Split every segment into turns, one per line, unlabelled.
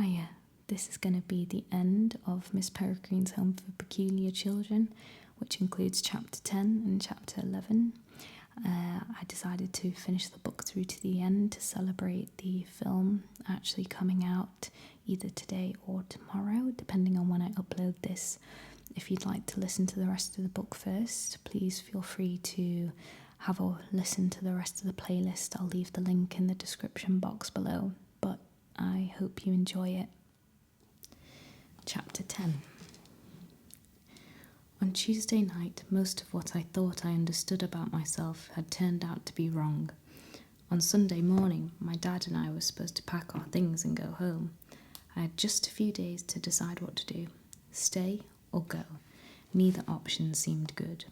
Hiya, this is going to be the end of Miss Peregrine's Home for Peculiar Children, which includes Chapter 10 and Chapter 11. I decided to finish the book through to the end to celebrate the film actually coming out either today or tomorrow, depending on when I upload this. If you'd like to listen to the rest of the book first, please feel free to have a listen to the rest of the playlist. I'll leave the link in the description box below, but I hope you enjoy it. Chapter 10. On Tuesday night, most of what I thought I understood about myself had turned out to be wrong. On Sunday morning, my dad and I were supposed to pack our things and go home. I had just a few days to decide what to do, stay or go. Neither option seemed good.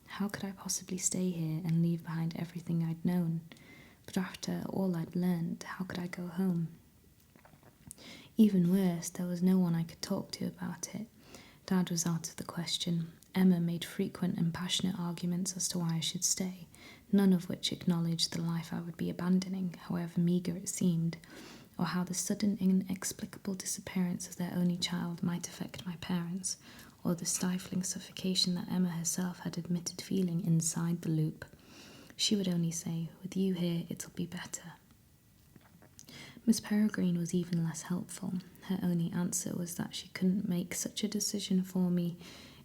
How could I possibly stay here and leave behind everything I'd known? But after all I'd learned, how could I go home? Even worse, there was no one I could talk to about it. Dad was out of the question. Emma made frequent and passionate arguments as to why I should stay, none of which acknowledged the life I would be abandoning, however meagre it seemed, or how the sudden inexplicable disappearance of their only child might affect my parents, or the stifling suffocation that Emma herself had admitted feeling inside the loop. She would only say, "With you here, it'll be better." Miss Peregrine was even less helpful. Her only answer was that she couldn't make such a decision for me,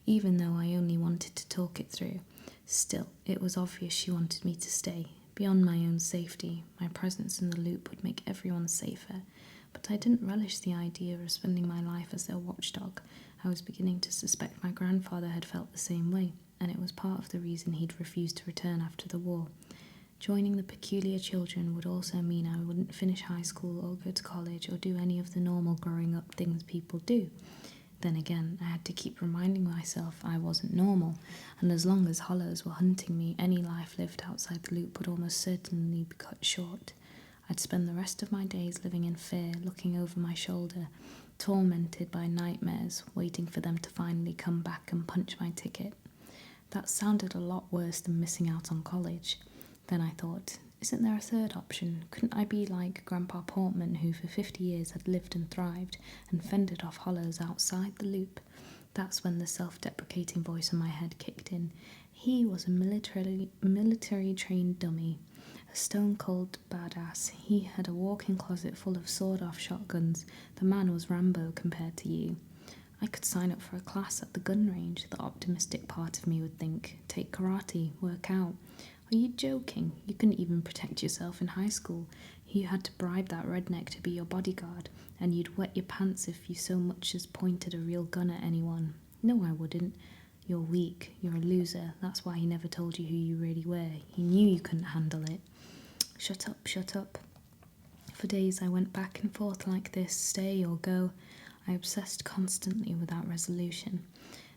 even though I only wanted to talk it through. Still, it was obvious she wanted me to stay. Beyond my own safety, my presence in the loop would make everyone safer, but I didn't relish the idea of spending my life as their watchdog. I was beginning to suspect my grandfather had felt the same way, and it was part of the reason he'd refused to return after the war. Joining the Peculiar Children would also mean I wouldn't finish high school or go to college or do any of the normal growing up things people do. Then again, I had to keep reminding myself I wasn't normal, and as long as hollows were hunting me, any life lived outside the loop would almost certainly be cut short. I'd spend the rest of my days living in fear, looking over my shoulder, tormented by nightmares, waiting for them to finally come back and punch my ticket. That sounded a lot worse than missing out on college. Then I thought, isn't there a third option? Couldn't I be like Grandpa Portman, who for 50 years had lived and thrived and fended off hollows outside the loop? That's when the self-deprecating voice in my head kicked in. He was a military-trained dummy, a stone-cold badass. He had a walk-in closet full of sawed-off shotguns. The man was Rambo compared to you. I could sign up for a class at the gun range, the optimistic part of me would think. Take karate, work out. Are you joking? You couldn't even protect yourself in high school. You had to bribe that redneck to be your bodyguard, and you'd wet your pants if you so much as pointed a real gun at anyone. No, I wouldn't. You're weak. You're a loser. That's why he never told you who you really were. He knew you couldn't handle it. Shut up, shut up. For days I went back and forth like this, stay or go. I obsessed constantly without resolution.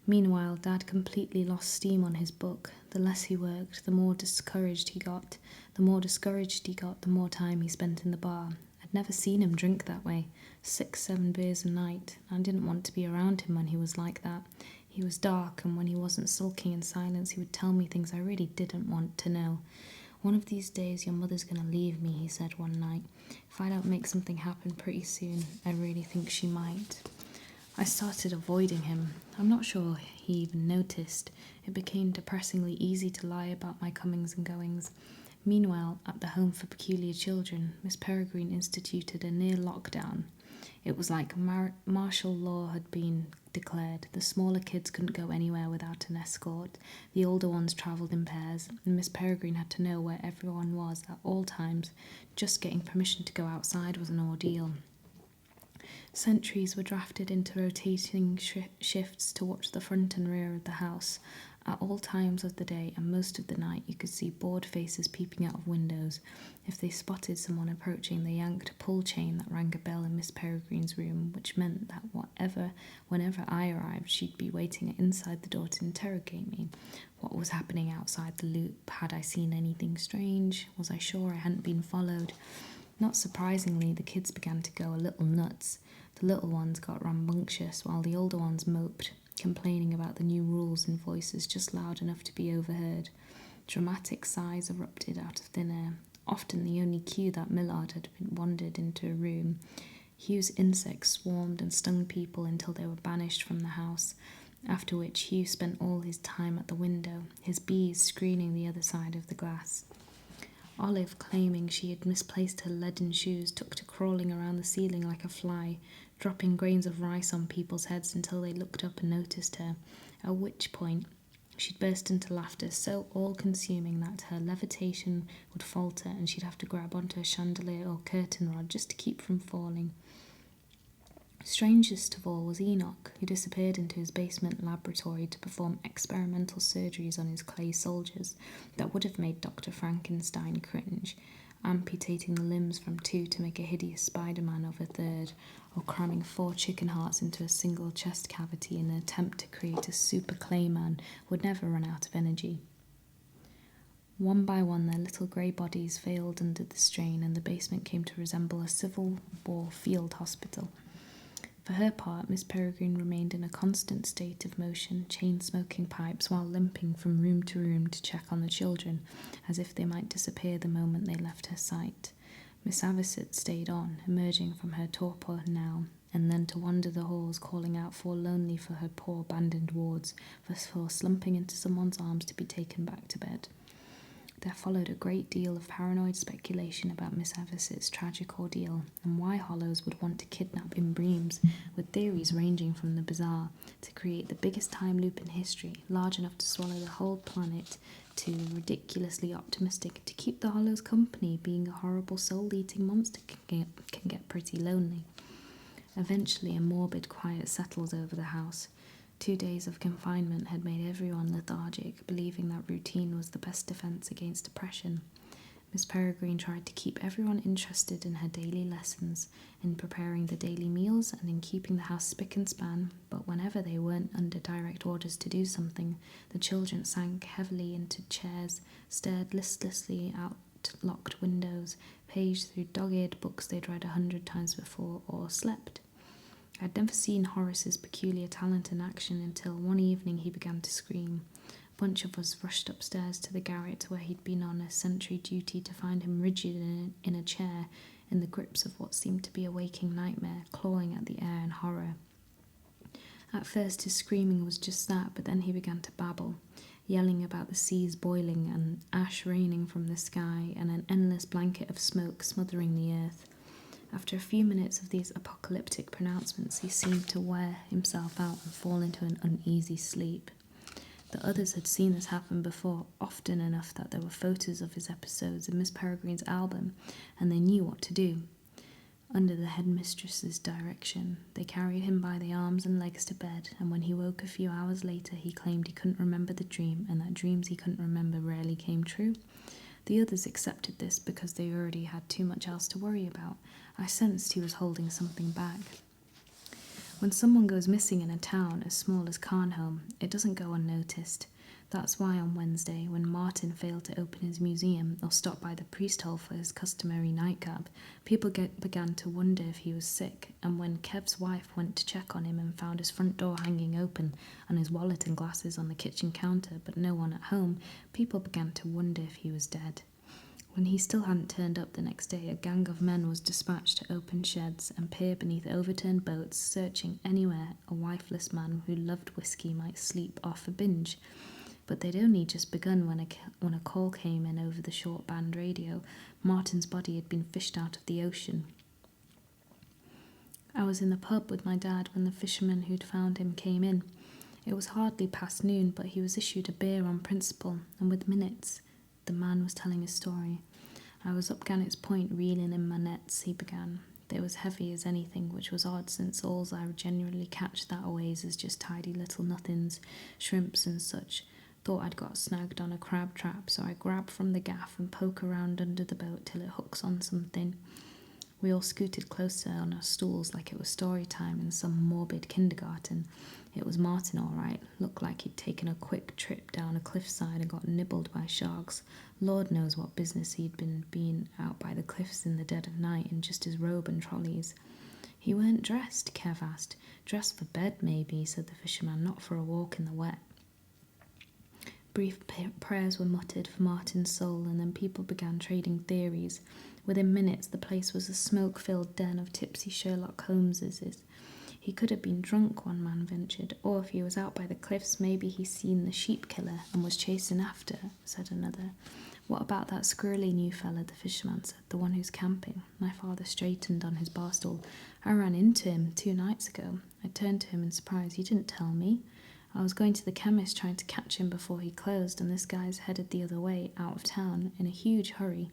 Meanwhile, Dad completely lost steam on his book. The less he worked, the more discouraged he got. The more discouraged he got, the more time he spent in the bar. I'd never seen him drink that way. 6-7 beers a night. I didn't want to be around him when he was like that. He was dark, and when he wasn't sulking in silence, he would tell me things I really didn't want to know. "One of these days your mother's going to leave me," he said one night. "If I don't make something happen pretty soon, I really think she might." I started avoiding him. I'm not sure he even noticed. It became depressingly easy to lie about my comings and goings. Meanwhile, at the Home for Peculiar Children, Miss Peregrine instituted a near lockdown. It was like martial law had been declared. The smaller kids couldn't go anywhere without an escort. The older ones travelled in pairs, and Miss Peregrine had to know where everyone was at all times. Just getting permission to go outside was an ordeal. Sentries were drafted into rotating shifts to watch the front and rear of the house. At all times of the day and most of the night, you could see bored faces peeping out of windows. If they spotted someone approaching, they yanked a pull chain that rang a bell in Miss Peregrine's room, which meant that whenever I arrived, she'd be waiting inside the door to interrogate me. What was happening outside the loop? Had I seen anything strange? Was I sure I hadn't been followed? Not surprisingly, the kids began to go a little nuts. The little ones got rambunctious, while the older ones moped, complaining about the new rules in voices just loud enough to be overheard. Dramatic sighs erupted out of thin air, often the only cue that Millard had wandered into a room. Hugh's insects swarmed and stung people until they were banished from the house, after which Hugh spent all his time at the window, his bees screening the other side of the glass. Olive, claiming she had misplaced her leaden shoes, took to crawling around the ceiling like a fly, dropping grains of rice on people's heads until they looked up and noticed her, at which point she'd burst into laughter so all-consuming that her levitation would falter and she'd have to grab onto a chandelier or curtain rod just to keep from falling. Strangest of all was Enoch, who disappeared into his basement laboratory to perform experimental surgeries on his clay soldiers that would have made Dr. Frankenstein cringe, amputating the limbs from 2 to make a hideous Spider-Man of a 3rd, or cramming 4 chicken hearts into a single chest cavity in an attempt to create a super clayman would never run out of energy. One by one, their little grey bodies failed under the strain, and the basement came to resemble a Civil War field hospital. For her part, Miss Peregrine remained in a constant state of motion, chain-smoking pipes while limping from room to room to check on the children, as if they might disappear the moment they left her sight. Miss Avocet stayed on, emerging from her torpor now, and then to wander the halls, calling out forlornly for her poor abandoned wards, before slumping into someone's arms to be taken back to bed. There followed a great deal of paranoid speculation about Miss Avocet's tragic ordeal, and why Hollows would want to kidnap Imbreams, with theories ranging from the bizarre to create the biggest time loop in history, large enough to swallow the whole planet, to ridiculously optimistic to keep the Hollows company, being a horrible soul-eating monster can get pretty lonely. Eventually a morbid quiet settles over the house. 2 days of confinement had made everyone lethargic, believing that routine was the best defence against depression. Miss Peregrine tried to keep everyone interested in her daily lessons, in preparing the daily meals, and in keeping the house spick and span, but whenever they weren't under direct orders to do something, the children sank heavily into chairs, stared listlessly out locked windows, paged through dog-eared books they'd read 100 times before, or slept. I'd never seen Horace's peculiar talent in action until one evening he began to scream. A bunch of us rushed upstairs to the garret where he'd been on a sentry duty to find him rigid in a chair, in the grips of what seemed to be a waking nightmare, clawing at the air in horror. At first his screaming was just that, but then he began to babble, yelling about the seas boiling and ash raining from the sky and an endless blanket of smoke smothering the earth. After a few minutes of these apocalyptic pronouncements, he seemed to wear himself out and fall into an uneasy sleep. The others had seen this happen before, often enough that there were photos of his episodes in Miss Peregrine's album, and they knew what to do. Under the headmistress's direction, they carried him by the arms and legs to bed, and when he woke a few hours later, he claimed he couldn't remember the dream, and that dreams he couldn't remember rarely came true. The others accepted this because they already had too much else to worry about. I sensed he was holding something back. When someone goes missing in a town as small as Carnholm, it doesn't go unnoticed. That's why on Wednesday, when Martin failed to open his museum or stop by the priest hole for his customary nightcap, people began to wonder if he was sick, and when Kev's wife went to check on him and found his front door hanging open and his wallet and glasses on the kitchen counter but no one at home, people began to wonder if he was dead. When he still hadn't turned up the next day, a gang of men was dispatched to open sheds and peer beneath overturned boats, searching anywhere a wifeless man who loved whiskey might sleep off a binge. But they'd only just begun when a call came in over the short band radio. Martin's body had been fished out of the ocean. I was in the pub with my dad when the fisherman who'd found him came in. It was hardly past noon, but he was issued a beer on principle, and with minutes, the man was telling his story. I was up Gannett's Point reeling in my nets, he began. They was heavy as anything, which was odd since alls I generally catch that-a-ways is just tidy little nothings, shrimps and such. Thought I'd got snagged on a crab trap, so I grab from the gaff and poke around under the boat till it hooks on something. We all scooted closer on our stools like it was story time in some morbid kindergarten. It was Martin all right, looked like he'd taken a quick trip down a cliffside and got nibbled by sharks. Lord knows what business he'd been out by the cliffs in the dead of night in just his robe and trolleys. He weren't dressed, Kev asked. Dressed for bed, maybe, said the fisherman, not for a walk in the wet. Brief prayers were muttered for Martin's soul, and then people began trading theories. Within minutes, the place was a smoke-filled den of tipsy Sherlock Holmeses. He could have been drunk, one man ventured, or if he was out by the cliffs, maybe he's seen the sheep killer and was chasing after, said another. What about that squirrely new fella, the fisherman said, the one who's camping? My father straightened on his bar stool. I ran into him 2 nights ago. I turned to him in surprise. You didn't tell me. I was going to the chemist trying to catch him before he closed, and this guy's headed the other way, out of town, in a huge hurry.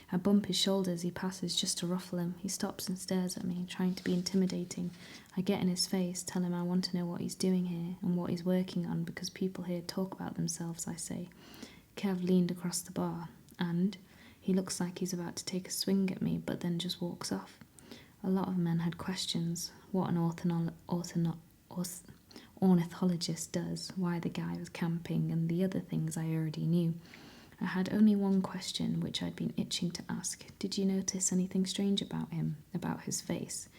I bump his shoulder as he passes just to ruffle him. He stops and stares at me, trying to be intimidating. I get in his face, tell him I want to know what he's doing here and what he's working on because people here talk about themselves, I say. Kev leaned across the bar, and he looks like he's about to take a swing at me, but then just walks off. A lot of men had questions. What an ornithologist does, why the guy was camping, and the other things I already knew. I had only one question, which I'd been itching to ask. Did you notice anything strange about him, about his face?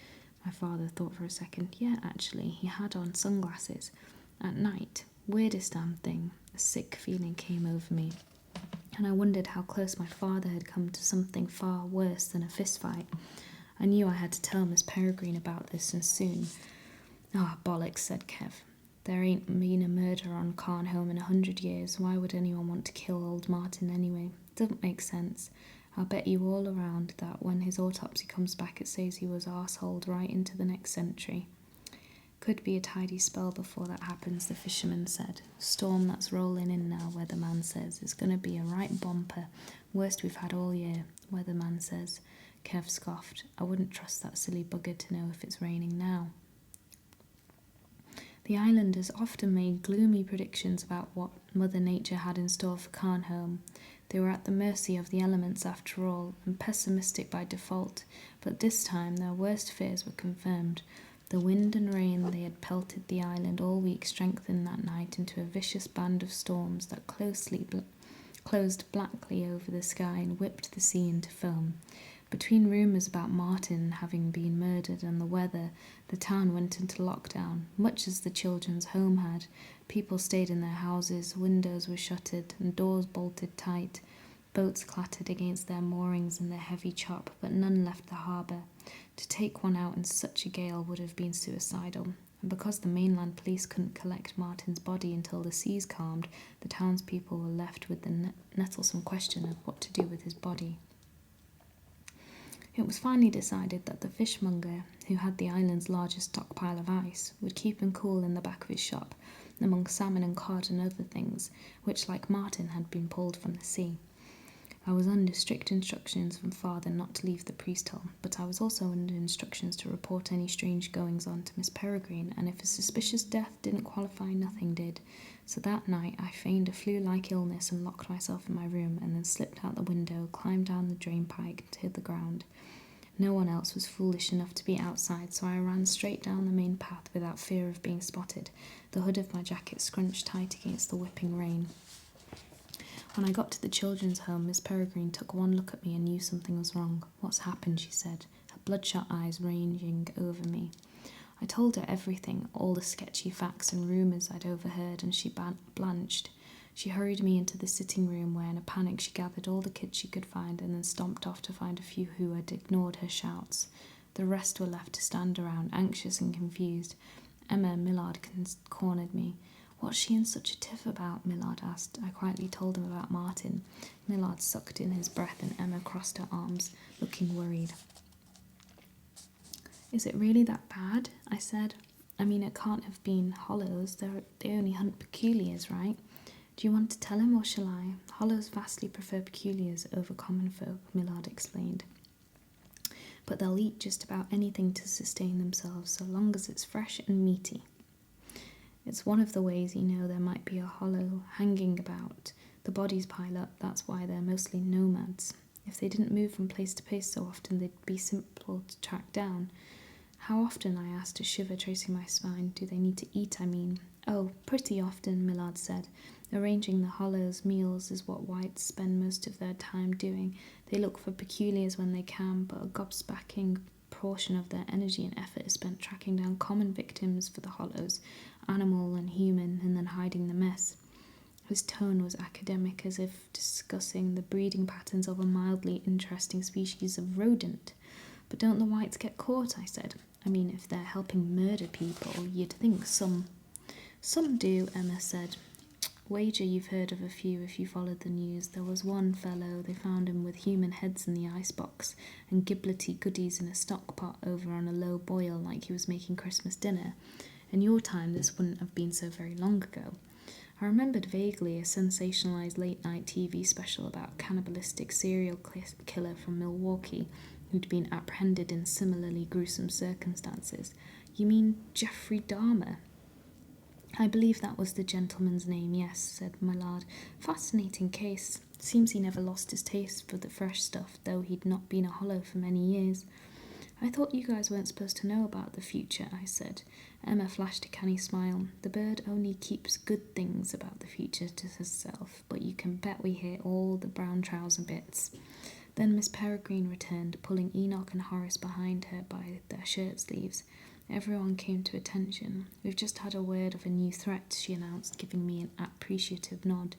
My father thought for a second. Yeah, actually, he had on sunglasses. At night. Weirdest damn thing. A sick feeling came over me, and I wondered how close my father had come to something far worse than a fistfight. I knew I had to tell Miss Peregrine about this, and soon. Ah, bollocks, said Kev. There ain't been a murder on Carnholm in 100 years. Why would anyone want to kill old Martin anyway? Doesn't make sense. I'll bet you all around that when his autopsy comes back it says he was arseholed right into the next century. Could be a tidy spell before that happens, the fisherman said. Storm that's rolling in now, weatherman says. It's going to be a right bumper. Worst we've had all year, weatherman says. Kev scoffed. I wouldn't trust that silly bugger to know if it's raining now. The islanders often made gloomy predictions about what Mother Nature had in store for Carnholm. They were at the mercy of the elements after all, and pessimistic by default, but this time their worst fears were confirmed. The wind and rain they had pelted the island all week strengthened that night into a vicious band of storms that closed blackly over the sky and whipped the sea into foam. Between rumours about Martin having been murdered and the weather, the town went into lockdown, much as the children's home had. People stayed in their houses, windows were shuttered and doors bolted tight. Boats clattered against their moorings in the heavy chop, but none left the harbour. To take one out in such a gale would have been suicidal, and because the mainland police couldn't collect Martin's body until the seas calmed, the townspeople were left with the nettlesome question of what to do with his body. It was finally decided that the fishmonger, who had the island's largest stockpile of ice, would keep him cool in the back of his shop, among salmon and cod and other things, which, like Martin, had been pulled from the sea. I was under strict instructions from father not to leave the priest hole, but I was also under instructions to report any strange goings-on to Miss Peregrine, and if a suspicious death didn't qualify, nothing did. So that night I feigned a flu-like illness and locked myself in my room, and then slipped out the window, climbed down the drain pipe to the ground. No one else was foolish enough to be outside, so I ran straight down the main path without fear of being spotted, the hood of my jacket scrunched tight against the whipping rain. When I got to the children's home, Miss Peregrine took one look at me and knew something was wrong. What's happened, she said, her bloodshot eyes ranging over me. I told her everything, all the sketchy facts and rumours I'd overheard, and she blanched. She hurried me into the sitting room where in a panic she gathered all the kids she could find and then stomped off to find a few who had ignored her shouts. The rest were left to stand around, anxious and confused. Emma Millard cornered me. What's she in such a tiff about? Millard asked. I quietly told him about Martin. Millard sucked in his breath and Emma crossed her arms, looking worried. Is it really that bad? I said. I mean, it can't have been hollows. They only hunt peculiars, right? Do you want to tell him or shall I? Hollows vastly prefer peculiars over common folk, Millard explained. But they'll eat just about anything to sustain themselves, so long as it's fresh and meaty. It's one of the ways you know there might be a hollow hanging about. The bodies pile up, that's why they're mostly nomads. If they didn't move from place to place so often, they'd be simple to track down. How often, I asked, a shiver tracing my spine. Do they need to eat, I mean? Oh, pretty often, Millard said. Arranging the hollows' meals is what whites spend most of their time doing. They look for peculiars when they can, but a gobsmacking portion of their energy and effort is spent tracking down common victims for the hollows, animal and human, and then hiding the mess. His tone was academic, as if discussing the breeding patterns of a mildly interesting species of rodent. But don't the whites get caught? I said. I mean, if they're helping murder people, you'd think some. Some do, Emma said. Wager you've heard of a few if you followed the news. There was one fellow, they found him with human heads in the icebox and giblety goodies in a stock pot over on a low boil like he was making Christmas dinner. In your time, this wouldn't have been so very long ago. I remembered vaguely a sensationalised late-night TV special about a cannibalistic serial killer from Milwaukee who'd been apprehended in similarly gruesome circumstances. You mean Jeffrey Dahmer? I believe that was the gentleman's name, yes, said my lord. Fascinating case. Seems he never lost his taste for the fresh stuff, though he'd not been a hollow for many years. I thought you guys weren't supposed to know about the future, I said. Emma flashed a canny smile. The bird only keeps good things about the future to herself, but you can bet we hear all the brown trouser bits. Then Miss Peregrine returned, pulling Enoch and Horace behind her by their shirt sleeves. Everyone came to attention. We've just had a word of a new threat, she announced, giving me an appreciative nod.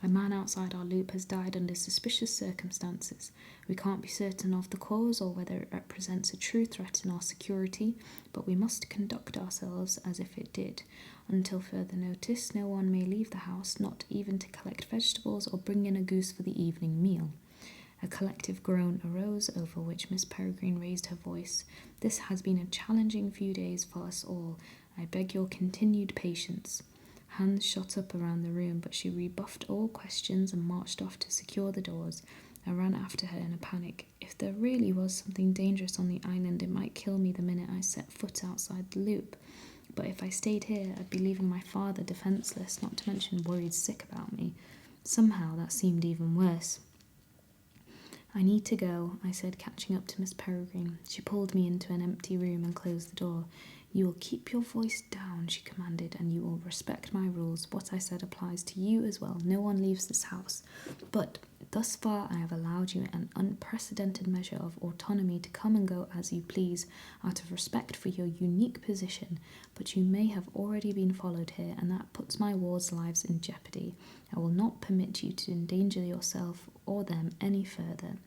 A man outside our loop has died under suspicious circumstances. We can't be certain of the cause or whether it represents a true threat in our security, but we must conduct ourselves as if it did. Until further notice, no one may leave the house, not even to collect vegetables or bring in a goose for the evening meal. A collective groan arose, over which Miss Peregrine raised her voice. This has been a challenging few days for us all. I beg your continued patience. Hands shot up around the room, but she rebuffed all questions and marched off to secure the doors. I ran after her in a panic. If there really was something dangerous on the island, it might kill me the minute I set foot outside the loop. But if I stayed here, I'd be leaving my father defenceless, not to mention worried sick about me. Somehow that seemed even worse. I need to go, I said, catching up to Miss Peregrine. She pulled me into an empty room and closed the door. You will keep your voice down, she commanded, and you will respect my rules. What I said applies to you as well. No one leaves this house. But thus far I have allowed you an unprecedented measure of autonomy to come and go as you please, out of respect for your unique position. But you may have already been followed here, and that puts my wards' lives in jeopardy. I will not permit you to endanger yourself or them any further.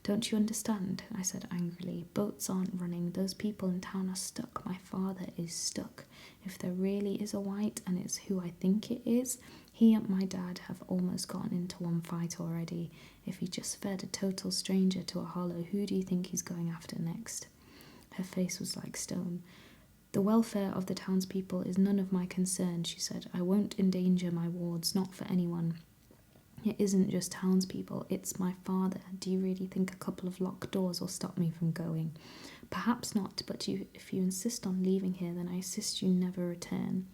Don't you understand? I said angrily. Boats aren't running. Those people in town are stuck. My father is stuck. If there really is a white, and it's who I think it is, he and my dad have almost gotten into one fight already. If he just fed a total stranger to a hollow, who do you think he's going after next? Her face was like stone. The welfare of the townspeople is none of my concern, she said. I won't endanger my wards, not for anyone. It isn't just townspeople, it's my father. Do you really think a couple of locked doors will stop me from going? Perhaps not, but if you insist on leaving here, then I insist you never return.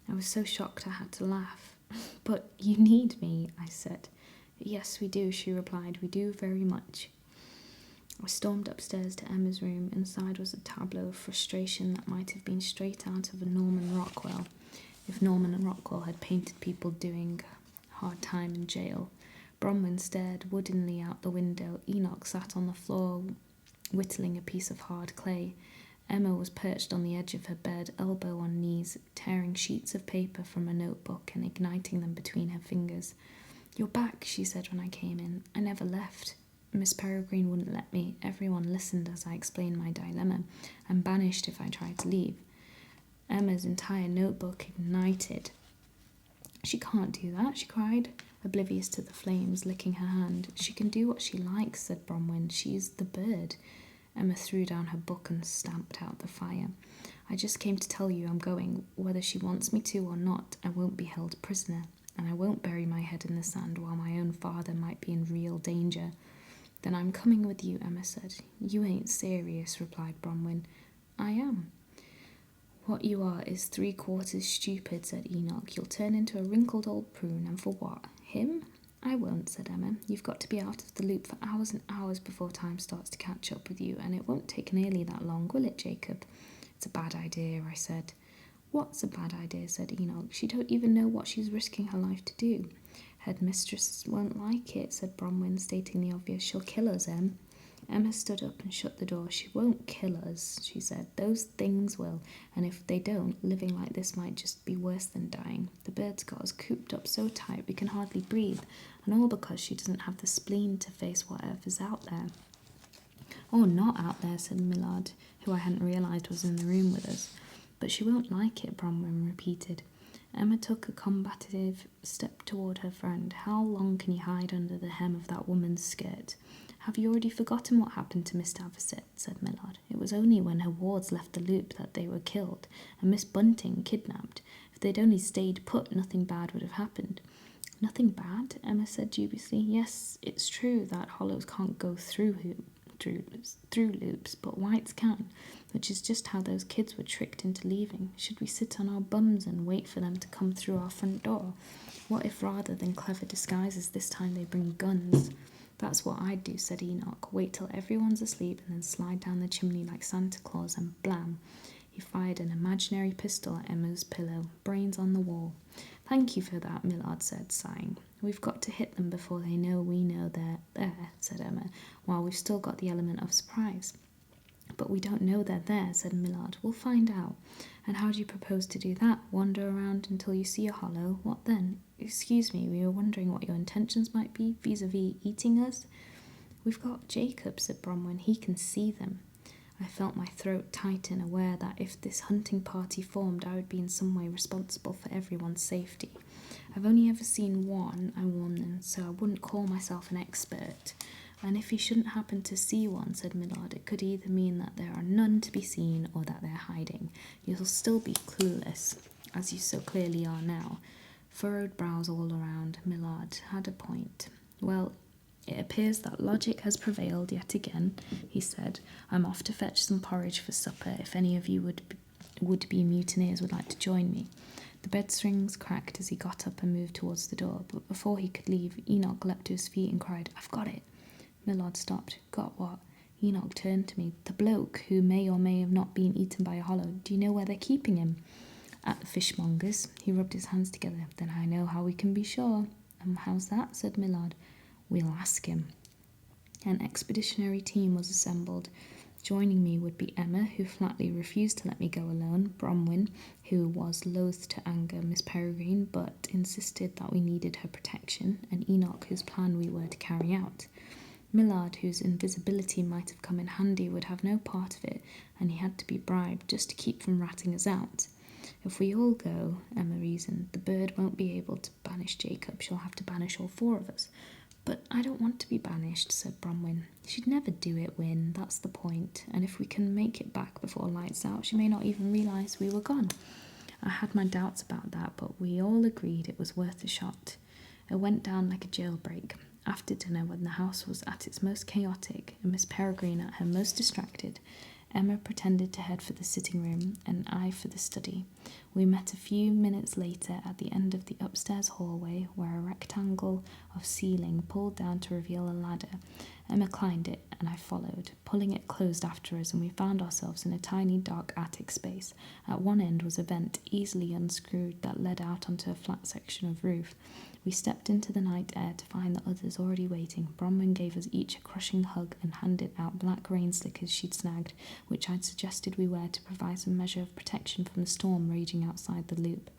I was so shocked I had to laugh. But you need me, I said. Yes, we do, she replied. We do very much. I stormed upstairs to Emma's room. Inside was a tableau of frustration that might have been straight out of a Norman Rockwell, if Norman Rockwell had painted people doing hard time in jail. Bronwyn stared woodenly out the window. Enoch sat on the floor, whittling a piece of hard clay. Emma was perched on the edge of her bed, elbow on knees, tearing sheets of paper from a notebook and igniting them between her fingers. You're back, she said when I came in. I never left. Miss Peregrine wouldn't let me. Everyone listened as I explained my dilemma, and banished if I tried to leave. Emma's entire notebook ignited. She can't do that, she cried, oblivious to the flames, licking her hand. She can do what she likes, said Bronwyn. She's the bird. Emma threw down her book and stamped out the fire. I just came to tell you I'm going. Whether she wants me to or not, I won't be held prisoner, and I won't bury my head in the sand while my own father might be in real danger. Then I'm coming with you, Emma said. You ain't serious, replied Bronwyn. I am. What you are is 3/4 stupid, said Enoch. You'll turn into a wrinkled old prune, and for what? Him? I won't, said Emma. You've got to be out of the loop for hours and hours before time starts to catch up with you, and it won't take nearly that long, will it, Jacob? It's a bad idea, I said. What's a bad idea, said Enoch. She don't even know what she's risking her life to do. Headmistress won't like it, said Bronwyn, stating the obvious. She'll kill us, Em. Emma stood up and shut the door. She won't kill us, she said. Those things will, and if they don't, living like this might just be worse than dying. The bird's got us cooped up so tight we can hardly breathe, and all because she doesn't have the spleen to face whatever's out there. Oh, not out there, said Millard, who I hadn't realised was in the room with us. But she won't like it, Bronwyn repeated. Emma took a combative step toward her friend. How long can you hide under the hem of that woman's skirt? Have you already forgotten what happened to Miss Davison? Said Millard. It was only when her wards left the loop that they were killed, and Miss Bunting kidnapped. If they'd only stayed put, nothing bad would have happened. Nothing bad? Emma said dubiously. Yes, it's true that hollows can't go through loops, but whites can, which is just how those kids were tricked into leaving. Should we sit on our bums and wait for them to come through our front door? What if rather than clever disguises this time they bring guns? That's what I'd do, said Enoch. Wait till everyone's asleep and then slide down the chimney like Santa Claus and blam. He fired an imaginary pistol at Emma's pillow, brains on the wall. Thank you for that, Millard said, sighing. We've got to hit them before they know we know they're there, said Emma, while we've still got the element of surprise. But we don't know they're there, said Millard. We'll find out. And how do you propose to do that? Wander around until you see a hollow? What then? Excuse me, we were wondering what your intentions might be vis-a-vis eating us. We've got Jacob, said Bronwyn. He can see them. I felt my throat tighten, aware that if this hunting party formed, I would be in some way responsible for everyone's safety. I've only ever seen one, I warned them, so I wouldn't call myself an expert. And if he shouldn't happen to see one, said Millard, it could either mean that there are none to be seen or that they're hiding. You'll still be clueless, as you so clearly are now. Furrowed brows all around, Millard had a point. Well, it appears that logic has prevailed yet again, he said. I'm off to fetch some porridge for supper if any of you would-be mutineers would like to join me. The bed strings cracked as he got up and moved towards the door, but before he could leave, Enoch leapt to his feet and cried, I've got it. Millard stopped. Got what? Enoch turned to me. The bloke who may or may have not been eaten by a hollow. Do you know where they're keeping him? At the fishmonger's. He rubbed his hands together. Then I know how we can be sure. And how's that? Said Millard. We'll ask him. An expeditionary team was assembled. Joining me would be Emma, who flatly refused to let me go alone, Bronwyn, who was loath to anger Miss Peregrine, but insisted that we needed her protection, and Enoch, whose plan we were to carry out. Millard, whose invisibility might have come in handy, would have no part of it, and he had to be bribed just to keep from ratting us out. If we all go, Emma reasoned, the bird won't be able to banish Jacob. She'll have to banish all four of us. But I don't want to be banished, said Bronwyn. She'd never do it, Wyn, that's the point. And if we can make it back before lights out, she may not even realise we were gone. I had my doubts about that, but we all agreed it was worth a shot. It went down like a jailbreak. After dinner, when the house was at its most chaotic and Miss Peregrine at her most distracted, Emma pretended to head for the sitting room and I for the study. We met a few minutes later at the end of the upstairs hallway where a rectangle of ceiling pulled down to reveal a ladder. Emma climbed it and I followed. Pulling it closed after us, and we found ourselves in a tiny dark attic space. At one end was a vent easily unscrewed that led out onto a flat section of roof. We stepped into the night air to find the others already waiting. Bronwyn gave us each a crushing hug and handed out black rain slickers she'd snagged, which I'd suggested we wear to provide some measure of protection from the storm raging outside the loop.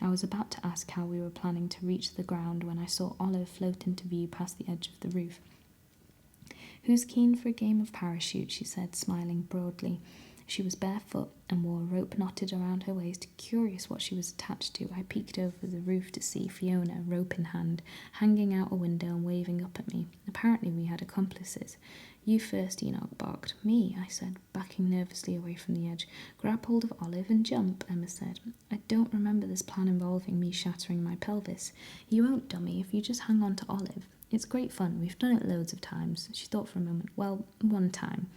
I was about to ask how we were planning to reach the ground when I saw Olive float into view past the edge of the roof. Who's keen for a game of parachute? She said, smiling broadly. She was barefoot and wore a rope knotted around her waist. Curious what she was attached to, I peeked over the roof to see Fiona, rope in hand, hanging out a window and waving up at me. Apparently we had accomplices. You first, Enoch barked. Me, I said, backing nervously away from the edge. Grab hold of Olive and jump, Emma said. I don't remember this plan involving me shattering my pelvis. You won't, dummy, if you just hang on to Olive. It's great fun. We've done it loads of times. She thought for a moment. Well, one time.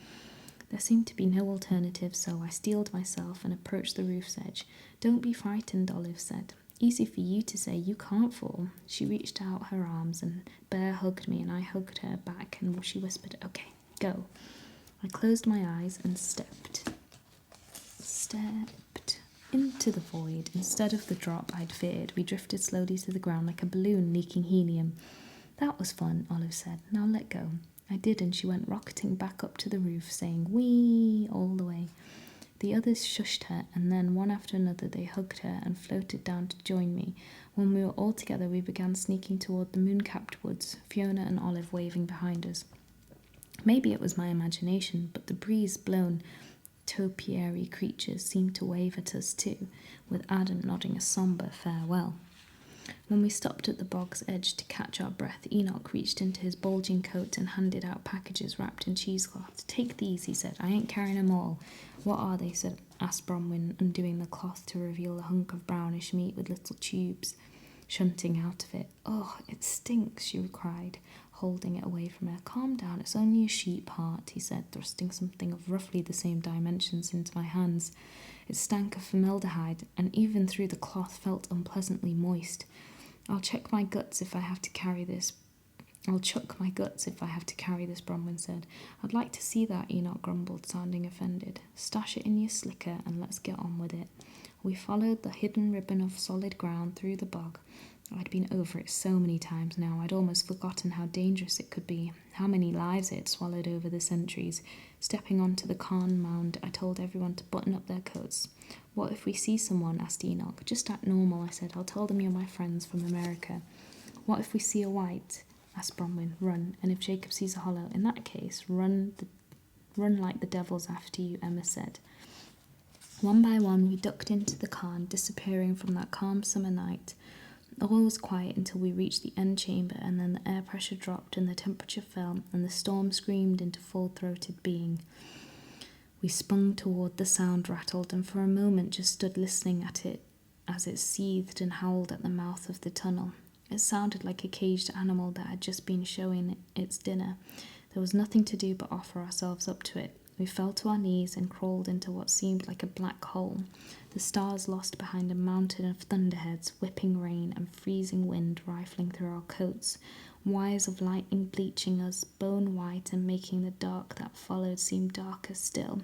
There seemed to be no alternative, so I steeled myself and approached the roof's edge. Don't be frightened, Olive said. Easy for you to say, you can't fall. She reached out her arms and bear hugged me, and I hugged her back, and she whispered, okay, go. I closed my eyes and stepped into the void. Instead of the drop I'd feared, we drifted slowly to the ground like a balloon leaking helium. That was fun, Olive said. Now let go. I did, and she went rocketing back up to the roof, saying "wee" all the way. The others shushed her, and then, one after another, they hugged her and floated down to join me. When we were all together, we began sneaking toward the moon-capped woods, Fiona and Olive waving behind us. Maybe it was my imagination, but the breeze-blown, topiary creatures seemed to wave at us too, with Adam nodding a sombre farewell. When we stopped at the bog's edge to catch our breath, Enoch reached into his bulging coat and handed out packages wrapped in cheesecloth. "Take these," he said. "I ain't carrying 'em all." "What are they?" asked Bronwyn, undoing the cloth to reveal a hunk of brownish meat with little tubes shunting out of it. "Oh, it stinks," she cried, holding it away from her. "Calm down, it's only a sheep heart," he said, thrusting something of roughly the same dimensions into my hands. It stank of formaldehyde, and even through the cloth felt unpleasantly moist. I'll chuck my guts if I have to carry this, Bronwyn said. "I'd like to see that," Enoch grumbled, sounding offended. "Stash it in your slicker and let's get on with it." We followed the hidden ribbon of solid ground through the bog. I'd been over it so many times now, I'd almost forgotten how dangerous it could be, how many lives it had swallowed over the centuries. Stepping onto the cairn mound, I told everyone to button up their coats. "What if we see someone?" asked Enoch. "Just act normal," I said. "I'll tell them you're my friends from America." "What if we see a white?" asked Bronwyn. "Run. And if Jacob sees a hollow, in that case, run like the devil's after you," Emma said. One by one, we ducked into the cairn, disappearing from that calm summer night. All was quiet until we reached the end chamber, and then the air pressure dropped and the temperature fell, and the storm screamed into full-throated being. We spun toward the sound rattled, and for a moment just stood listening at it as it seethed and howled at the mouth of the tunnel. It sounded like a caged animal that had just been showing its dinner. There was nothing to do but offer ourselves up to it. We fell to our knees and crawled into what seemed like a black hole, the stars lost behind a mountain of thunderheads, whipping rain and freezing wind rifling through our coats, wires of lightning bleaching us bone white and making the dark that followed seem darker still.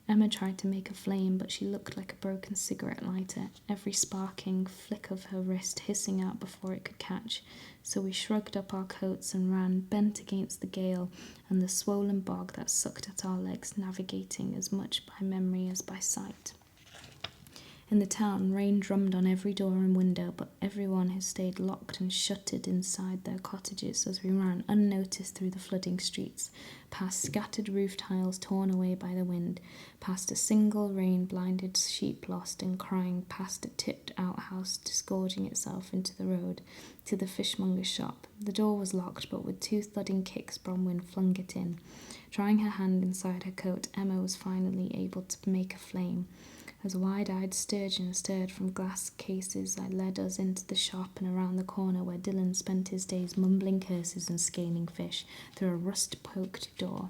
Emma tried to make a flame, but she looked like a broken cigarette lighter, every sparking flick of her wrist hissing out before it could catch. So we shrugged up our coats and ran, bent against the gale and the swollen bog that sucked at our legs, navigating as much by memory as by sight. In the town, rain drummed on every door and window, but everyone had stayed locked and shuttered inside their cottages as we ran unnoticed through the flooding streets, past scattered roof tiles torn away by the wind, past a single rain-blinded sheep lost and crying, past a tipped outhouse disgorging itself into the road, to the fishmonger's shop. The door was locked, but with two thudding kicks Bronwyn flung it in. Trying her hand inside her coat, Emma was finally able to make a flame. As a wide-eyed sturgeon stirred from glass cases, I led us into the shop and around the corner where Dylan spent his days mumbling curses and scaling fish through a rust-poked door.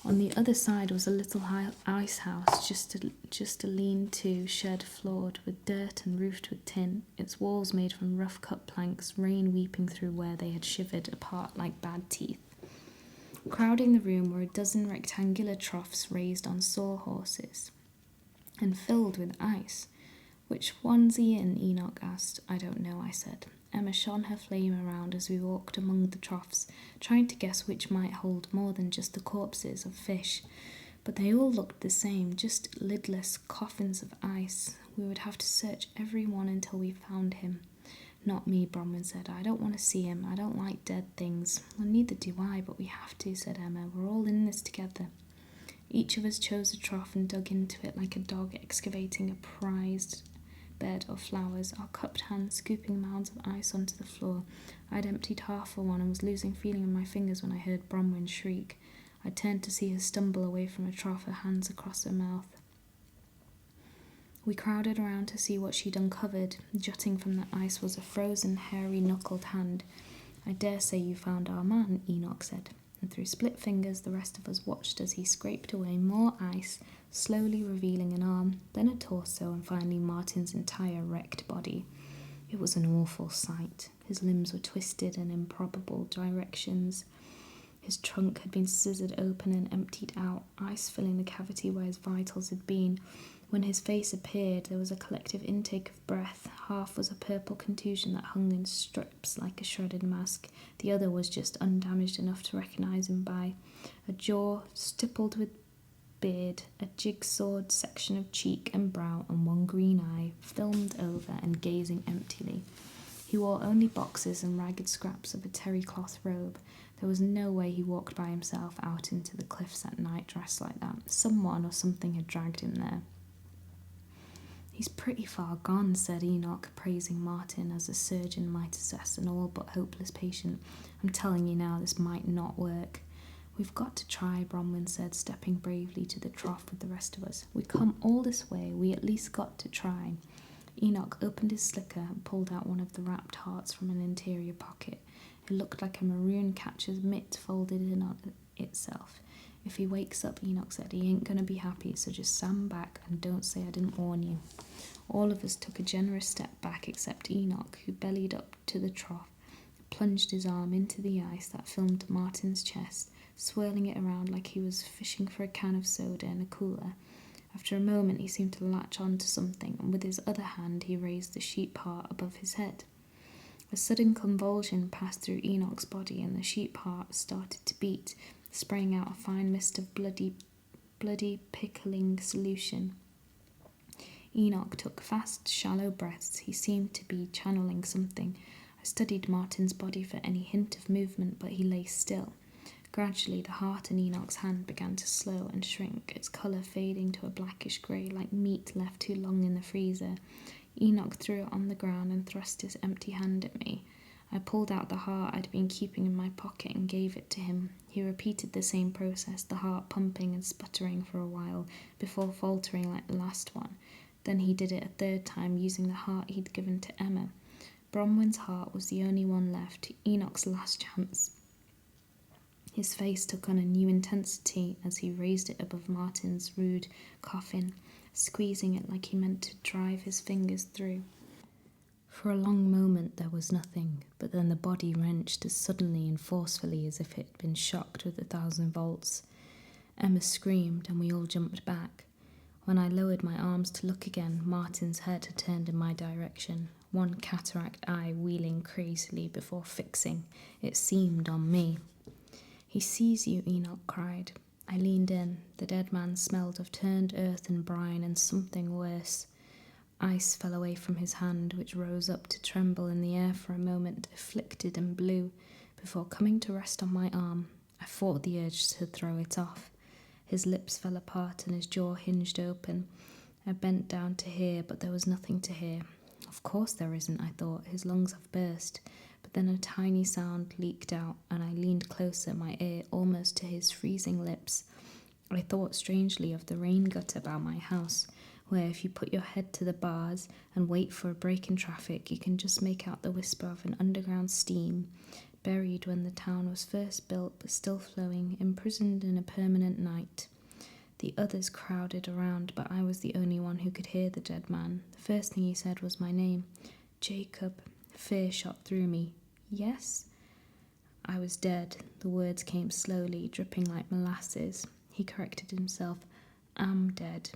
On the other side was a little ice house, just a lean-to, shed-floored with dirt and roofed with tin, its walls made from rough-cut planks, rain weeping through where they had shivered apart like bad teeth. Crowding the room were a dozen rectangular troughs raised on sawhorses and filled with ice. "Which one's he in?" Enoch asked. "I don't know," I said. Emma shone her flame around as we walked among the troughs, trying to guess which might hold more than just the corpses of fish. But they all looked the same, just lidless coffins of ice. We would have to search every one until we found him. "Not me," Bronwyn said. "I don't want to see him. I don't like dead things." "Well, neither do I, but we have to," said Emma. "We're all in this together." Each of us chose a trough and dug into it like a dog excavating a prized bed of flowers, our cupped hands scooping mounds of ice onto the floor. I'd emptied half of one and was losing feeling in my fingers when I heard Bronwyn shriek. I turned to see her stumble away from a trough, her hands across her mouth. We crowded around to see what she'd uncovered. Jutting from the ice was a frozen, hairy-knuckled hand. "I dare say you found our man," Enoch said. And through split fingers the rest of us watched as he scraped away more ice, slowly revealing an arm, then a torso, and finally Martin's entire wrecked body. It was an awful sight. His limbs were twisted in improbable directions. His trunk had been scissored open and emptied out, ice filling the cavity where his vitals had been. When his face appeared, there was a collective intake of breath. Half was a purple contusion that hung in strips like a shredded mask. The other was just undamaged enough to recognise him by a jaw stippled with beard, a jigsawed section of cheek and brow, and one green eye, filmed over and gazing emptily. He wore only boxers and ragged scraps of a terry cloth robe. There was no way he walked by himself out into the cliffs at night dressed like that. Someone or something had dragged him there. He's pretty far gone, said Enoch, praising Martin as a surgeon might assess an all but hopeless patient. I'm telling you now, this might not work. We've got to try, Bronwyn said, stepping bravely to the trough with the rest of us. We come all this way, we at least got to try. Enoch opened his slicker and pulled out one of the wrapped hearts from an interior pocket. It looked like a maroon catcher's mitt folded in on itself. If he wakes up, Enoch said, he ain't gonna be happy, so just stand back and don't say I didn't warn you. All of us took a generous step back except Enoch, who bellied up to the trough, plunged his arm into the ice that filmed Martin's chest, swirling it around like he was fishing for a can of soda in a cooler. After a moment he seemed to latch on to something, and with his other hand he raised the sheep heart above his head. A sudden convulsion passed through Enoch's body, and the sheep heart started to beat, spraying out a fine mist of bloody pickling solution. Enoch took fast, shallow breaths. He seemed to be channeling something. I studied Martin's body for any hint of movement, but he lay still. Gradually, the heart in Enoch's hand began to slow and shrink, its colour fading to a blackish grey, like meat left too long in the freezer. Enoch threw it on the ground and thrust his empty hand at me. I pulled out the heart I'd been keeping in my pocket and gave it to him. He repeated the same process, the heart pumping and sputtering for a while, before faltering like the last one. Then he did it a third time, using the heart he'd given to Emma. Bronwyn's heart was the only one left, Enoch's last chance. His face took on a new intensity as he raised it above Martin's rude coffin, squeezing it like he meant to drive his fingers through. For a long moment there was nothing, but then the body wrenched as suddenly and forcefully as if it had been shocked with 1,000 volts. Emma screamed and we all jumped back. When I lowered my arms to look again, Martin's head had turned in my direction, one cataract eye wheeling crazily before fixing, it seemed, on me. He sees you, Enoch cried. I leaned in. The dead man smelled of turned earth and brine and something worse. Ice fell away from his hand, which rose up to tremble in the air for a moment, afflicted and blue, before coming to rest on my arm. I fought the urge to throw it off. His lips fell apart and his jaw hinged open. I bent down to hear, but there was nothing to hear. Of course there isn't, I thought. His lungs have burst. But then a tiny sound leaked out, and I leaned closer, my ear almost to his freezing lips. I thought strangely of the rain gutter by my house, where if you put your head to the bars and wait for a break in traffic, you can just make out the whisper of an underground steam, buried when the town was first built but still flowing, imprisoned in a permanent night. The others crowded around, but I was the only one who could hear the dead man. The first thing he said was my name. Jacob. Fear shot through me. Yes? I was dead. The words came slowly, dripping like molasses. He corrected himself. I'm dead.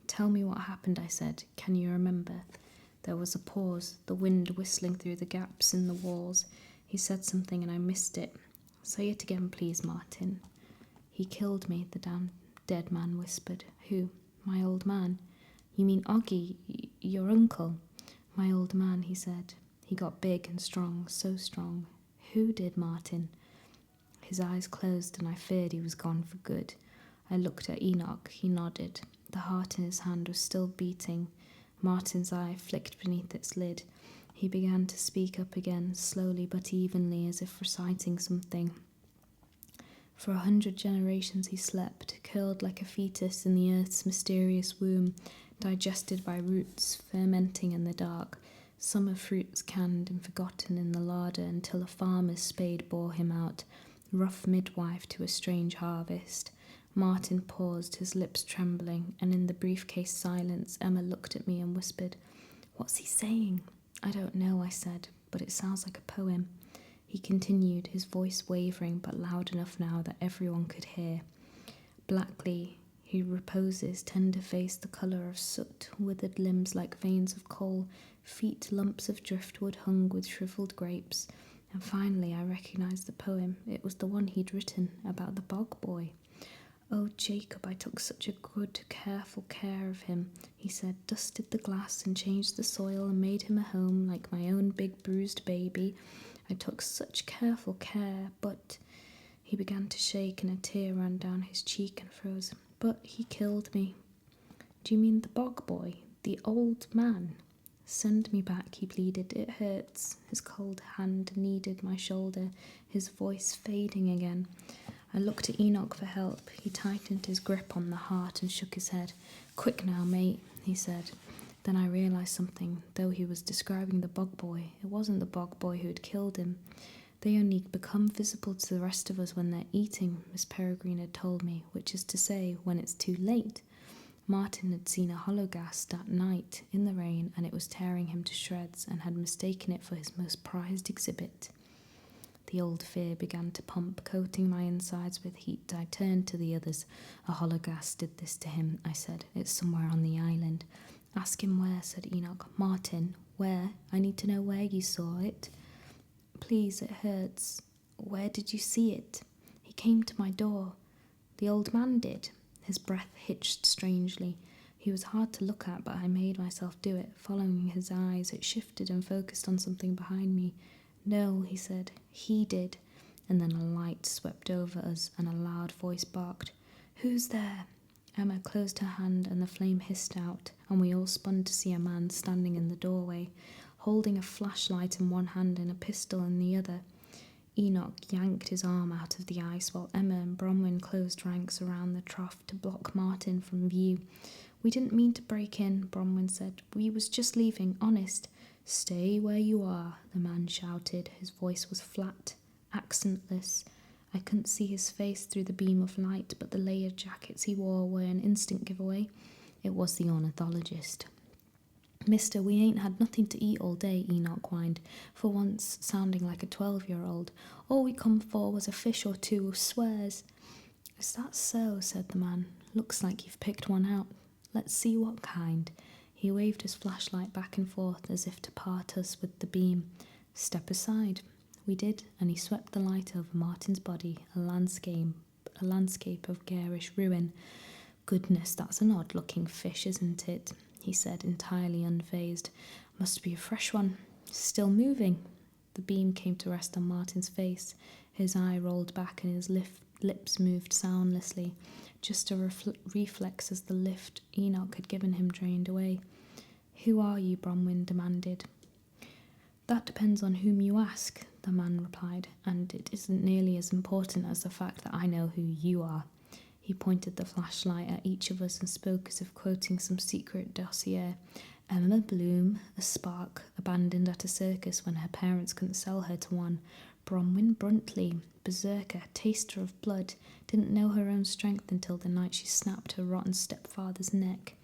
Tell me what happened, I said. Can you remember? There was a pause, the wind whistling through the gaps in the walls. He said something and I missed it. Say it again, please, Martin. He killed me, the damn dead man whispered. Who? My old man. You mean Oggy, your uncle? My old man, he said. He got big and strong, so strong. Who did, Martin? His eyes closed and I feared he was gone for good. I looked at Enoch. He nodded. The heart in his hand was still beating. Martin's eye flicked beneath its lid. He began to speak up again, slowly but evenly, as if reciting something. For 100 generations he slept, curled like a fetus in the earth's mysterious womb, digested by roots, fermenting in the dark. Summer fruits canned and forgotten in the larder until a farmer's spade bore him out, rough midwife to a strange harvest. Martin paused, his lips trembling, and in the briefcase silence, Emma looked at me and whispered, What's he saying? I don't know, I said, but it sounds like a poem. He continued, his voice wavering but loud enough now that everyone could hear. Blackly, he reposes, tender face the colour of soot, withered limbs like veins of coal, feet lumps of driftwood hung with shrivelled grapes. And finally I recognised the poem. It was the one he'd written about the bog boy. "Oh, Jacob, I took such a good, careful care of him," he said, "dusted the glass and changed the soil and made him a home like my own big bruised baby. I took such careful care, but—" He began to shake and a tear ran down his cheek and froze. "But he killed me." "Do you mean the bog boy? The old man?" "Send me back," he pleaded. "It hurts." His cold hand kneaded my shoulder, his voice fading again. I looked at Enoch for help. He tightened his grip on the heart and shook his head. "Quick now, mate," he said. Then I realised something. Though he was describing the bog boy, it wasn't the bog boy who had killed him. They only become visible to the rest of us when they're eating, Miss Peregrine had told me, which is to say, when it's too late. Martin had seen a hologast that night in the rain, and it was tearing him to shreds, and had mistaken it for his most prized exhibit. The old fear began to pump, coating my insides with heat. I turned to the others. "A hologast did this to him," I said. "It's somewhere on the island." "Ask him where," said Enoch. "Martin, where? I need to know where you saw it." "Please, it hurts." "Where did you see it?" "He came to my door." "The old man did?" His breath hitched strangely. He was hard to look at, but I made myself do it. Following his eyes, it shifted and focused on something behind me. "No," he said, "he did." And then a light swept over us and a loud voice barked, "Who's there?" Emma closed her hand and the flame hissed out, and we all spun to see a man standing in the doorway, holding a flashlight in one hand and a pistol in the other. Enoch yanked his arm out of the ice while Emma and Bronwyn closed ranks around the trough to block Martin from view. "We didn't mean to break in," Bronwyn said. "We was just leaving, honest." "Stay where you are," the man shouted. His voice was flat, accentless. I couldn't see his face through the beam of light, but the layered jackets he wore were an instant giveaway. It was the ornithologist. "Mister, we ain't had nothing to eat all day," Enoch whined, for once sounding like a 12-year-old. "All we come for was a fish or two, swears." "Is that so?" said the man. "Looks like you've picked one out. Let's see what kind." He waved his flashlight back and forth as if to part us with the beam. "Step aside." We did, and he swept the light over Martin's body, a landscape of garish ruin. "Goodness, that's an odd-looking fish, isn't it?" he said, entirely unfazed. "Must be a fresh one. Still moving." The beam came to rest on Martin's face. His eye rolled back and his lips moved soundlessly, just a reflex as the lift Enoch had given him drained away. "Who are you?" Bronwyn demanded. "That depends on whom you ask," the man replied, "and it isn't nearly as important as the fact that I know who you are." He pointed the flashlight at each of us and spoke as if quoting some secret dossier. "Emma Bloom, a spark, abandoned at a circus when her parents couldn't sell her to one. Bronwyn Bruntley, berserker, taster of blood, didn't know her own strength until the night she snapped her rotten stepfather's neck.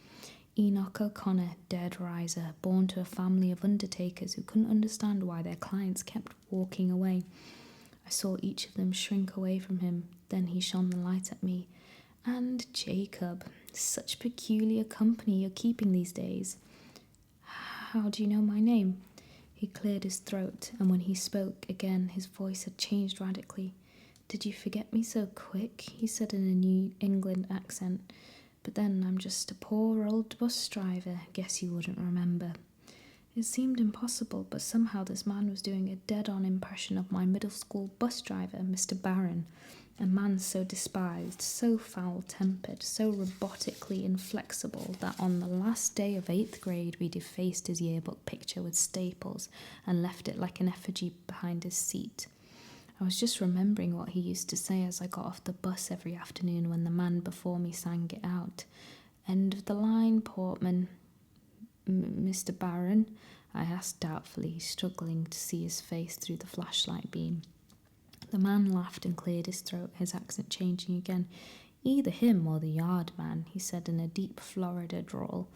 Enoch O'Connor, dead riser, born to a family of undertakers who couldn't understand why their clients kept walking away." I saw each of them shrink away from him. Then he shone the light at me. "And Jacob, such peculiar company you're keeping these days." "How do you know my name?" He cleared his throat, and when he spoke again, his voice had changed radically. "Did you forget me so quick?" he said in a New England accent. "But then I'm just a poor old bus driver. Guess you wouldn't remember." It seemed impossible, but somehow this man was doing a dead-on impression of my middle school bus driver, Mr. Barron, a man so despised, so foul-tempered, so robotically inflexible that on the last day of 8th grade we defaced his yearbook picture with staples and left it like an effigy behind his seat. I was just remembering what he used to say as I got off the bus every afternoon when the man before me sang it out. "End of the line, Portman." "Mr. Barron?" I asked doubtfully, struggling to see his face through the flashlight beam. The man laughed and cleared his throat, his accent changing again. "Either him or the yard man," he said in a deep Florida drawl.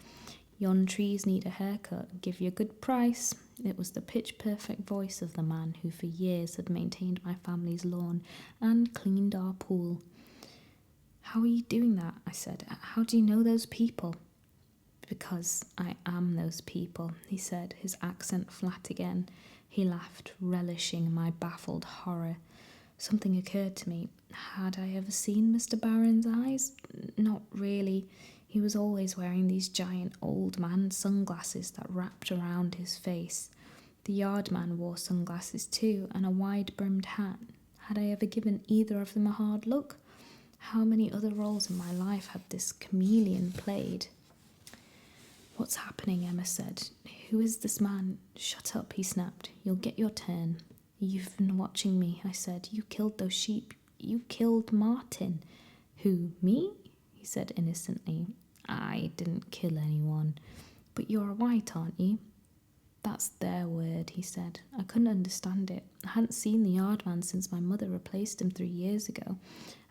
Yon trees need a haircut. Give you a good price. It was the pitch-perfect voice of the man who for years had maintained my family's lawn and cleaned our pool. How are you doing that? I said. How do you know those people? Because I am those people, he said, his accent flat again. He laughed, relishing my baffled horror. Something occurred to me. Had I ever seen Mr. Barron's eyes? Not really. He was always wearing these giant old man sunglasses that wrapped around his face. The yard man wore sunglasses too, and a wide-brimmed hat. Had I ever given either of them a hard look? How many other roles in my life had this chameleon played? What's happening? Emma said. Who is this man? Shut up, he snapped. You'll get your turn. You've been watching me, I said. You killed those sheep. You killed Martin. Who, me? He said innocently. I didn't kill anyone. But you're white, aren't you? That's their word, he said. I couldn't understand it. I hadn't seen the yard man since my mother replaced him 3 years ago,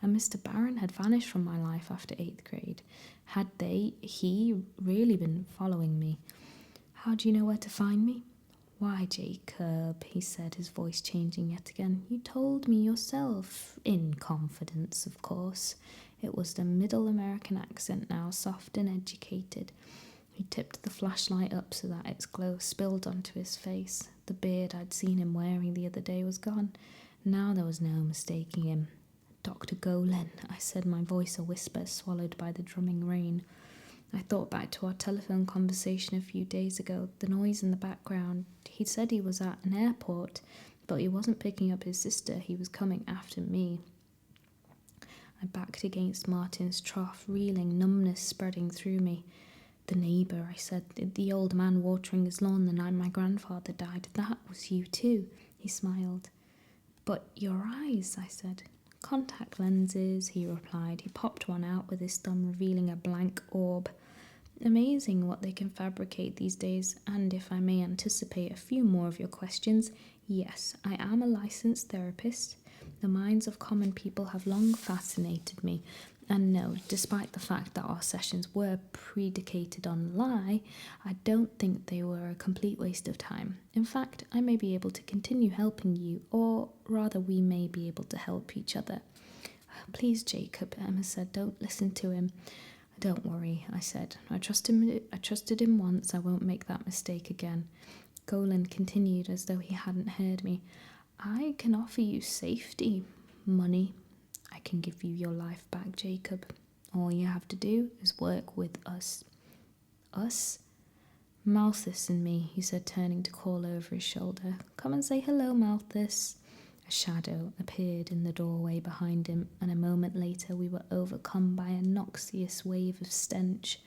and Mr. Barron had vanished from my life after 8th grade. Had he really been following me? How do you know where to find me? Why, Jacob, he said, his voice changing yet again. You told me yourself, in confidence, of course. It was the middle American accent now, soft and educated. He tipped the flashlight up so that its glow spilled onto his face. The beard I'd seen him wearing the other day was gone. Now there was no mistaking him. Dr. Golan, I said, my voice a whisper, swallowed by the drumming rain. I thought back to our telephone conversation a few days ago, the noise in the background. He'd said he was at an airport, but he wasn't picking up his sister. He was coming after me. I backed against Martin's trough, reeling, numbness spreading through me. The neighbour, I said, the old man watering his lawn the night my grandfather died. That was you too, he smiled. But your eyes, I said. Contact lenses, he replied. He popped one out with his thumb, revealing a blank orb. Amazing what they can fabricate these days, and if I may anticipate a few more of your questions, yes, I am a licensed therapist. The minds of common people have long fascinated me, and no, despite the fact that our sessions were predicated on lie, I don't think they were a complete waste of time. In fact, I may be able to continue helping you, or rather we may be able to help each other. Please, Jacob, Emma said, don't listen to him. Don't worry, I said. I trusted him once, I won't make that mistake again. Golan continued as though he hadn't heard me. I can offer you safety, money. I can give you your life back, Jacob. All you have to do is work with us. Us? Malthus and me, he said, turning to call over his shoulder. Come and say hello, Malthus. A shadow appeared in the doorway behind him, and a moment later we were overcome by a noxious wave of stench.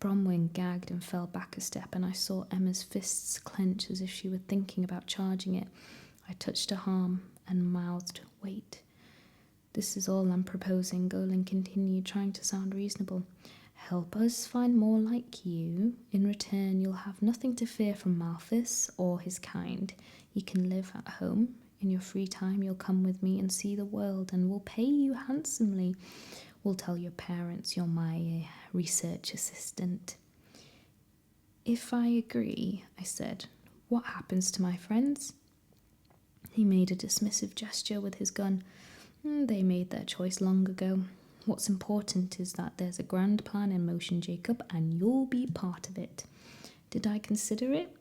Bronwyn gagged and fell back a step, and I saw Emma's fists clench as if she were thinking about charging it. I touched her arm and mouthed, Wait. This is all I'm proposing, Golan continued, trying to sound reasonable. Help us find more like you. In return, you'll have nothing to fear from Malthus or his kind. You can live at home. In your free time, you'll come with me and see the world, and we'll pay you handsomely. We'll tell your parents you're my research assistant. If I agree, I said, what happens to my friends? He made a dismissive gesture with his gun. They made their choice long ago. What's important is that there's a grand plan in motion, Jacob, and you'll be part of it. Did I consider it?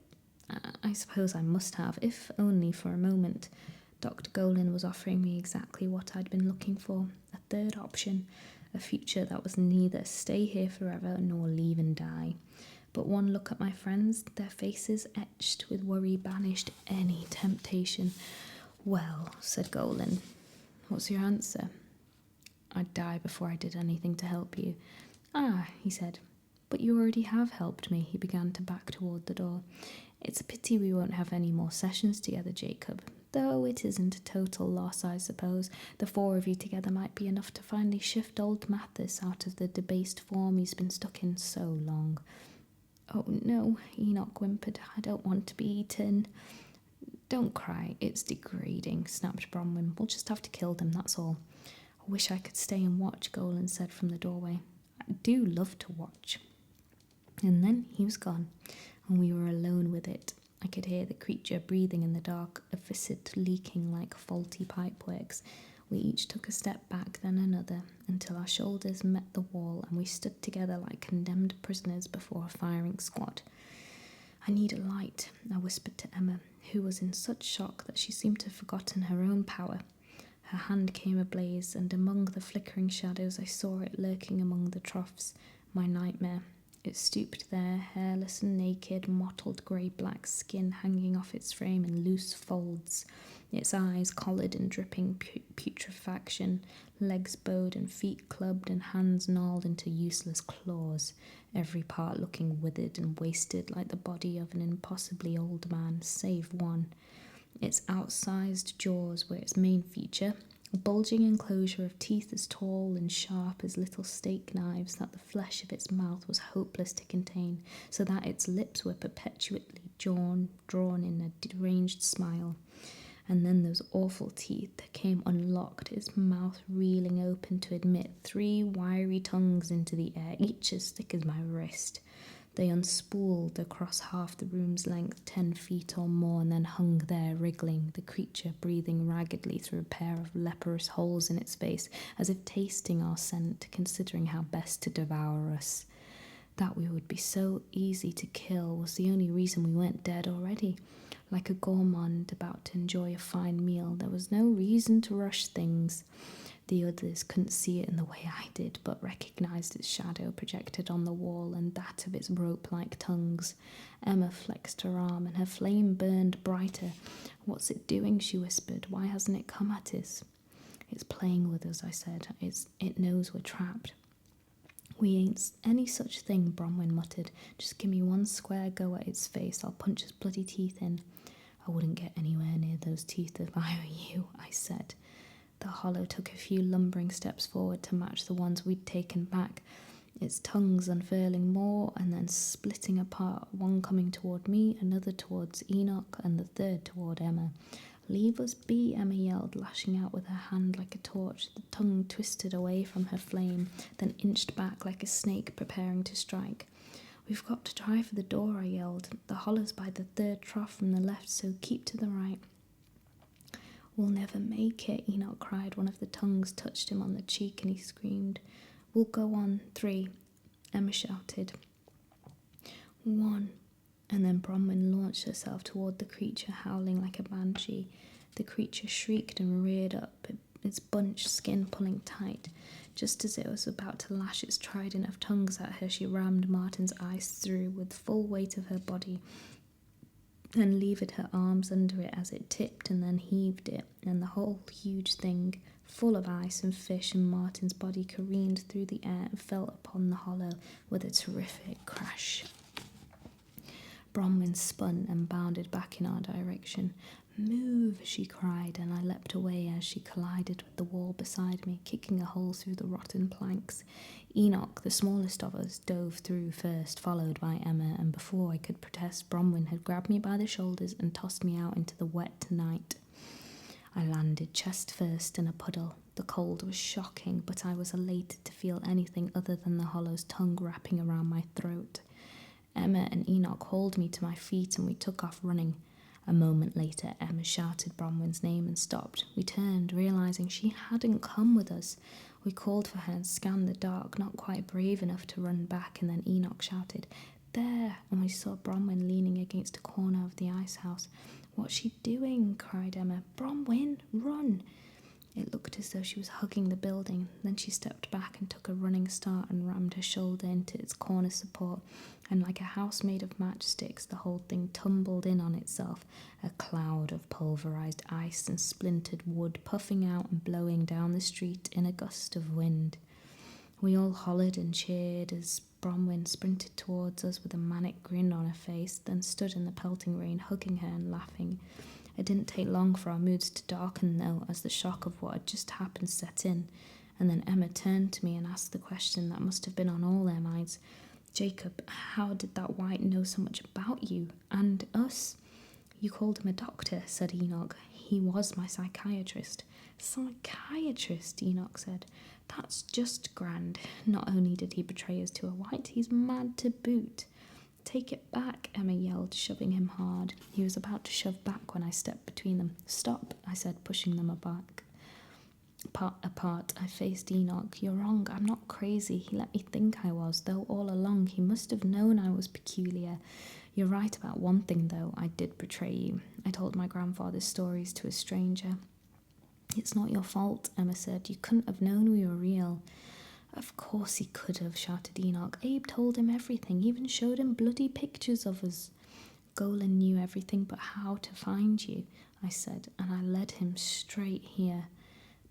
I suppose I must have, if only for a moment. Dr. Golan was offering me exactly what I'd been looking for, a third option, a future that was neither stay here forever nor leave and die. But one look at my friends, their faces etched with worry, banished any temptation. Well, said Golan, what's your answer? I'd die before I did anything to help you. Ah, he said, but you already have helped me. He began to back toward the door. It's a pity we won't have any more sessions together, Jacob. Though it isn't a total loss, I suppose. The 4 of you together might be enough to finally shift old Mathis out of the debased form he's been stuck in so long. Oh no, Enoch whimpered. I don't want to be eaten. Don't cry, it's degrading, snapped Bronwyn. We'll just have to kill them, that's all. I wish I could stay and watch, Golan said from the doorway. I do love to watch. And then he was gone, and we were alone with it. I could hear the creature breathing in the dark, a viscid leaking like faulty pipeworks. We each took a step back, then another, until our shoulders met the wall and we stood together like condemned prisoners before a firing squad. "I need a light," I whispered to Emma, who was in such shock that she seemed to have forgotten her own power. Her hand came ablaze, and among the flickering shadows I saw it lurking among the troughs, my nightmare. It stooped there, hairless and naked, mottled grey-black skin hanging off its frame in loose folds, its eyes collared and dripping putrefaction, legs bowed and feet clubbed and hands gnarled into useless claws, every part looking withered and wasted like the body of an impossibly old man, save one. Its outsized jaws were its main feature, a bulging enclosure of teeth as tall and sharp as little steak knives that the flesh of its mouth was hopeless to contain, so that its lips were perpetually drawn in a deranged smile. And then those awful teeth came unlocked, its mouth reeling open to admit 3 wiry tongues into the air, each as thick as my wrist. They unspooled across half the room's length, 10 feet or more, and then hung there, wriggling, the creature breathing raggedly through a pair of leprous holes in its face, as if tasting our scent, considering how best to devour us. That we would be so easy to kill was the only reason we weren't dead already. Like a gourmand about to enjoy a fine meal, there was no reason to rush things. The others couldn't see it in the way I did, but recognised its shadow projected on the wall and that of its rope-like tongues. Emma flexed her arm, and her flame burned brighter. "What's it doing?" she whispered. "Why hasn't it come at us?" "It's playing with us," I said. It knows we're trapped." "We ain't any such thing," Bronwyn muttered. "Just give me one square go at its face. I'll punch its bloody teeth in." "I wouldn't get anywhere near those teeth if I were you," I said. The hollow took a few lumbering steps forward to match the ones we'd taken back, its tongues unfurling more and then splitting apart, one coming toward me, another towards Enoch, and the third toward Emma. "Leave us be," Emma yelled, lashing out with her hand like a torch. The tongue twisted away from her flame, then inched back like a snake preparing to strike. "We've got to try for the door," I yelled. "The hollow's by the 3rd trough from the left, so keep to the right." "We'll never make it," Enoch cried. One of the tongues touched him on the cheek and he screamed. "We'll go on 3, Emma shouted. 1. And then Bronwyn launched herself toward the creature, howling like a banshee. The creature shrieked and reared up, its bunched skin pulling tight. Just as it was about to lash its trident of tongues at her, she rammed Martin's eyes through with full weight of her body, and levered her arms under it as it tipped and then heaved it, and the whole huge thing, full of ice and fish and Martin's body, careened through the air and fell upon the hollow with a terrific crash. Bronwyn spun and bounded back in our direction. "Move," she cried, and I leapt away as she collided with the wall beside me, kicking a hole through the rotten planks. Enoch, the smallest of us, dove through first, followed by Emma, and before I could protest, Bronwyn had grabbed me by the shoulders and tossed me out into the wet night. I landed chest first in a puddle. The cold was shocking, but I was elated to feel anything other than the hollow's tongue wrapping around my throat. Emma and Enoch hauled me to my feet and we took off running. A moment later, Emma shouted Bronwyn's name and stopped. We turned, realising she hadn't come with us. We called for her and scanned the dark, not quite brave enough to run back, and then Enoch shouted, "There!" and we saw Bronwyn leaning against a corner of the ice house. "What's she doing?" cried Emma. "Bronwyn, run!" It looked as though she was hugging the building. Then she stepped back and took a running start and rammed her shoulder into its corner support, and like a house made of matchsticks, the whole thing tumbled in on itself, a cloud of pulverized ice and splintered wood puffing out and blowing down the street in a gust of wind. We all hollered and cheered as Bronwyn sprinted towards us with a manic grin on her face, then stood in the pelting rain, hugging her and laughing. It didn't take long for our moods to darken, though, as the shock of what had just happened set in, and then Emma turned to me and asked the question that must have been on all their minds. "Jacob, how did that white know so much about you and us?" "You called him a doctor," said Enoch. "He was my psychiatrist." "Psychiatrist," Enoch said. "That's just grand. Not only did he betray us to a white, he's mad to boot." Take it back, Emma yelled, shoving him hard. He was about to shove back when I stepped between them. Stop, I said, pushing them apart. I faced Enoch. You're wrong, I'm not crazy. He let me think I was, though all along he must have known I was peculiar. You're right about one thing, though. I did betray you. I told my grandfather's stories to a stranger. It's not your fault, Emma said. You couldn't have known we were real. Of course he could have, shouted Enoch. Abe told him everything, even showed him bloody pictures of us. Golan knew everything but how to find you, I said, and I led him straight here.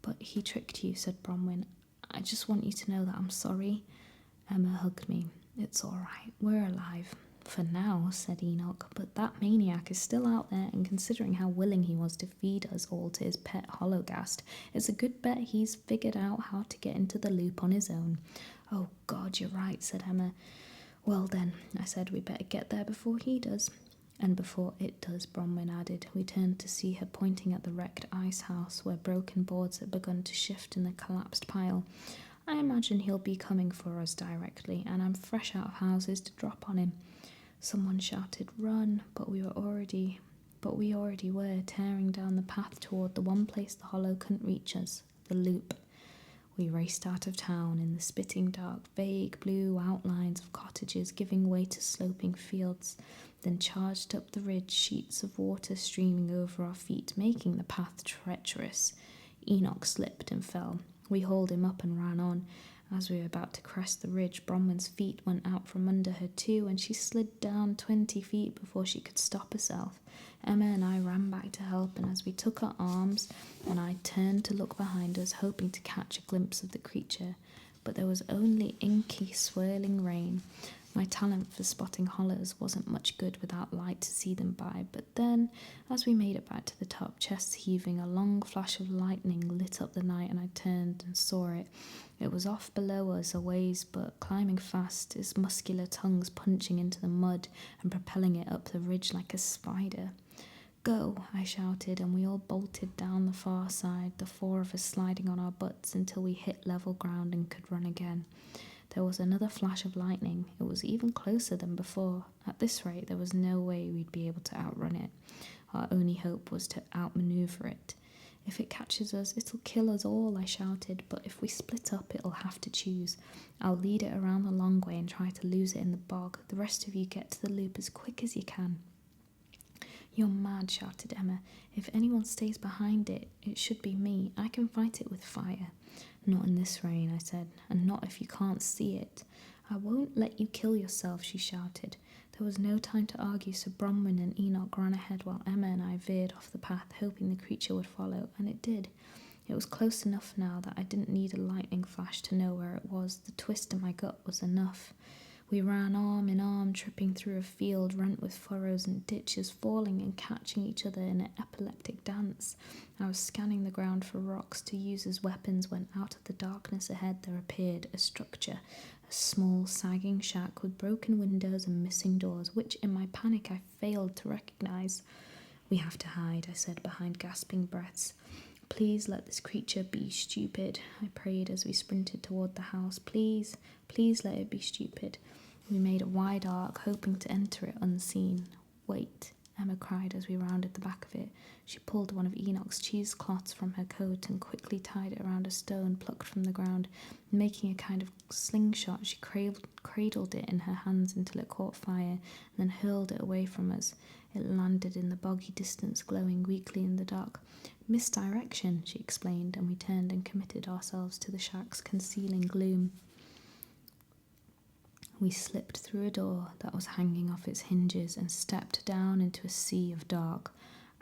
But he tricked you, said Bronwyn. I just want you to know that I'm sorry. Emma hugged me. It's all right. We're alive. For now, said Enoch, but that maniac is still out there, and considering how willing he was to feed us all to his pet hologast, it's a good bet he's figured out how to get into the loop on his own. Oh, God, you're right, said Emma. Well then, I said, we better get there before he does. And before it does, Bronwyn added. We turned to see her pointing at the wrecked ice house where broken boards had begun to shift in the collapsed pile. I imagine he'll be coming for us directly, and I'm fresh out of houses to drop on him. Someone shouted, run, but we already were, tearing down the path toward the one place the hollow couldn't reach us, the loop. We raced out of town in the spitting dark, vague blue outlines of cottages giving way to sloping fields, then charged up the ridge, sheets of water streaming over our feet, making the path treacherous. Enoch slipped and fell. We hauled him up and ran on. As we were about to crest the ridge, Bronwyn's feet went out from under her too, and she slid down 20 feet before she could stop herself. Emma and I ran back to help, and as we took our arms, and I turned to look behind us, hoping to catch a glimpse of the creature, but there was only inky, swirling rain. My talent for spotting hollows wasn't much good without light to see them by, but then, as we made it back to the top, chests heaving, a long flash of lightning lit up the night, and I turned and saw it. It was off below us a ways, but climbing fast, its muscular tongues punching into the mud and propelling it up the ridge like a spider. Go, I shouted, and we all bolted down the far side, the four of us sliding on our butts until we hit level ground and could run again. There was another flash of lightning. It was even closer than before. At this rate, there was no way we'd be able to outrun it. Our only hope was to outmaneuver it. If it catches us, it'll kill us all, I shouted, but if we split up, it'll have to choose. I'll lead it around the long way and try to lose it in the bog. The rest of you get to the loop as quick as you can. You're mad, shouted Emma. If anyone stays behind it, it should be me. I can fight it with fire. Not in this rain, I said, and not if you can't see it. I won't let you kill yourself, she shouted. There was no time to argue, so Bronwyn and Enoch ran ahead while Emma and I veered off the path, hoping the creature would follow, and it did. It was close enough now that I didn't need a lightning flash to know where it was. The twist in my gut was enough. We ran arm in arm, tripping through a field rent with furrows and ditches, falling and catching each other in an epileptic dance. I was scanning the ground for rocks to use as weapons when out of the darkness ahead there appeared a structure, a small, sagging shack with broken windows and missing doors, which in my panic I failed to recognize. We have to hide, I said behind gasping breaths. Please let this creature be stupid, I prayed as we sprinted toward the house. Please, please let it be stupid. We made a wide arc, hoping to enter it unseen. Wait, Emma cried as we rounded the back of it. She pulled one of Enoch's cheesecloths from her coat and quickly tied it around a stone plucked from the ground. Making a kind of slingshot, she cradled it in her hands until it caught fire, and then hurled it away from us. It landed in the boggy distance, glowing weakly in the dark. Misdirection, she explained, and we turned and committed ourselves to the shack's concealing gloom. We slipped through a door that was hanging off its hinges and stepped down into a sea of dark,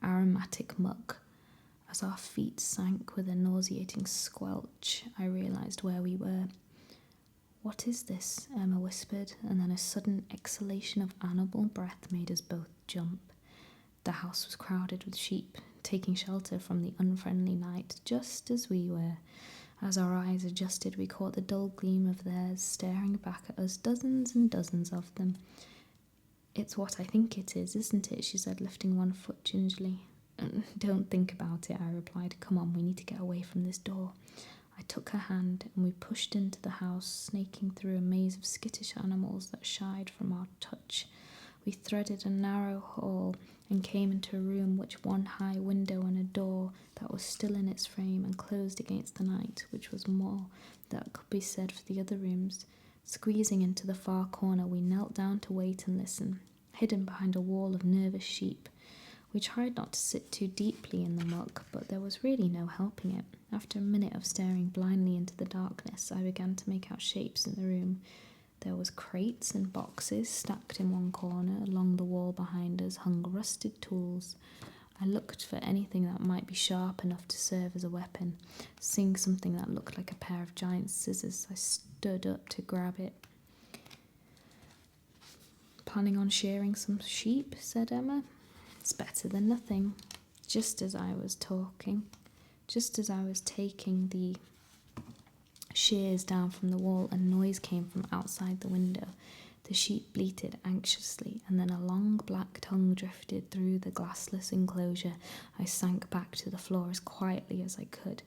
aromatic muck. As our feet sank with a nauseating squelch, I realised where we were. What is this? Emma whispered, and then a sudden exhalation of animal breath made us both jump. The house was crowded with sheep, taking shelter from the unfriendly night, just as we were. As our eyes adjusted, we caught the dull gleam of theirs, staring back at us, dozens and dozens of them. It's what I think it is, isn't it? She said, lifting one foot gingerly. Don't think about it, I replied. Come on, we need to get away from this door. I took her hand and we pushed into the house, snaking through a maze of skittish animals that shied from our touch. We threaded a narrow hall and came into a room which one high window and a door that was still in its frame and closed against the night, which was more that could be said for the other rooms. Squeezing into the far corner, we knelt down to wait and listen, hidden behind a wall of nervous sheep. We tried not to sit too deeply in the muck, but there was really no helping it. After a minute of staring blindly into the darkness, I began to make out shapes in the room. There was crates and boxes stacked in one corner. Along the wall behind us hung rusted tools. I looked for anything that might be sharp enough to serve as a weapon. Seeing something that looked like a pair of giant scissors, I stood up to grab it. "Planning on shearing some sheep?" said Emma. "It's better than nothing." Just as I was taking the shears down from the wall, a noise came from outside the window. The sheep bleated anxiously, and then a long black tongue drifted through the glassless enclosure. I sank back to the floor as quietly as I could.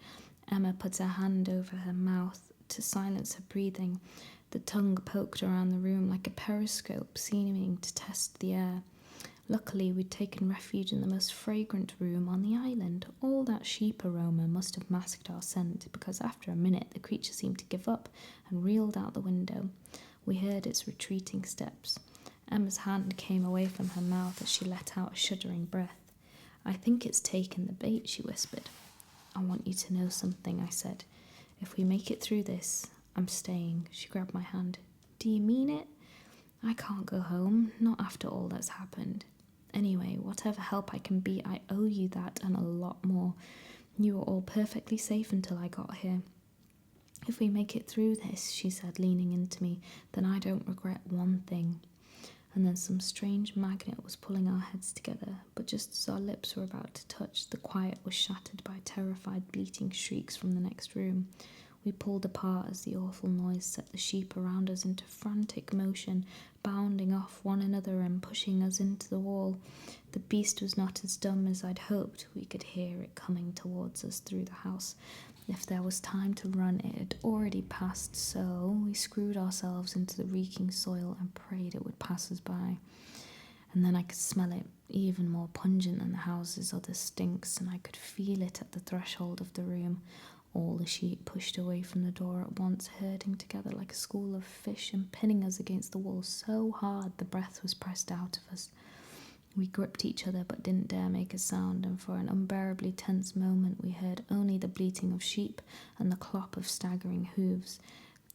Emma put her hand over her mouth to silence her breathing. The tongue poked around the room like a periscope, seeming to test the air. Luckily, we'd taken refuge in the most fragrant room on the island. All that sheep aroma must have masked our scent, because after a minute the creature seemed to give up and reeled out the window. We heard its retreating steps. Emma's hand came away from her mouth as she let out a shuddering breath. "I think it's taken the bait," she whispered. "I want you to know something," I said. "If we make it through this, I'm staying." She grabbed my hand. "Do you mean it?" "I can't go home, not after all that's happened. Anyway, whatever help I can be, I owe you that and a lot more. You were all perfectly safe until I got here. If we make it through this," she said, leaning into me, "then I don't regret one thing." And then some strange magnet was pulling our heads together, but just as our lips were about to touch, the quiet was shattered by terrified bleating shrieks from the next room. We pulled apart as the awful noise set the sheep around us into frantic motion, bounding off one another and pushing us into the wall. The beast was not as dumb as I'd hoped. We could hear it coming towards us through the house. If there was time to run, it had already passed, so we screwed ourselves into the reeking soil and prayed it would pass us by. And then I could smell it, even more pungent than the house's other stinks, and I could feel it at the threshold of the room. All the sheep pushed away from the door at once, herding together like a school of fish and pinning us against the wall so hard the breath was pressed out of us. We gripped each other but didn't dare make a sound, and for an unbearably tense moment we heard only the bleating of sheep and the clop of staggering hooves.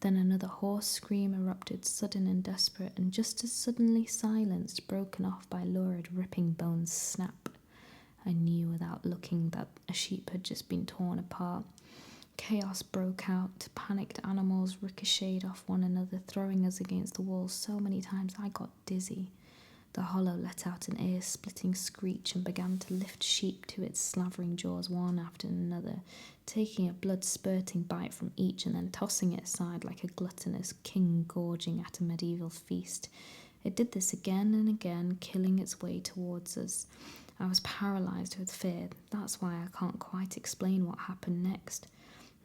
Then another hoarse scream erupted, sudden and desperate, and just as suddenly silenced, broken off by lurid ripping bones snap. I knew without looking that a sheep had just been torn apart. Chaos broke out. Panicked animals ricocheted off one another, throwing us against the wall so many times I got dizzy. The hollow let out an ear-splitting screech and began to lift sheep to its slavering jaws one after another, taking a blood-spurting bite from each and then tossing it aside like a gluttonous king gorging at a medieval feast. It did this again and again, killing its way towards us. I was paralysed with fear. That's why I can't quite explain what happened next.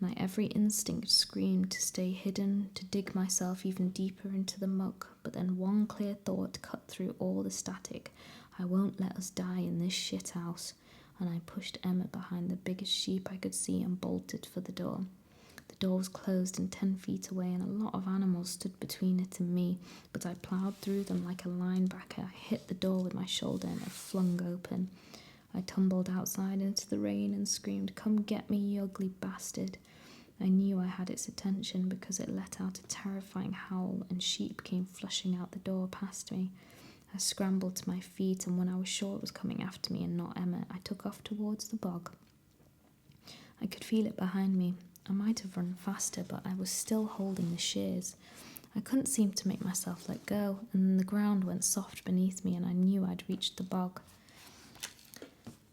My every instinct screamed to stay hidden, to dig myself even deeper into the muck, but then one clear thought cut through all the static. I won't let us die in this shithouse. And I pushed Emma behind the biggest sheep I could see and bolted for the door. The door was closed and 10 feet away, and a lot of animals stood between it and me, but I ploughed through them like a linebacker. I hit the door with my shoulder and it flung open. I tumbled outside into the rain and screamed, "Come get me, you ugly bastard." I knew I had its attention because it let out a terrifying howl and sheep came flushing out the door past me. I scrambled to my feet, and when I was sure it was coming after me and not Emma, I took off towards the bog. I could feel it behind me. I might have run faster, but I was still holding the shears. I couldn't seem to make myself let go, and then the ground went soft beneath me and I knew I'd reached the bog.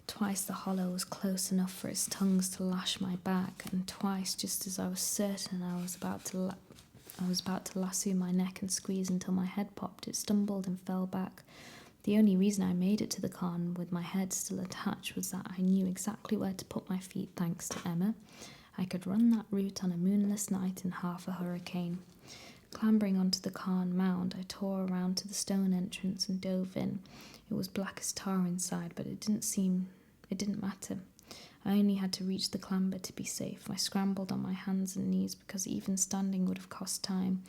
Twice the hollow was close enough for its tongues to lash my back, and twice, just as I was certain I was about to lasso my neck and squeeze until my head popped, it stumbled and fell back. The only reason I made it to the con with my head still attached was that I knew exactly where to put my feet thanks to Emma. I could run that route on a moonless night in half a hurricane. Clambering onto the cairn mound, I tore around to the stone entrance and dove in. It was black as tar inside, but it didn't matter. I only had to reach the clamber to be safe. I scrambled on my hands and knees because even standing would have cost time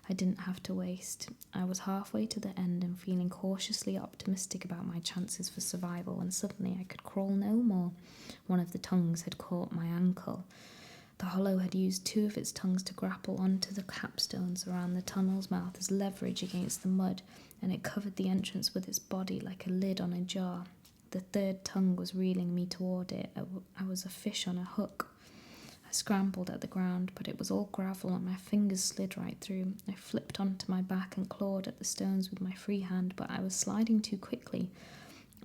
I didn't have to waste. I was halfway to the end and feeling cautiously optimistic about my chances for survival when suddenly I could crawl no more. One of the tongues had caught my ankle. The hollow had used two of its tongues to grapple onto the capstones around the tunnel's mouth as leverage against the mud, and it covered the entrance with its body like a lid on a jar. The third tongue was reeling me toward it. I was a fish on a hook. I scrambled at the ground, but it was all gravel and my fingers slid right through. I flipped onto my back and clawed at the stones with my free hand, but I was sliding too quickly.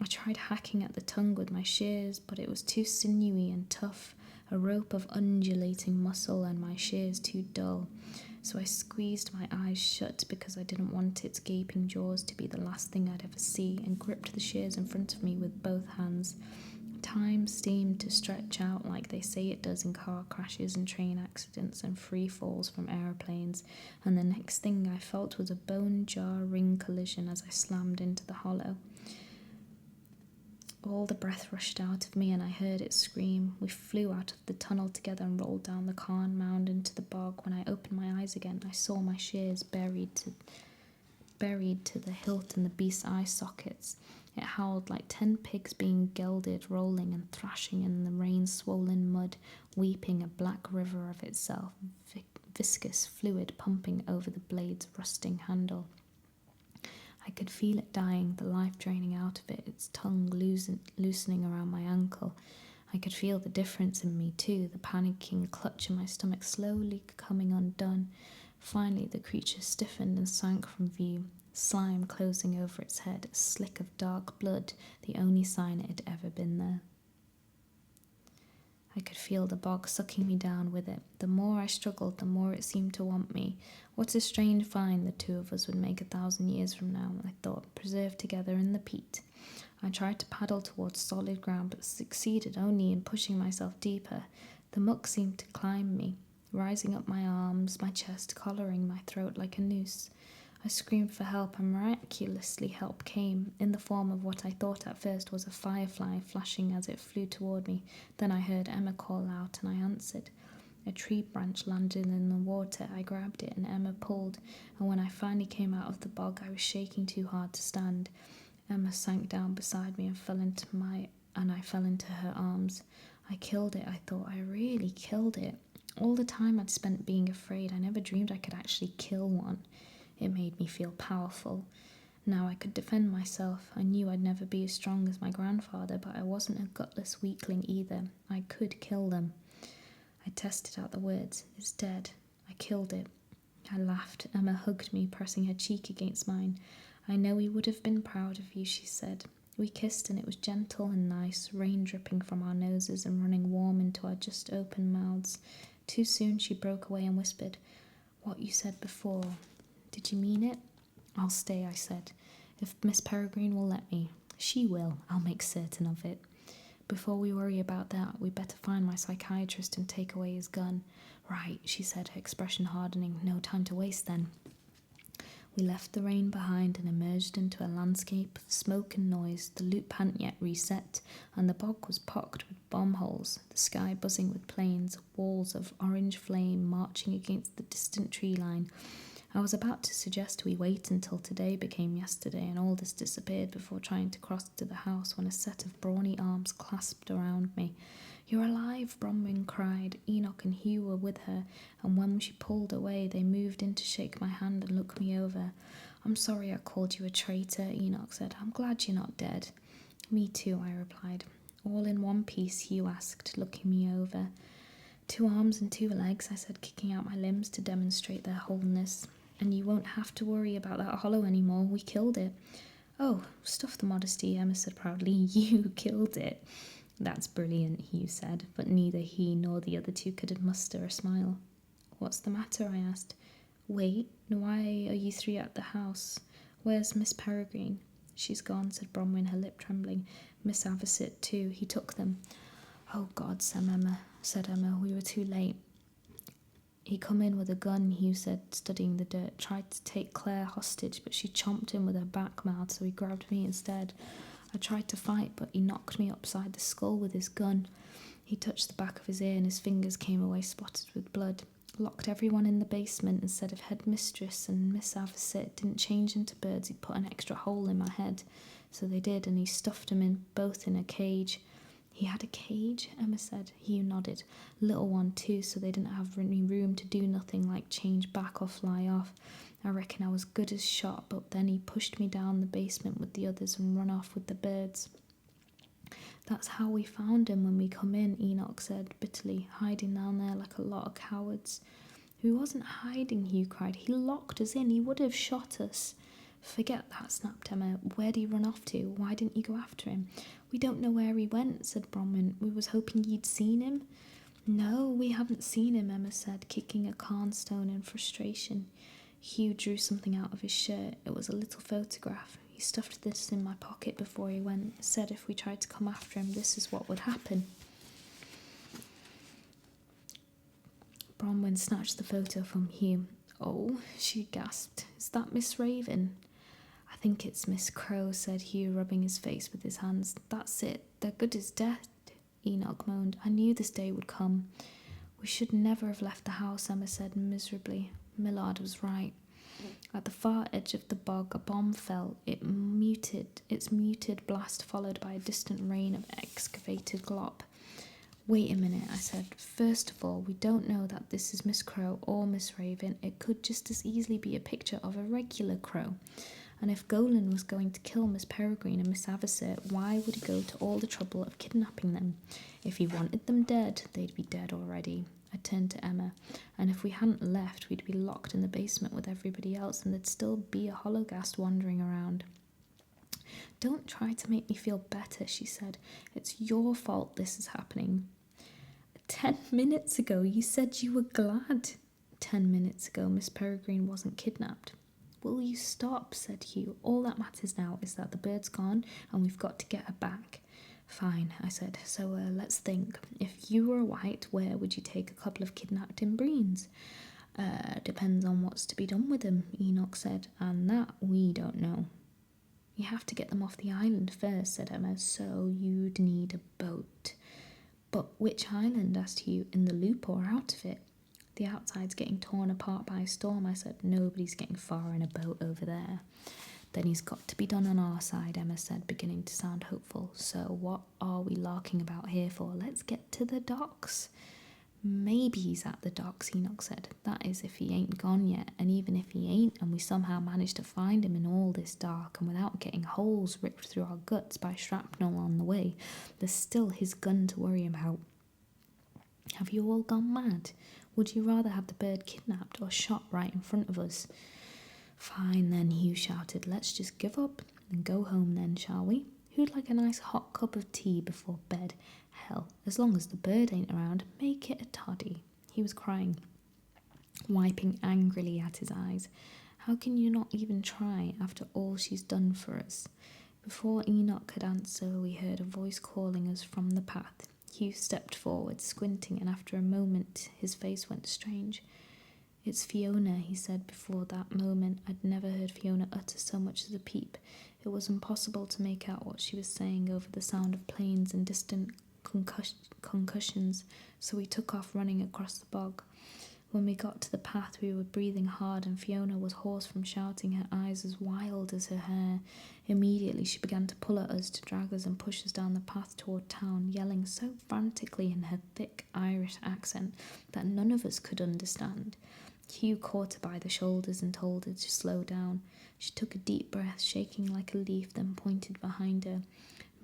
I tried hacking at the tongue with my shears, but it was too sinewy and tough, a rope of undulating muscle, and my shears too dull. So I squeezed my eyes shut because I didn't want its gaping jaws to be the last thing I'd ever see, and gripped the shears in front of me with both hands. Time seemed to stretch out like they say it does in car crashes and train accidents and free falls from aeroplanes, and the next thing I felt was a bone-jar-ring collision as I slammed into the hollow. All the breath rushed out of me and I heard it scream. We flew out of the tunnel together and rolled down the cairn mound into the bog. When I opened my eyes again, I saw my shears buried to the hilt in the beast's eye sockets. It howled like 10 pigs being gelded, rolling and thrashing in the rain-swollen mud, weeping a black river of itself, viscous fluid pumping over the blade's rusting handle. I could feel it dying, the life draining out of it, its tongue loosening around my ankle. I could feel the difference in me too, the panicking clutch in my stomach slowly coming undone. Finally, the creature stiffened and sank from view, slime closing over its head, a slick of dark blood, the only sign it had ever been there. I could feel the bog sucking me down with it. The more I struggled, the more it seemed to want me. What a strange find the two of us would make 1,000 years from now, I thought, preserved together in the peat. I tried to paddle towards solid ground, but succeeded only in pushing myself deeper. The muck seemed to climb me, rising up my arms, my chest, collaring my throat like a noose. I screamed for help, and miraculously help came, in the form of what I thought at first was a firefly flashing as it flew toward me. Then I heard Emma call out, and I answered. A tree branch landed in the water. I grabbed it, and Emma pulled, and when I finally came out of the bog, I was shaking too hard to stand. Emma sank down beside me and I fell into her arms. I killed it, I thought. I really killed it. All the time I'd spent being afraid, I never dreamed I could actually kill one. It made me feel powerful. Now I could defend myself. I knew I'd never be as strong as my grandfather, but I wasn't a gutless weakling either. I could kill them. I tested out the words. It's dead. I killed it. I laughed. Emma hugged me, pressing her cheek against mine. I know we would have been proud of you, she said. We kissed, and it was gentle and nice, rain dripping from our noses and running warm into our just open mouths. Too soon she broke away and whispered, What you said before. Did you mean it? I'll stay, I said. If Miss Peregrine will let me. She will. I'll make certain of it. Before we worry about that, we'd better find my psychiatrist and take away his gun. Right, she said, her expression hardening. No time to waste then. We left the rain behind and emerged into a landscape of smoke and noise. The loop hadn't yet reset, and the bog was pocked with bomb holes, the sky buzzing with planes, walls of orange flame marching against the distant tree line. I was about to suggest we wait until today became yesterday and all this disappeared before trying to cross to the house when a set of brawny arms clasped around me. You're alive, Bronwyn cried. Enoch and Hugh were with her, and when she pulled away, they moved in to shake my hand and look me over. I'm sorry I called you a traitor, Enoch said. I'm glad you're not dead. Me too, I replied. All in one piece, Hugh asked, looking me over. 2 arms and 2 legs, I said, kicking out my limbs to demonstrate their wholeness. And you won't have to worry about that hollow anymore. We killed it. Oh, stuff the modesty, Emma said proudly. You killed it. That's brilliant, Hugh said, but neither he nor the other 2 could muster a smile. What's the matter? I asked. Wait, why are you 3 at the house? Where's Miss Peregrine? She's gone, said Bronwyn, her lip trembling. Miss Avocet too. He took them. Oh God, said Emma. said Emma. We were too late. He come in with a gun, Hugh said, studying the dirt. Tried to take Claire hostage, but she chomped him with her back mouth, so he grabbed me instead. I tried to fight, but he knocked me upside the skull with his gun. He touched the back of his ear and his fingers came away spotted with blood. Locked everyone in the basement and said if headmistress and Miss Avocet didn't change into birds, he'd put an extra hole in my head. So they did, and he stuffed them in both in a cage. He had a cage, Emma said. Hugh nodded. Little one too, so they didn't have any room to do nothing like change back or fly off. I reckon I was good as shot, but then he pushed me down the basement with the others and run off with the birds. That's how we found him when we come in, Enoch said bitterly, hiding down there like a lot of cowards. He wasn't hiding, Hugh cried. He locked us in. He would have shot us. Forget that, snapped Emma. Where'd he run off to? Why didn't you go after him? We don't know where he went, said Bronwyn. We was hoping you'd seen him. No, we haven't seen him, Emma said, kicking a cornstone in frustration. Hugh drew something out of his shirt. It was a little photograph. He stuffed this in my pocket before he went. Said if we tried to come after him, this is what would happen. Bronwyn snatched the photo from Hugh. Oh, she gasped. Is that Miss Raven? I think it's Miss Crow, said Hugh, rubbing his face with his hands. That's it. They're good as dead, Enoch moaned. I knew this day would come. We should never have left the house, Emma said miserably. Millard was right. At the far edge of the bog, a bomb fell. Its muted blast followed by a distant rain of excavated glop. Wait a minute, I said. First of all, we don't know that this is Miss Crow or Miss Raven. It could just as easily be a picture of a regular crow. And if Golan was going to kill Miss Peregrine and Miss Avocet, why would he go to all the trouble of kidnapping them? If he wanted them dead, they'd be dead already. I turned to Emma, and if we hadn't left, we'd be locked in the basement with everybody else, and there'd still be a hologhast wandering around. Don't try to make me feel better, she said. It's your fault this is happening. 10 minutes ago, you said you were glad. 10 minutes ago, Miss Peregrine wasn't kidnapped. Will you stop, said Hugh. All that matters now is that the bird's gone, and we've got to get her back. Fine, I said. So let's think. If you were a white, where would you take a couple of kidnapped imbreens? Depends on what's to be done with them, Enoch said, and that we don't know. You have to get them off the island first, said Emma, so you'd need a boat. But which island, asked Hugh, in the loop or out of it? The outside's getting torn apart by a storm, I said. Nobody's getting far in a boat over there. Then he's got to be done on our side, Emma said, beginning to sound hopeful. So what are we larking about here for? Let's get to the docks. Maybe he's at the docks, Enoch said. That is if he ain't gone yet, and even if he ain't, and we somehow manage to find him in all this dark and without getting holes ripped through our guts by shrapnel on the way, there's still his gun to worry about. Have you all gone mad? Would you rather have the bird kidnapped or shot right in front of us? Fine then, Hugh shouted. Let's just give up and go home then, shall we? Who'd like a nice hot cup of tea before bed? Hell, as long as the bird ain't around, make it a toddy. He was crying, wiping angrily at his eyes. How can you not even try after all she's done for us? Before Enoch could answer, we heard a voice calling us from the path. Hugh stepped forward, squinting, and after a moment his face went strange. It's Fiona, he said. Before that moment, I'd never heard Fiona utter so much as a peep. It was impossible to make out what she was saying over the sound of planes and distant concussions, so we took off running across the bog. When we got to the path, we were breathing hard, and Fiona was hoarse from shouting, her eyes as wild as her hair. Immediately she began to pull at us, to drag us and push us down the path toward town, yelling so frantically in her thick Irish accent that none of us could understand. Hugh caught her by the shoulders and told her to slow down. She took a deep breath, shaking like a leaf, then pointed behind her.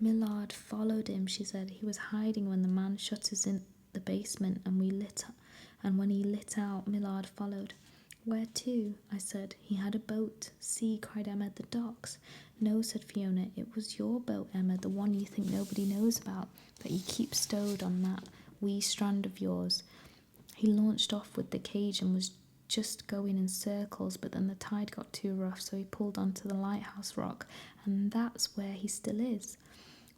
Millard followed him, she said. He was hiding when the man shut us in the basement, and when he lit out, Millard followed. Where to? I said. He had a boat. See, cried Emma, at the docks. No, said Fiona, it was your boat, Emma, the one you think nobody knows about, that you keep stowed on that wee strand of yours. He launched off with the cage and was just going in circles, but then the tide got too rough, so he pulled onto the lighthouse rock, and that's where he still is.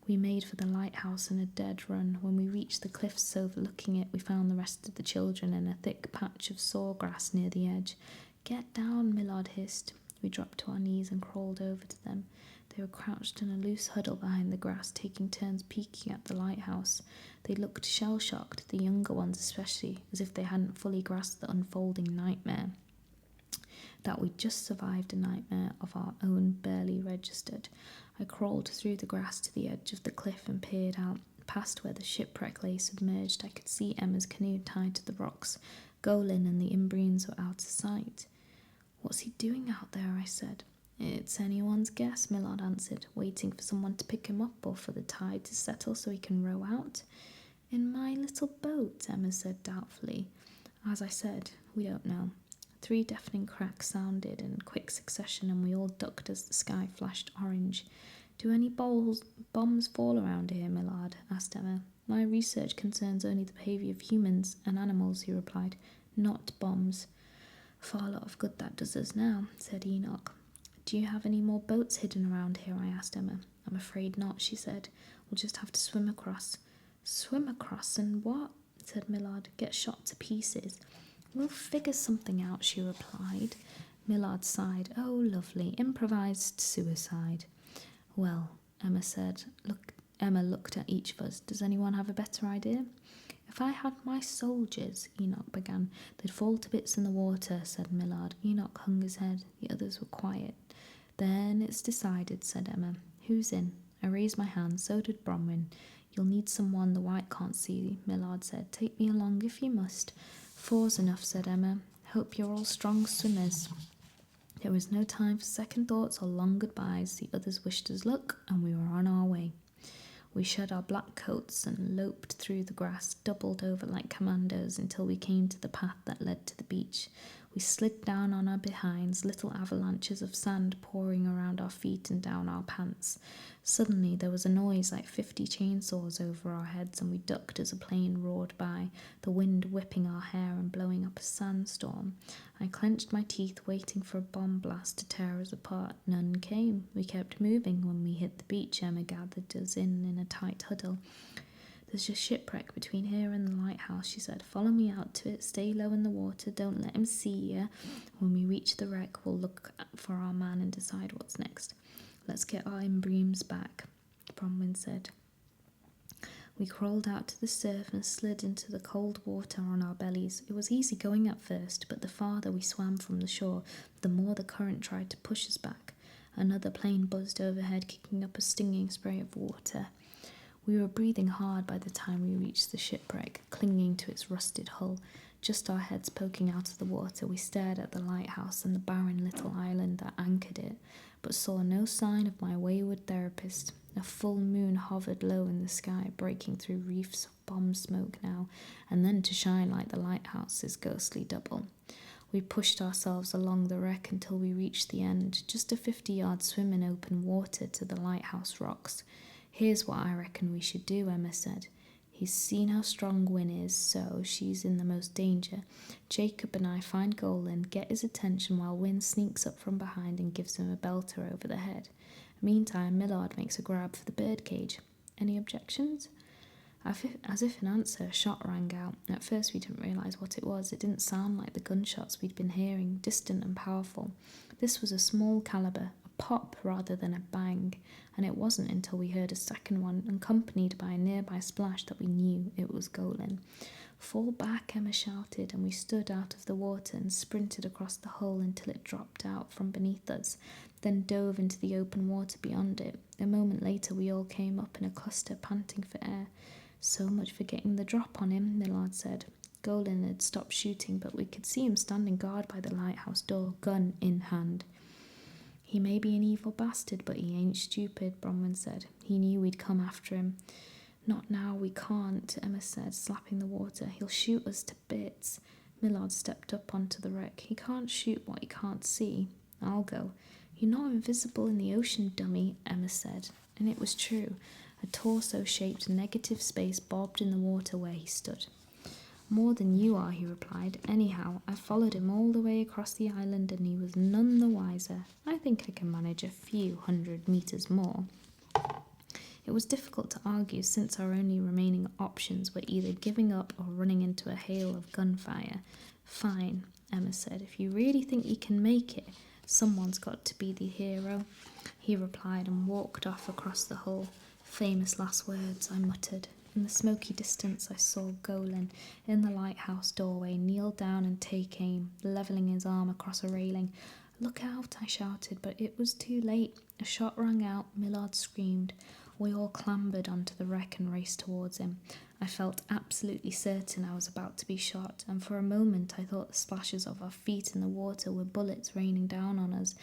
We made for the lighthouse in a dead run. When we reached the cliffs overlooking it, we found the rest of the children in a thick patch of sawgrass near the edge. "Get down," Millard hissed. We dropped to our knees and crawled over to them. They were crouched in a loose huddle behind the grass, taking turns peeking at the lighthouse. They looked shell-shocked, the younger ones especially, as if they hadn't fully grasped the unfolding nightmare. That we'd just survived a nightmare of our own, barely registered. I crawled through the grass to the edge of the cliff and peered out. Past where the shipwreck lay submerged, I could see Emma's canoe tied to the rocks. Golan and the Imbrians were out of sight. "What's he doing out there?" I said. "It's anyone's guess," Millard answered, "waiting for someone to pick him up or for the tide to settle so he can row out." "In my little boat," Emma said doubtfully. "As I said, we don't know." 3 deafening cracks sounded in quick succession and we all ducked as the sky flashed orange. "Do any bombs fall around here, Millard?" asked Emma. "My research concerns only the behaviour of humans and animals," he replied. "Not bombs." "Far lot of good that does us now," said Enoch. "Do you have any more boats hidden around here?" I asked Emma. "I'm afraid not," she said. "We'll just have to swim across." "Swim across and what?" said Millard. "Get shot to pieces." "We'll figure something out," she replied. Millard sighed. "Oh, lovely. Improvised suicide." "Well," Emma said. Emma looked at each of us. "Does anyone have a better idea?" "If I had my soldiers," Enoch began. "They'd fall to bits in the water," said Millard. Enoch hung his head. The others were quiet. "Then it's decided," said Emma. "Who's in?" I raised my hand. So did Bronwyn. "You'll need someone the white can't see," Millard said. "Take me along if you must." "Four's enough," said Emma. "Hope you're all strong swimmers." There was no time for second thoughts or long goodbyes. The others wished us luck, and we were on our way. We shed our black coats and loped through the grass, doubled over like commandos until we came to the path that led to the beach. We slid down on our behinds, little avalanches of sand pouring around our feet and down our pants. Suddenly there was a noise like 50 chainsaws over our heads, and we ducked as a plane roared by, the wind whipping our hair and blowing up a sandstorm. I clenched my teeth, waiting for a bomb blast to tear us apart. None came. We kept moving. When we hit the beach, Emma gathered us in a tight huddle. "There's a shipwreck between here and the lighthouse," she said. "Follow me out to it. Stay low in the water. Don't let him see you. When we reach the wreck, we'll look for our man and decide what's next." "Let's get our embreams back," Bronwyn said. We crawled out to the surf and slid into the cold water on our bellies. It was easy going at first, but the farther we swam from the shore, the more the current tried to push us back. Another plane buzzed overhead, kicking up a stinging spray of water. We were breathing hard by the time we reached the shipwreck, clinging to its rusted hull. Just our heads poking out of the water, we stared at the lighthouse and the barren little island that anchored it, but saw no sign of my wayward therapist. A full moon hovered low in the sky, breaking through reefs of bomb smoke now, and then to shine like the lighthouse's ghostly double. We pushed ourselves along the wreck until we reached the end, just a 50-yard swim in open water to the lighthouse rocks. "Here's what I reckon we should do," Emma said. "He's seen how strong Wyn is, so she's in the most danger. Jacob and I find Golan, get his attention while Wyn sneaks up from behind and gives him a belter over the head. Meantime, Millard makes a grab for the birdcage. Any objections?" As if in answer, a shot rang out. At first we didn't realise what it was. It didn't sound like the gunshots we'd been hearing, distant and powerful. This was a small caliber, a pop rather than a bang, and it wasn't until we heard a second one, accompanied by a nearby splash, that we knew it was Golan. "Fall back," Emma shouted, and we stood out of the water and sprinted across the hull until it dropped out from beneath us, then dove into the open water beyond it. A moment later we all came up in a cluster, panting for air. "So much for getting the drop on him," Millard said. Golan had stopped shooting, but we could see him standing guard by the lighthouse door, gun in hand. "He may be an evil bastard, but he ain't stupid," Bronwyn said. "He knew we'd come after him." "Not now, we can't," Emma said, slapping the water. "He'll shoot us to bits." Millard stepped up onto the wreck. "He can't shoot what he can't see." "I'll go." "You're not invisible in the ocean, dummy," Emma said. And it was true. A torso-shaped negative space bobbed in the water where he stood. "More than you are," he replied. "Anyhow, I followed him all the way across the island and he was none the wiser. I think I can manage a few 100 meters more." It was difficult to argue since our only remaining options were either giving up or running into a hail of gunfire. Fine, Emma said. If you really think you can make it, someone's got to be the hero, he replied and walked off across the hull. Famous last words, I muttered. In the smoky distance I saw Golan in the lighthouse doorway kneel down and take aim, levelling his arm across a railing. Look out, I shouted, but it was too late. A shot rang out, Millard screamed. We all clambered onto the wreck and raced towards him. I felt absolutely certain I was about to be shot, and for a moment I thought the splashes of our feet in the water were bullets raining down on us.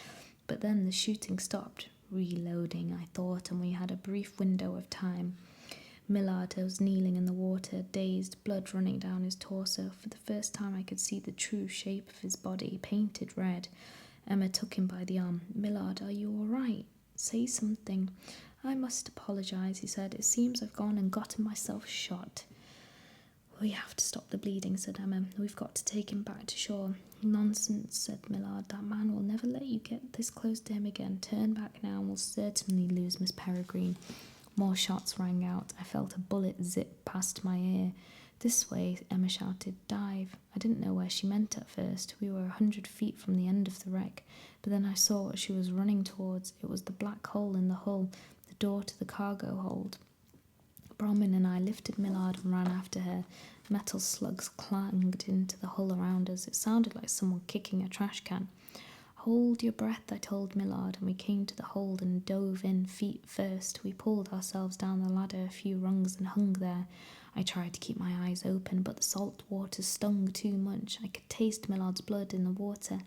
But then the shooting stopped. Reloading, I thought, and we had a brief window of time. Millard was kneeling in the water, dazed, blood running down his torso. For the first time I could see the true shape of his body, painted red. Emma took him by the arm. Millard, are you all right? Say something. I must apologise, he said. It seems I've gone and gotten myself shot. We have to stop the bleeding, said Emma. We've got to take him back to shore. Nonsense, said Millard. That man will never let you get this close to him again. Turn back now and we'll certainly lose Miss Peregrine. More shots rang out. I felt a bullet zip past my ear. This way, Emma shouted. Dive. I didn't know where she meant at first. We were 100 feet from the end of the wreck, but then I saw what she was running towards. It was the black hole in the hull, the door to the cargo hold. Bromwell and I lifted Millard and ran after her. Metal slugs clanged into the hull around us. It sounded like someone kicking a trash can. Hold your breath, I told Millard, and we came to the hold and dove in feet first. We pulled ourselves down the ladder a few rungs and hung there. I tried to keep my eyes open, but the salt water stung too much. I could taste Millard's blood in the water.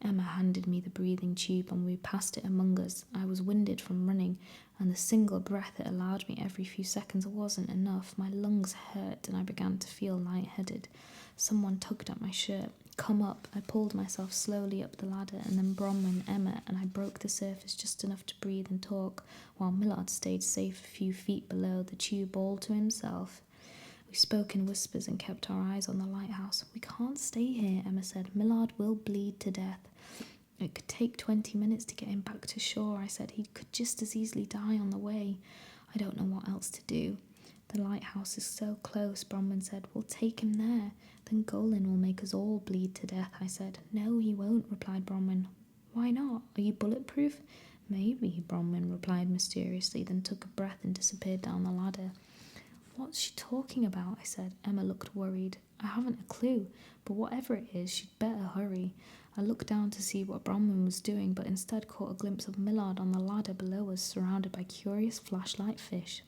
Emma handed me the breathing tube and we passed it among us. I was winded from running, and the single breath it allowed me every few seconds wasn't enough. My lungs hurt and I began to feel lightheaded. Someone tugged at my shirt. Come up. I pulled myself slowly up the ladder, and then Bromwell and Emma, and I broke the surface just enough to breathe and talk, while Millard stayed safe a few feet below, the tube all to himself. We spoke in whispers and kept our eyes on the lighthouse. We can't stay here, Emma said. Millard will bleed to death. It could take 20 minutes to get him back to shore, I said. He could just as easily die on the way. I don't know what else to do. The lighthouse is so close, Bromwell said. We'll take him there. Then Golan will make us all bleed to death, I said. No, he won't, replied Bromwell. Why not? Are you bulletproof? Maybe, Bromwell replied mysteriously, then took a breath and disappeared down the ladder. What's she talking about? I said. Emma looked worried. I haven't a clue, but whatever it is, she'd better hurry. I looked down to see what Bromwell was doing, but instead caught a glimpse of Millard on the ladder below us, surrounded by curious flashlight fish.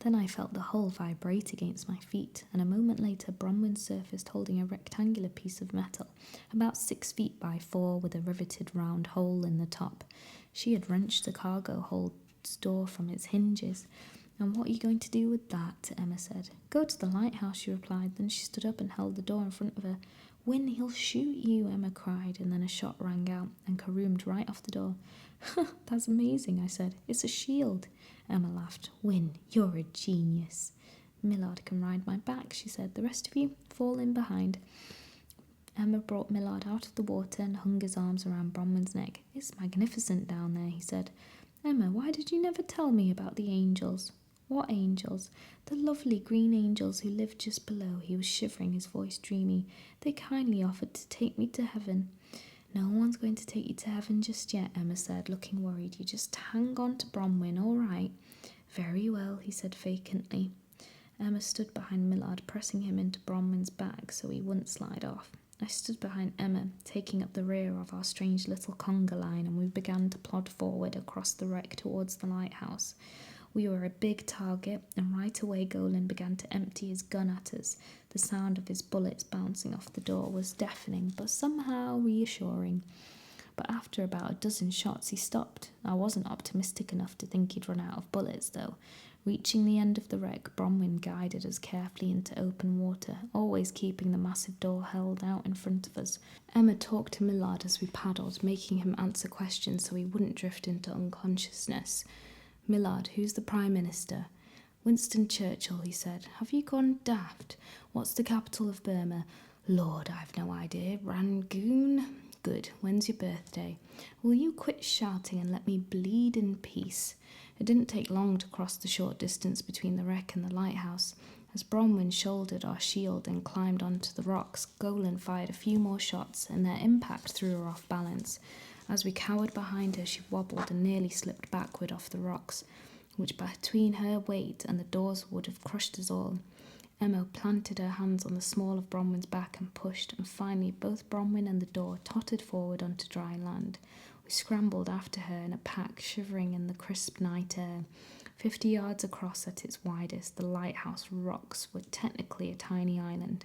Then I felt the hull vibrate against my feet, and a moment later Bromwell surfaced holding a rectangular piece of metal, about 6 feet by 4, with a riveted round hole in the top. She had wrenched the cargo hold's door from its hinges. And what are you going to do with that? Emma said. Go to the lighthouse, she replied. Then she stood up and held the door in front of her. Win, he'll shoot you, Emma cried, and then a shot rang out and caroomed right off the door. That's amazing, I said. It's a shield. Emma laughed. Win, you're a genius. Millard can ride my back, she said. The rest of you, fall in behind. Emma brought Millard out of the water and hung his arms around Bromwell's neck. It's magnificent down there, he said. Emma, why did you never tell me about the angels? What angels? The lovely green angels who lived just below. He was shivering, his voice dreamy. They kindly offered to take me to heaven. No one's going to take you to heaven just yet, Emma said, looking worried. You just hang on to Bromwell, all right? Very well, he said vacantly. Emma stood behind Millard, pressing him into Bromwell's back so he wouldn't slide off. I stood behind Emma, taking up the rear of our strange little conga line, and we began to plod forward across the wreck towards the lighthouse. We were a big target, and right away Golan began to empty his gun at us. The sound of his bullets bouncing off the door was deafening, but somehow reassuring. But after about a dozen shots, he stopped. I wasn't optimistic enough to think he'd run out of bullets, though. Reaching the end of the wreck, Bromwell guided us carefully into open water, always keeping the massive door held out in front of us. Emma talked to Millard as we paddled, making him answer questions so he wouldn't drift into unconsciousness. Millard, who's the Prime Minister? Winston Churchill, he said. Have you gone daft? What's the capital of Burma? Lord, I've no idea. Rangoon? Good. When's your birthday? Will you quit shouting and let me bleed in peace? It didn't take long to cross the short distance between the wreck and the lighthouse. As Bronwyn shouldered our shield and climbed onto the rocks, Golan fired a few more shots, and their impact threw her off balance. As we cowered behind her, she wobbled and nearly slipped backward off the rocks, which between her weight and the doors would have crushed us all. Emma planted her hands on the small of Bronwyn's back and pushed, and finally both Bronwyn and the door tottered forward onto dry land. We scrambled after her in a pack, shivering in the crisp night air. 50 yards across at its widest, the lighthouse rocks were technically a tiny island.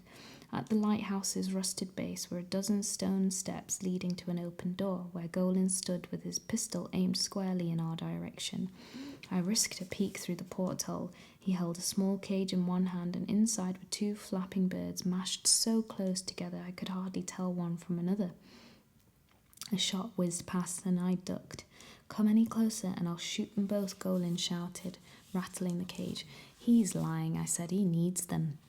At the lighthouse's rusted base were a dozen stone steps leading to an open door, where Golan stood with his pistol aimed squarely in our direction. I risked a peek through the porthole. He held a small cage in one hand, and inside were two flapping birds mashed so close together I could hardly tell one from another. A shot whizzed past and I ducked. Come any closer and I'll shoot them both, Golan shouted, rattling the cage. He's lying, I said. He needs them.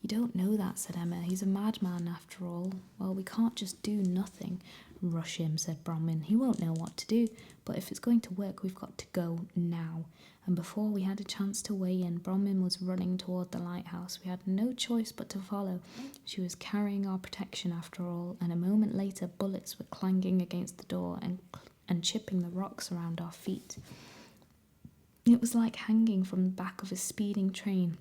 You don't know that, said Emma. He's a madman after all. Well, we can't just do nothing. Rush him, said Bronwyn. He won't know what to do, but if it's going to work, we've got to go now. And before we had a chance to weigh in, Bronwyn was running toward the lighthouse. We had no choice but to follow. She was carrying our protection after all, and a moment later bullets were clanging against the door and chipping the rocks around our feet. It was like hanging from the back of a speeding train.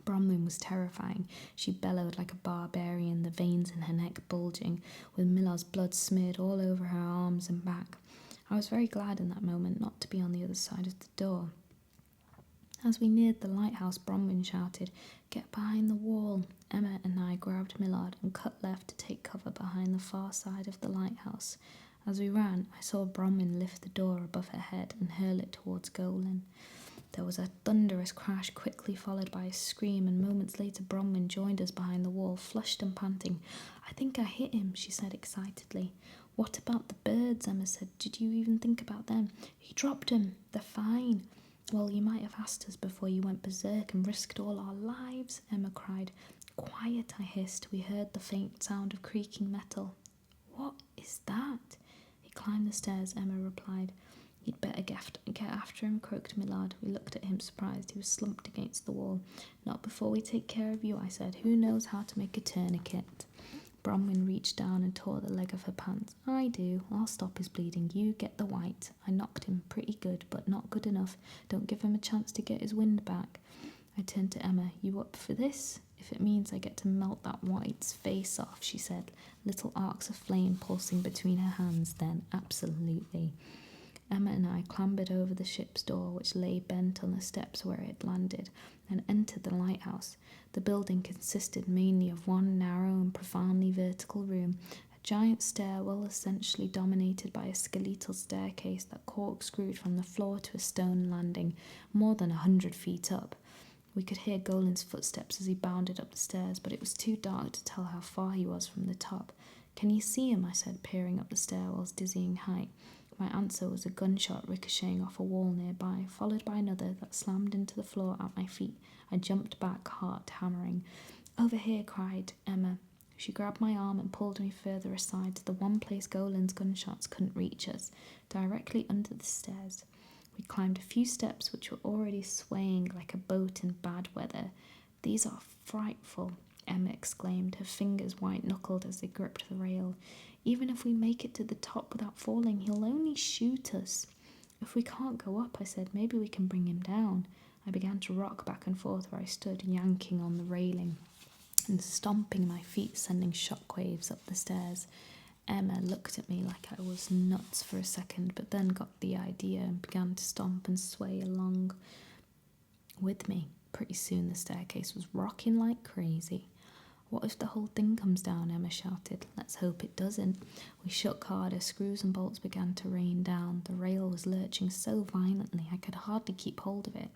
Bronwyn was terrifying. She bellowed like a barbarian, the veins in her neck bulging, with Millard's blood smeared all over her arms and back. I was very glad in that moment not to be on the other side of the door. As we neared the lighthouse, Bronwyn shouted, "Get behind the wall." Emma and I grabbed Millard and cut left to take cover behind the far side of the lighthouse. As we ran, I saw Bronwyn lift the door above her head and hurl it towards Golan. There was a thunderous crash, quickly followed by a scream, and moments later Bronwyn joined us behind the wall, flushed and panting. "I think I hit him," she said excitedly. "What about the birds?" Emma said. "Did you even think about them?" "He dropped them. They're fine." "Well, you might have asked us before you went berserk and risked all our lives," Emma cried. "Quiet," I hissed. We heard the faint sound of creaking metal. "What is that?" "He climbed the stairs," Emma replied. "You'd better get after him," croaked Millard. We looked at him surprised. He was slumped against the wall. "Not before we take care of you," I said. "Who knows how to make a tourniquet?" Bronwyn reached down and tore the leg of her pants. "I do. I'll stop his bleeding. You get the white." I knocked him pretty good, but not good enough. Don't give him a chance to get his wind back. I turned to Emma. "You up for this?" "If it means I get to melt that white's face off," she said, little arcs of flame pulsing between her hands. "Then absolutely." Emma and I clambered over the ship's door, which lay bent on the steps where it landed, and entered the lighthouse. The building consisted mainly of one narrow and profoundly vertical room, a giant stairwell essentially dominated by a skeletal staircase that corkscrewed from the floor to a stone landing, more than 100 feet up. We could hear Golan's footsteps as he bounded up the stairs, but it was too dark to tell how far he was from the top. "Can you see him?" I said, peering up the stairwell's dizzying height. My answer was a gunshot ricocheting off a wall nearby, followed by another that slammed into the floor at my feet. I jumped back, heart hammering. "Over here," cried Emma. She grabbed my arm and pulled me further aside to the one place Golan's gunshots couldn't reach us, directly under the stairs. We climbed a few steps which were already swaying like a boat in bad weather. "These are frightful," Emma exclaimed, her fingers white-knuckled as they gripped the rail. "Even if we make it to the top without falling, he'll only shoot us." "If we can't go up," I said, "maybe we can bring him down." I began to rock back and forth where I stood, yanking on the railing and stomping my feet, sending shockwaves up the stairs. Emma looked at me like I was nuts for a second, but then got the idea and began to stomp and sway along with me. Pretty soon the staircase was rocking like crazy. "What if the whole thing comes down?" Emma shouted. "Let's hope it doesn't." We shook harder. Screws and bolts began to rain down. The rail was lurching so violently I could hardly keep hold of it.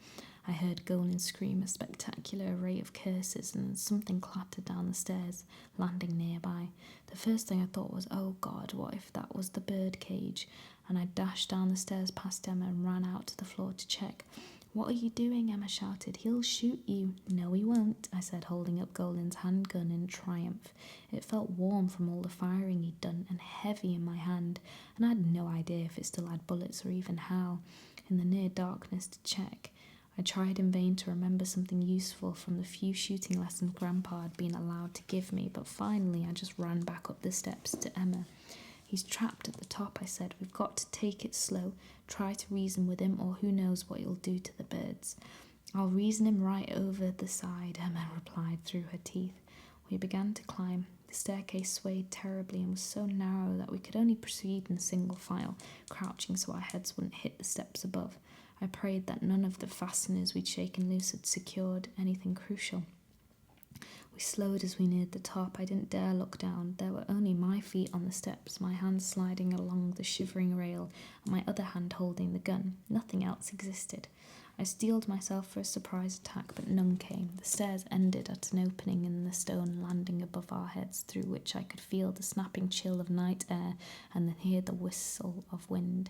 I heard Golan scream a spectacular array of curses, and then something clattered down the stairs, landing nearby. The first thing I thought was, "Oh God, what if that was the bird cage?" And I dashed down the stairs past Emma and ran out to the floor to check. "What are you doing?" Emma shouted. "He'll shoot you." "No, he won't," I said, holding up Golan's handgun in triumph. It felt warm from all the firing he'd done and heavy in my hand, and I had no idea if it still had bullets or even how, in the near darkness, to check. I tried in vain to remember something useful from the few shooting lessons Grandpa had been allowed to give me, but finally I just ran back up the steps to Emma. "He's trapped at the top," I said. "We've got to take it slow. Try to reason with him, or who knows what you'll do to the birds." "I'll reason him right over the side," Emma replied through her teeth. We began to climb. The staircase swayed terribly and was so narrow that we could only proceed in single file, crouching so our heads wouldn't hit the steps above. I prayed that none of the fasteners we'd shaken loose had secured anything crucial. We slowed as we neared the top. I didn't dare look down. There were only my feet on the steps, my hand sliding along the shivering rail, and my other hand holding the gun. Nothing else existed. I steeled myself for a surprise attack, but none came. The stairs ended at an opening in the stone landing above our heads, through which I could feel the snapping chill of night air and then hear the whistle of wind.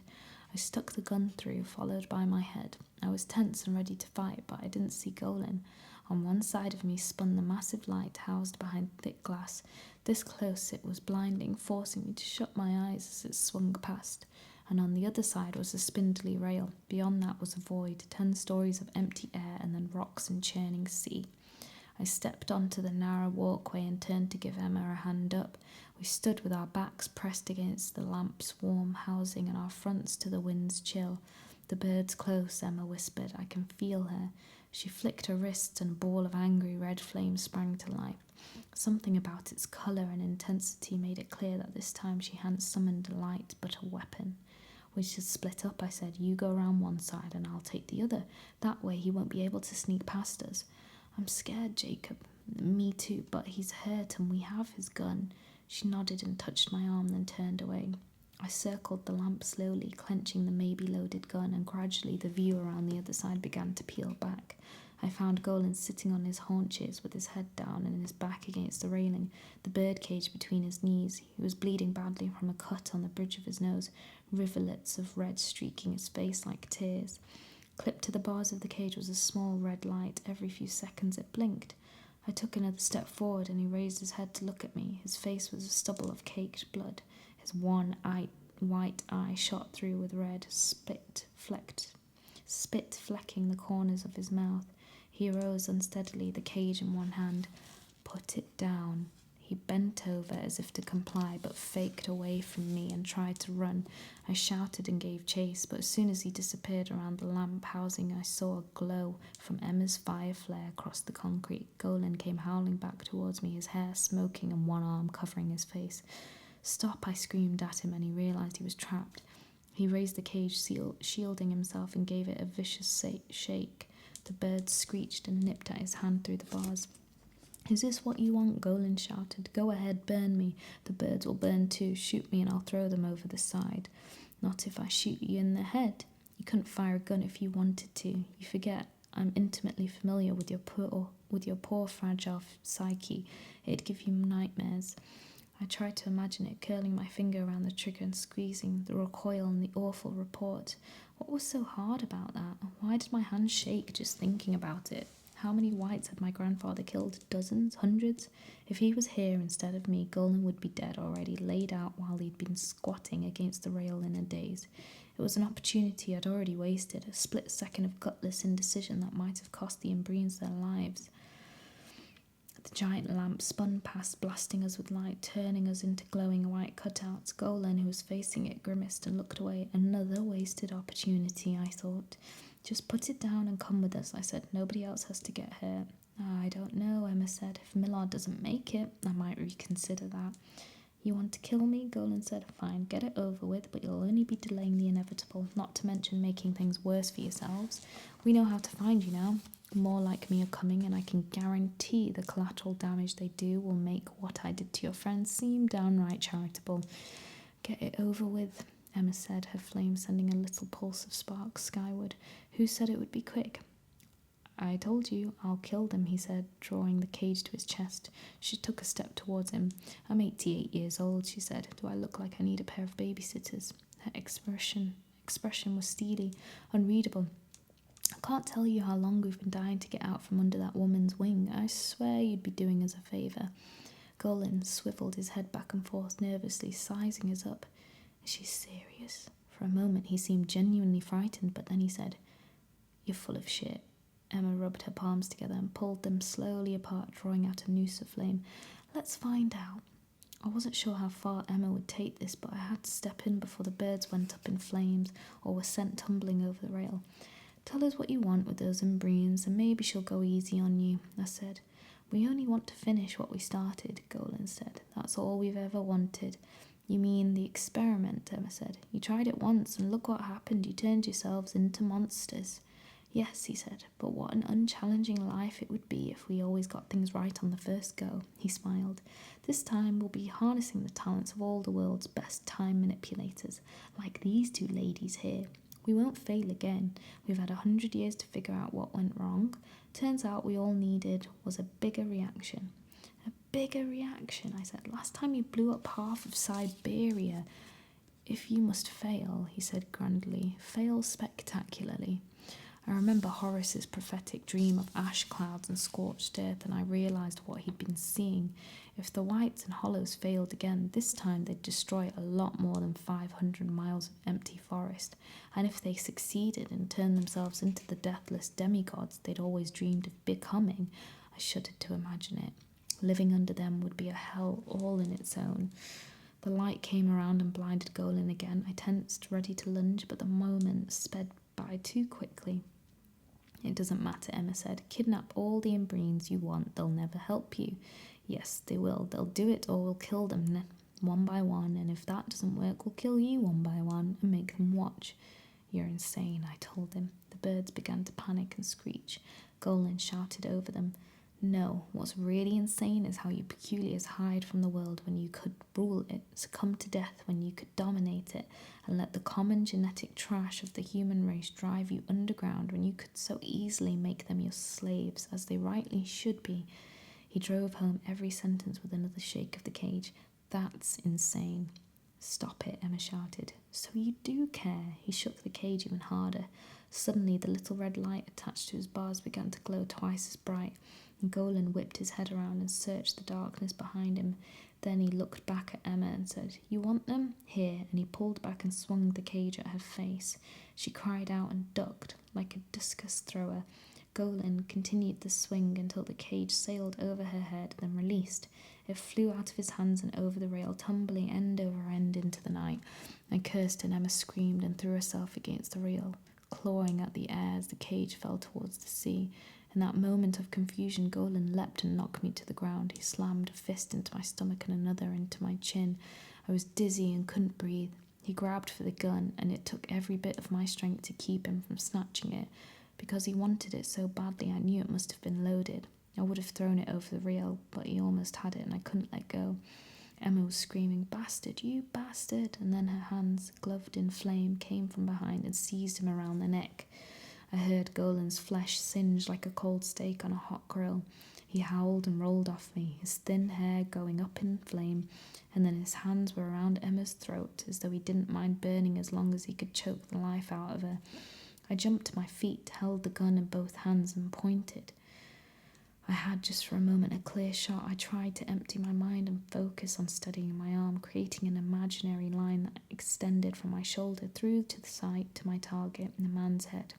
I stuck the gun through, followed by my head. I was tense and ready to fight, but I didn't see Golan. On one side of me spun the massive light housed behind thick glass. This close it was blinding, forcing me to shut my eyes as it swung past. And on the other side was a spindly rail. Beyond that was a void, 10 stories of empty air and then rocks and churning sea. I stepped onto the narrow walkway and turned to give Emma a hand up. We stood with our backs pressed against the lamp's warm housing and our fronts to the wind's chill. "The bird's close," Emma whispered. "I can feel her." She flicked her wrists and a ball of angry red flame sprang to life. Something about its colour and intensity made it clear that this time she hadn't summoned a light but a weapon. "We should split up," I said. "You go round one side and I'll take the other. That way he won't be able to sneak past us." "I'm scared, Jacob." "Me too, but he's hurt and we have his gun." She nodded and touched my arm, then turned away. I circled the lamp slowly, clenching the maybe-loaded gun, and gradually the view around the other side began to peel back. I found Golan sitting on his haunches with his head down and his back against the railing, the birdcage between his knees. He was bleeding badly from a cut on the bridge of his nose, rivulets of red streaking his face like tears. Clipped to the bars of the cage was a small red light. Every few seconds it blinked. I took another step forward and he raised his head to look at me. His face was a stubble of caked blood. His one white eye shot through with red, spit flecking the corners of his mouth. He rose unsteadily, the cage in one hand. "Put it down." He bent over as if to comply, but faked away from me and tried to run. I shouted and gave chase, but as soon as he disappeared around the lamp housing, I saw a glow from Emma's fire flare across the concrete. Golan came howling back towards me, his hair smoking and one arm covering his face. "Stop," I screamed at him, and he realized he was trapped. He raised the cage, shielding himself, and gave it a vicious shake. The bird screeched and nipped at his hand through the bars. "Is this what you want?" Golan shouted. "Go ahead, burn me. The birds will burn too. Shoot me and I'll throw them over the side." "Not if I shoot you in the head. You couldn't fire a gun if you wanted to. You forget I'm intimately familiar with your poor fragile psyche. It'd give you nightmares." I tried to imagine it, curling my finger around the trigger and squeezing, the recoil and the awful report. What was so hard about that? Why did my hand shake just thinking about it? How many whites had my grandfather killed? Dozens? Hundreds? If he was here instead of me, Golan would be dead already, laid out while he'd been squatting against the rail in a daze. It was an opportunity I'd already wasted, a split second of gutless indecision that might have cost the Embreens their lives. The giant lamp spun past, blasting us with light, turning us into glowing white cutouts. Golan, who was facing it, grimaced and looked away. Another wasted opportunity, I thought. "Just put it down and come with us," I said. "Nobody else has to get hurt." "I don't know," Emma said. "If Millard doesn't make it, I might reconsider that." "You want to kill me?" Golan said. "Fine, get it over with, but you'll only be delaying the inevitable, not to mention making things worse for yourselves. We know how to find you now. More like me are coming, and I can guarantee the collateral damage they do will make what I did to your friends seem downright charitable." "Get it over with," Emma said, her flame sending a little pulse of sparks skyward. "Who said it would be quick?" "I told you, I'll kill them," he said, drawing the cage to his chest. She took a step towards him. "I'm 88 years old," she said. "Do I look like I need a pair of babysitters?" Her expression was steely, unreadable. can't tell you how long we've been dying to get out from under that woman's wing. I swear you'd be doing us a favour. Golan swiveled his head back and forth nervously, sizing us up. Is she serious? For a moment he seemed genuinely frightened, but then he said, You're full of shit. Emma rubbed her palms together and pulled them slowly apart, drawing out a noose of flame. Let's find out. I wasn't sure how far Emma would take this, but I had to step in before the birds went up in flames or were sent tumbling over the rail. Tell us what you want with those embryons, and maybe she'll go easy on you, I said. We only want to finish what we started, Golan said. That's all we've ever wanted. You mean the experiment, Emma said. You tried it once, and look what happened. You turned yourselves into monsters. Yes, he said, but what an unchallenging life it would be if we always got things right on the first go. He smiled. This time we'll be harnessing the talents of all the world's best time manipulators, like these two ladies here. We won't fail again. We've had 100 years to figure out what went wrong. Turns out we all needed was a bigger reaction. A bigger reaction, I said. Last time you blew up half of Siberia. If you must fail, he said grandly, fail spectacularly. I remember Horace's prophetic dream of ash clouds and scorched earth, and I realised what he'd been seeing. If the Whites and Hollows failed again, this time they'd destroy a lot more than 500 miles of empty forest. And if they succeeded and turned themselves into the deathless demigods they'd always dreamed of becoming, I shuddered to imagine it. Living under them would be a hell all in its own. The light came around and blinded Golan again. I tensed, ready to lunge, but the moment sped by too quickly. It doesn't matter, Emma said. Kidnap all the embryons you want. They'll never help you. Yes, they will. They'll do it or we'll kill them one by one. And if that doesn't work, we'll kill you one by one and make them watch. You're insane, I told him. The birds began to panic and screech. Golan shouted over them. No, what's really insane is how you peculiars hide from the world when you could rule it, succumb to death when you could dominate it, and let the common genetic trash of the human race drive you underground when you could so easily make them your slaves, as they rightly should be. He drove home every sentence with another shake of the cage. That's insane. Stop it, Emma shouted. So you do care. He shook the cage even harder. Suddenly the little red light attached to his bars began to glow twice as bright. Golan whipped his head around and searched the darkness behind him. Then he looked back at Emma and said, You want them? Here. And he pulled back and swung the cage at her face. She cried out and ducked like a discus thrower. Golan continued the swing until the cage sailed over her head, then released. It flew out of his hands and over the rail, tumbling end over end into the night. I cursed and Emma screamed and threw herself against the rail, clawing at the air as the cage fell towards the sea. In that moment of confusion, Golan leapt and knocked me to the ground. He slammed a fist into my stomach and another into my chin. I was dizzy and couldn't breathe. He grabbed for the gun, and it took every bit of my strength to keep him from snatching it. Because he wanted it so badly, I knew it must have been loaded. I would have thrown it over the rail, but he almost had it, and I couldn't let go. Emma was screaming, Bastard, you bastard! And then her hands, gloved in flame, came from behind and seized him around the neck. I heard Golan's flesh singe like a cold steak on a hot grill. He howled and rolled off me, his thin hair going up in flame, and then his hands were around Emma's throat, as though he didn't mind burning as long as he could choke the life out of her. I jumped to my feet, held the gun in both hands, and pointed. I had just for a moment a clear shot. I tried to empty my mind and focus on steadying my arm, creating an imaginary line that extended from my shoulder through to the side to my target, the man's head.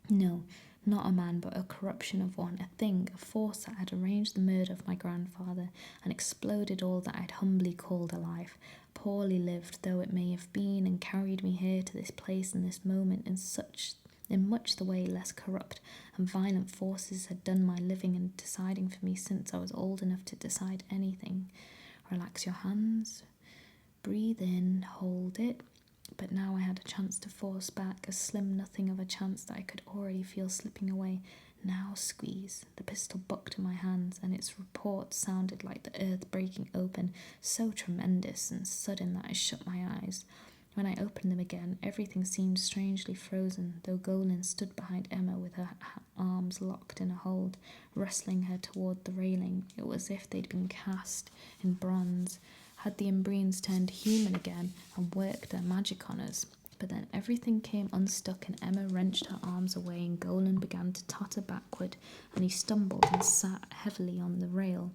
No, not a man, but a corruption of one, a thing, a force that had arranged the murder of my grandfather and exploded all that I'd humbly called a life, poorly lived though it may have been, and carried me here to this place in this moment in much the way less corrupt and violent forces had done my living and deciding for me since I was old enough to decide anything. Relax your hands, breathe in, hold it. But now I had a chance to force back, a slim nothing of a chance that I could already feel slipping away. Now squeeze. The pistol bucked in my hands, and its report sounded like the earth breaking open, so tremendous and sudden that I shut my eyes. When I opened them again, everything seemed strangely frozen, though Golan stood behind Emma with her arms locked in a hold, wrestling her toward the railing. It was as if they'd been cast in bronze. Had the embryons turned human again and worked their magic on us? But then everything came unstuck and Emma wrenched her arms away and Golan began to totter backward and he stumbled and sat heavily on the rail.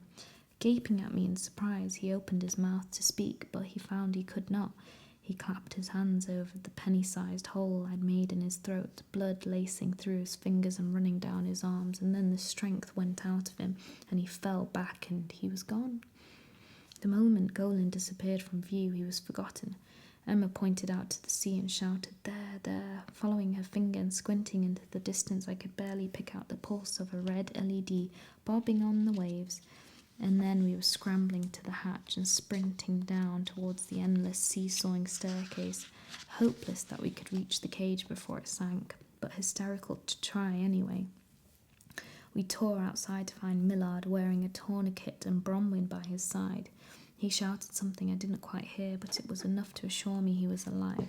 Gaping at me in surprise, he opened his mouth to speak, but he found he could not. He clapped his hands over the penny-sized hole I'd made in his throat, blood lacing through his fingers and running down his arms, and then the strength went out of him, and he fell back, and he was gone. The moment Golan disappeared from view, he was forgotten. Emma pointed out to the sea and shouted, "There, there!" Following her finger and squinting into the distance, I could barely pick out the pulse of a red LED bobbing on the waves. And then we were scrambling to the hatch and sprinting down towards the endless seesawing staircase, hopeless that we could reach the cage before it sank, but hysterical to try anyway. We tore outside to find Millard wearing a tourniquet and Bronwyn by his side. He shouted something I didn't quite hear, but it was enough to assure me he was alive.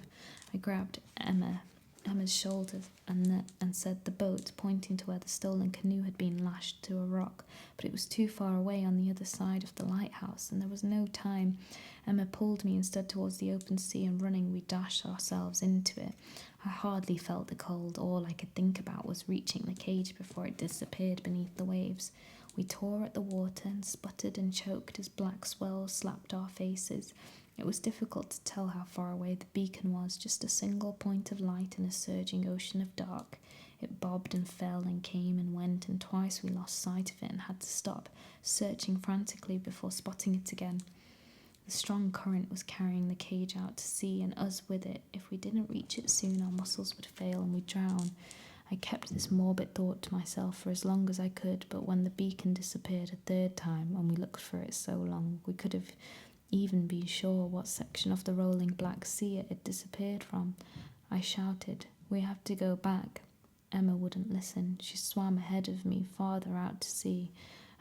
I grabbed Emma's shoulders and said the boat, pointing to where the stolen canoe had been lashed to a rock, but it was too far away on the other side of the lighthouse, and there was no time. Emma pulled me instead towards the open sea, and running we dashed ourselves into it. I hardly felt the cold. All I could think about was reaching the cage before it disappeared beneath the waves. We tore at the water and sputtered and choked as black swells slapped our faces. It was difficult to tell how far away the beacon was, just a single point of light in a surging ocean of dark. It bobbed and fell and came and went, and twice we lost sight of it and had to stop, searching frantically before spotting it again. The strong current was carrying the cage out to sea, and us with it. If we didn't reach it soon, our muscles would fail and we'd drown. I kept this morbid thought to myself for as long as I could, but when the beacon disappeared a third time, and we looked for it so long, we could have even been sure what section of the rolling black sea it had disappeared from. I shouted, "We have to go back." Emma wouldn't listen. She swam ahead of me, farther out to sea.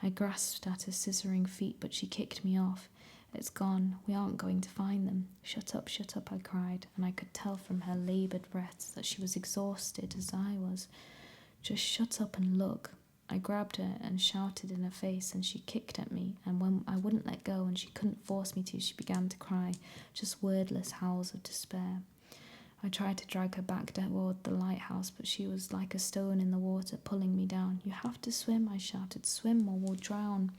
I grasped at her scissoring feet, but she kicked me off. "It's gone. We aren't going to find them." Shut up, I cried, and I could tell from her laboured breaths that she was exhausted as I was. "Just shut up and look." I grabbed her and shouted in her face, and she kicked at me, and when I wouldn't let go and she couldn't force me to, she began to cry, just wordless howls of despair. I tried to drag her back toward the lighthouse, but she was like a stone in the water, pulling me down. "You have to swim," I shouted. "Swim or we'll drown."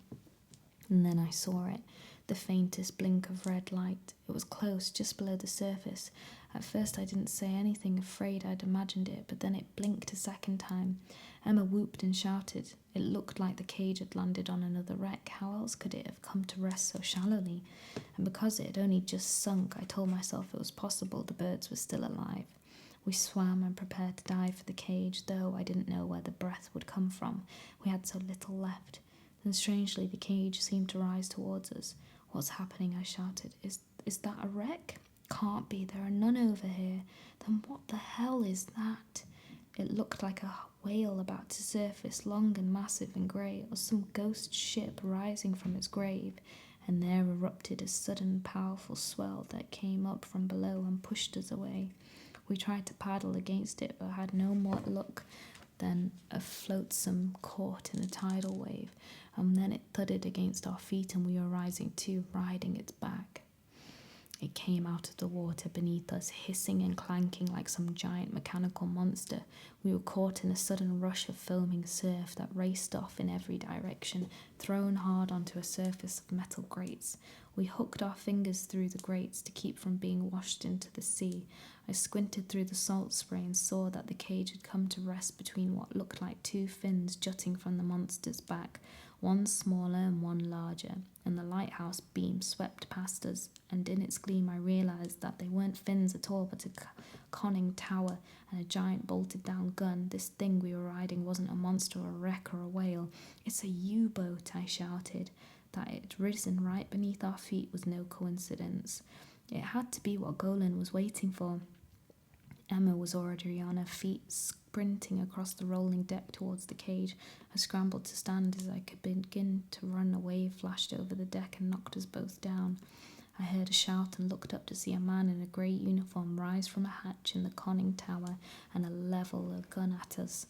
And then I saw it, the faintest blink of red light. It was close, just below the surface. At first I didn't say anything, afraid I'd imagined it, but then it blinked a second time. Emma whooped and shouted. It looked like the cage had landed on another wreck. How else could it have come to rest so shallowly? And because it had only just sunk, I told myself it was possible the birds were still alive. We swam and prepared to dive for the cage, though I didn't know where the breath would come from. We had so little left. Then strangely the cage seemed to rise towards us. "What's happening?" I shouted. Is that a wreck?" "Can't be, there are none over here." "Then what the hell is that?" It looked like a whale about to surface, long and massive and grey, or some ghost ship rising from its grave, and there erupted a sudden powerful swell that came up from below and pushed us away. We tried to paddle against it, but had no more luck than a flotsam caught in a tidal wave, and then it thudded against our feet and we were rising too, riding its back. It came out of the water beneath us, hissing and clanking like some giant mechanical monster. We were caught in a sudden rush of foaming surf that raced off in every direction, thrown hard onto a surface of metal grates. We hooked our fingers through the grates to keep from being washed into the sea. I squinted through the salt spray and saw that the cage had come to rest between what looked like two fins jutting from the monster's back, one smaller and one larger, and the lighthouse beam swept past us, and in its gleam I realised that they weren't fins at all, but a conning tower and a giant bolted down gun. This thing we were riding wasn't a monster or a wreck or a whale. "It's a U-boat," I shouted. That it had risen right beneath our feet was no coincidence. It had to be what Golan was waiting for. Emma was already on her feet, sprinting across the rolling deck towards the cage. I scrambled to stand as I could begin to run. A wave flashed over the deck and knocked us both down. I heard a shout and looked up to see a man in a grey uniform rise from a hatch in the conning tower and level a gun at us.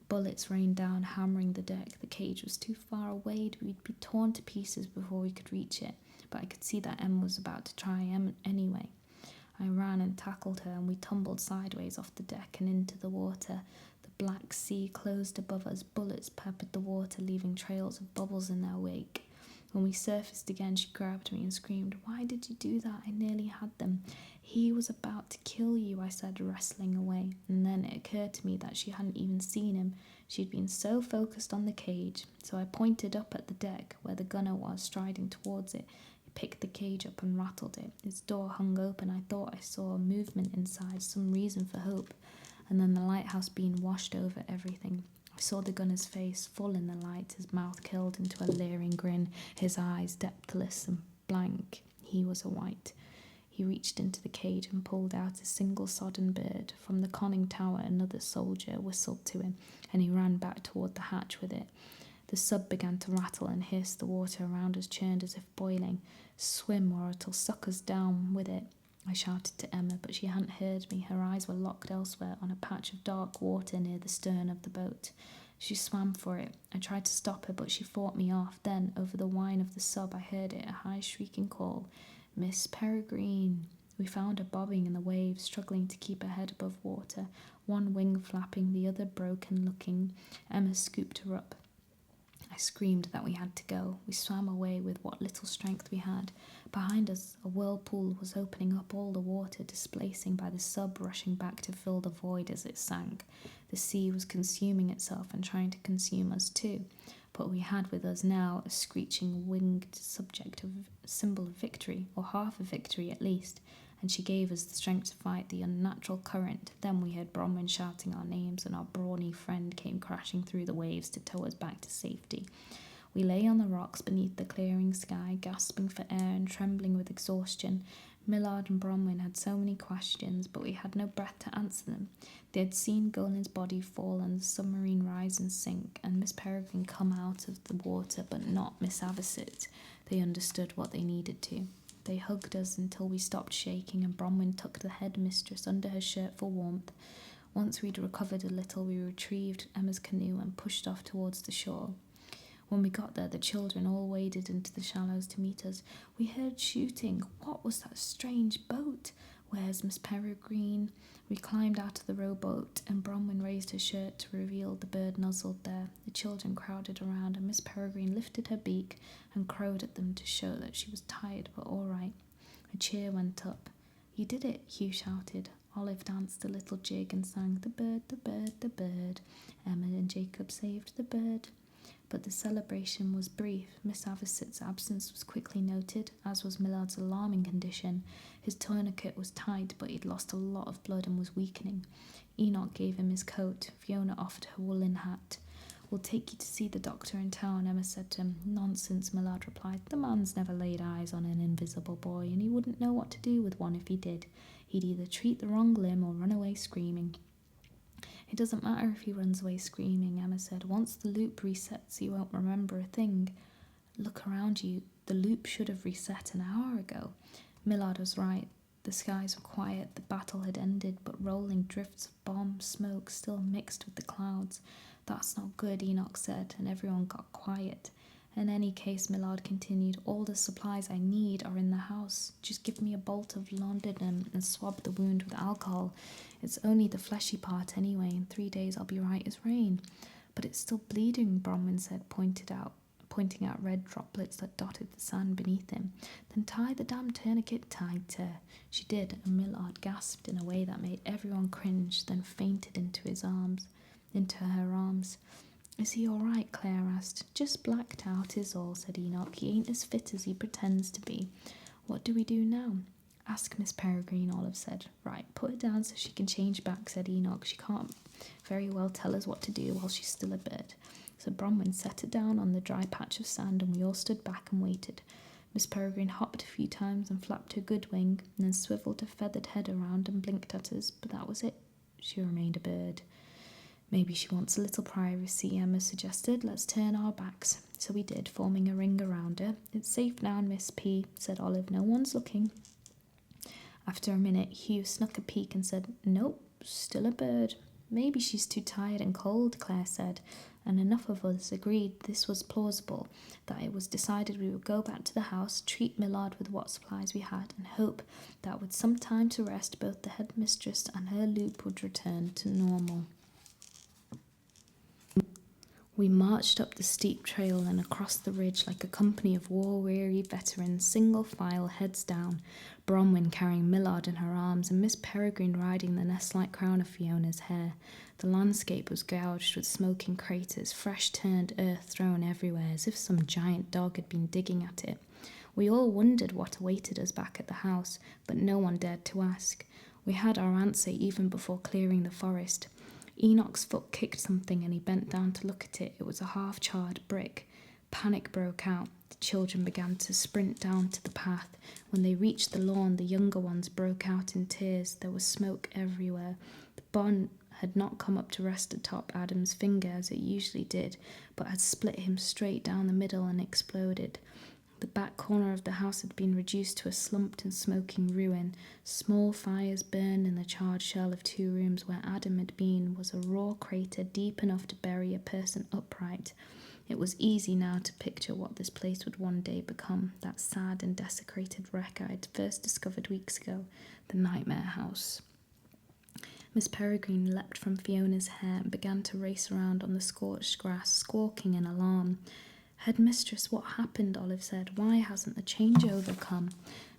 Bullets rained down, hammering the deck. The cage was too far away. We'd be torn to pieces before we could reach it, but I could see that Emma was about to try anyway. I ran and tackled her, and we tumbled sideways off the deck and into the water. The black sea closed above us. Bullets peppered the water, leaving trails of bubbles in their wake. When we surfaced again, she grabbed me and screamed, "Why did you do that? I nearly had them." "He was about to kill you," I said, wrestling away. And then it occurred to me that she hadn't even seen him. She'd been so focused on the cage. So I pointed up at the deck where the gunner was, striding towards it. I picked the cage up and rattled it. Its door hung open. I thought I saw a movement inside, some reason for hope. And then the lighthouse beam washed over everything. I saw the gunner's face, full in the light, his mouth curled into a leering grin, his eyes depthless and blank. He was a white. He reached into the cage and pulled out a single sodden bird. From the conning tower, another soldier whistled to him, and he ran back toward the hatch with it. The sub began to rattle and hiss. The water around us churned as if boiling. "Swim, or it'll suck us down with it," I shouted to Emma, but she hadn't heard me. Her eyes were locked elsewhere, on a patch of dark water near the stern of the boat. She swam for it. I tried to stop her, but she fought me off. Then, over the whine of the sub, I heard it, a high shrieking call. "Miss Peregrine." We found her bobbing in the waves, struggling to keep her head above water, one wing flapping, the other broken looking. Emma scooped her up. I screamed that we had to go. We swam away with what little strength we had. Behind us, a whirlpool was opening up all the water, displacing by the sub rushing back to fill the void as it sank. The sea was consuming itself and trying to consume us too. But we had with us now a screeching winged subject, of symbol of victory, or half a victory at least, and she gave us the strength to fight the unnatural current. Then we heard Bronwyn shouting our names, and our brawny friend came crashing through the waves to tow us back to safety. We lay on the rocks beneath the clearing sky, gasping for air and trembling with exhaustion. Millard and Bronwyn had so many questions, but we had no breath to answer them. They had seen Golin's body fall and the submarine rise and sink, and Miss Peregrine come out of the water, but not Miss Avocet. They understood what they needed to. They hugged us until we stopped shaking, and Bronwyn tucked the headmistress under her shirt for warmth. Once we'd recovered a little, we retrieved Emma's canoe and pushed off towards the shore. When we got there, the children all waded into the shallows to meet us. "We heard shooting. What was that strange boat? Where's Miss Peregrine?" We climbed out of the rowboat, and Bronwyn raised her shirt to reveal the bird nuzzled there. The children crowded around, and Miss Peregrine lifted her beak and crowed at them to show that she was tired but all right. A cheer went up. "You did it," Hugh shouted. Olive danced a little jig and sang, "The bird, the bird, the bird." Emma and Jacob saved the bird. But the celebration was brief. Miss Avocet's absence was quickly noted, as was Millard's alarming condition. His tourniquet was tight, but he'd lost a lot of blood and was weakening. Enoch gave him his coat. Fiona offered her woolen hat. "We'll take you to see the doctor in town," Emma said to him. "Nonsense," Millard replied. "The man's never laid eyes on an invisible boy, and he wouldn't know what to do with one if he did. He'd either treat the wrong limb or run away screaming." "It doesn't matter if he runs away screaming," Emma said. "Once the loop resets, he won't remember a thing." "Look around you. The loop should have reset an hour ago." Millard was right. The skies were quiet. The battle had ended, but rolling drifts of bomb smoke still mixed with the clouds. "That's not good," Enoch said, and everyone got quiet. "In any case," Millard continued, "all the supplies I need are in the house. Just give me a bolt of laudanum and swab the wound with alcohol. It's only the fleshy part anyway. In 3 days I'll be right as rain." "But it's still bleeding," Bronwyn said, pointing out red droplets that dotted the sand beneath him. "Then tie the damn tourniquet tighter." She did, and Millard gasped in a way that made everyone cringe, then fainted into her arms. "Is he all right?" Claire asked. "Just blacked out is all," said Enoch. "He ain't as fit as he pretends to be." "What do we do now?" "Ask Miss Peregrine," Olive said. "Right, put her down so she can change back," said Enoch. "She can't very well tell us what to do while she's still a bird." So Bronwyn set her down on the dry patch of sand, and we all stood back and waited. Miss Peregrine hopped a few times and flapped her good wing, and then swiveled her feathered head around and blinked at us, but that was it. She remained a bird. "Maybe she wants a little privacy," Emma suggested. "Let's turn our backs." So we did, forming a ring around her. "It's safe now, Miss P," said Olive. "No one's looking." After a minute, Hugh snuck a peek and said, "Nope, still a bird." "Maybe she's too tired and cold," Claire said. and enough of us agreed this was plausible that it was decided we would go back to the house, treat Millard with what supplies we had, and hope that with some time to rest both the headmistress and her loop would return to normal. We marched up the steep trail and across the ridge like a company of war-weary veterans, single file, heads down, Bronwyn carrying Millard in her arms and Miss Peregrine riding the nest-like crown of Fiona's hair. The landscape was gouged with smoking craters, fresh turned earth thrown everywhere as if some giant dog had been digging at it. We all wondered what awaited us back at the house, but no one dared to ask. We had our answer even before clearing the forest. Enoch's foot kicked something and he bent down to look at it. It was a half-charred brick. Panic broke out. The children began to sprint down to the path. When they reached the lawn, the younger ones broke out in tears. There was smoke everywhere. The bomb had not come up to rest atop Adam's finger as it usually did, but had split him straight down the middle and exploded. The back corner of the house had been reduced to a slumped and smoking ruin. Small fires burned in the charred shell of 2 rooms. Where Adam had been was a raw crater deep enough to bury a person upright. It was easy now to picture what this place would one day become, that sad and desecrated wreck I had first discovered weeks ago, the Nightmare House. Miss Peregrine leapt from Fiona's hair and began to race around on the scorched grass, squawking in alarm. "Headmistress, what happened?" Olive said. "Why hasn't the changeover come?"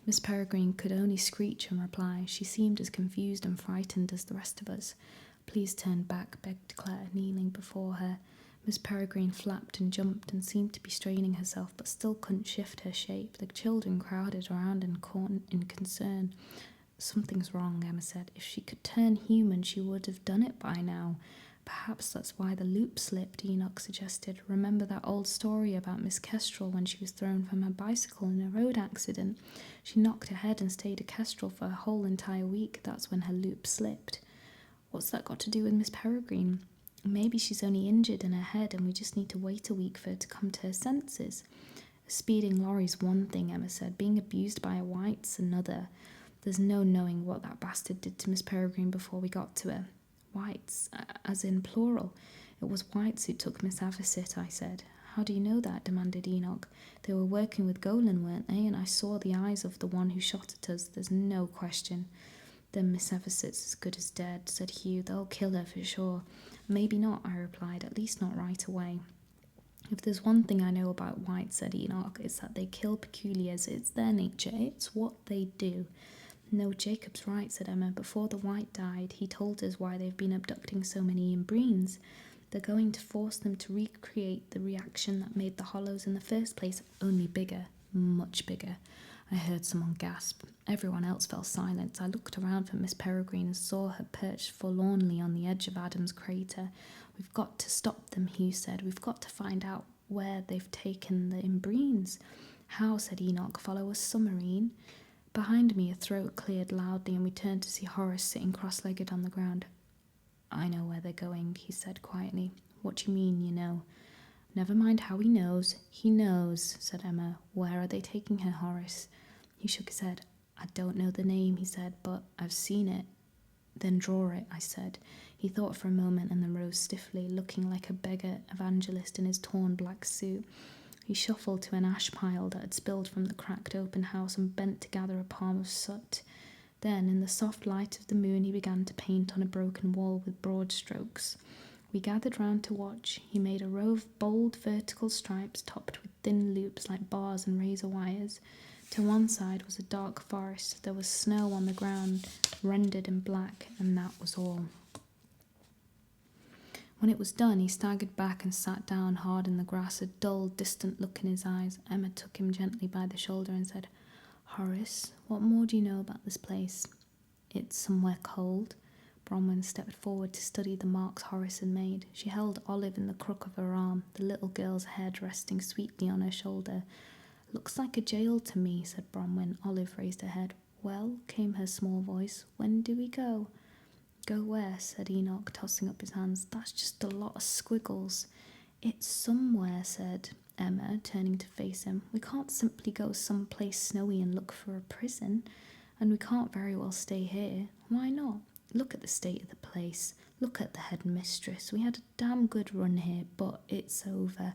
Miss Peregrine could only screech in reply. She seemed as confused and frightened as the rest of us. "Please turn back," begged Claire, kneeling before her. Miss Peregrine flapped and jumped and seemed to be straining herself, but still couldn't shift her shape. The children crowded around in concern. "Something's wrong," Emma said. "If she could turn human, she would have done it by now." "Perhaps that's why the loop slipped," Enoch suggested. "Remember that old story about Miss Kestrel when she was thrown from her bicycle in a road accident? She knocked her head and stayed a Kestrel for a whole entire week. That's when her loop slipped." "What's that got to do with Miss Peregrine?" "Maybe she's only injured in her head and we just need to wait a week for her to come to her senses." "A speeding lorry's one thing," Emma said. "Being abused by a white's another. There's no knowing what that bastard did to Miss Peregrine before we got to her." "Whites, as in plural." "It was whites who took Miss Avocet," I said. "How do you know that?" demanded Enoch. "They were working with Golan, weren't they? And I saw the eyes of the one who shot at us. There's no question." "Then Miss Avocet's as good as dead," said Hugh. "They'll kill her for sure." "Maybe not," I replied. "At least not right away." "If there's one thing I know about whites," said Enoch, "it's that they kill peculiars. It's their nature. It's what they do." "No, Jacob's right," said Emma. "Before the white died, he told us why they've been abducting so many Imbrines. They're going to force them to recreate the reaction that made the Hollows in the first place, only bigger, much bigger." I heard someone gasp. Everyone else fell silent. I looked around for Miss Peregrine and saw her perched forlornly on the edge of Adam's crater. "We've got to stop them," Hugh said. "We've got to find out where they've taken the Imbrines." "How?" said Enoch. "Follow a submarine?" Behind me, a throat cleared loudly, and we turned to see Horace sitting cross-legged on the ground. "I know where they're going," he said quietly. "What do you mean, you know?" "Never mind how he knows. He knows," said Emma. "Where are they taking her, Horace?" He shook his head. "I don't know the name," he said, "but I've seen it." "Then draw it," I said. He thought for a moment and then rose stiffly, looking like a beggar evangelist in his torn black suit. He shuffled to an ash pile that had spilled from the cracked open house and bent to gather a palm of soot. Then, in the soft light of the moon, he began to paint on a broken wall with broad strokes. We gathered round to watch. He made a row of bold vertical stripes topped with thin loops like bars and razor wires. To one side was a dark forest. There was snow on the ground, rendered in black, and that was all. When it was done, he staggered back and sat down hard in the grass, a dull, distant look in his eyes. Emma took him gently by the shoulder and said, "Horace, what more do you know about this place?" "It's somewhere cold." Bronwyn stepped forward to study the marks Horace had made. She held Olive in the crook of her arm, the little girl's head resting sweetly on her shoulder. "Looks like a jail to me," said Bronwyn. Olive raised her head. "Well," came her small voice, "when do we go?" "Go where?" said Enoch, tossing up his hands. "That's just a lot of squiggles." "It's somewhere," said Emma, turning to face him. "We can't simply go someplace snowy and look for a prison. And we can't very well stay here." "Why not? Look at the state of the place. Look at the headmistress. We had a damn good run here, but it's over.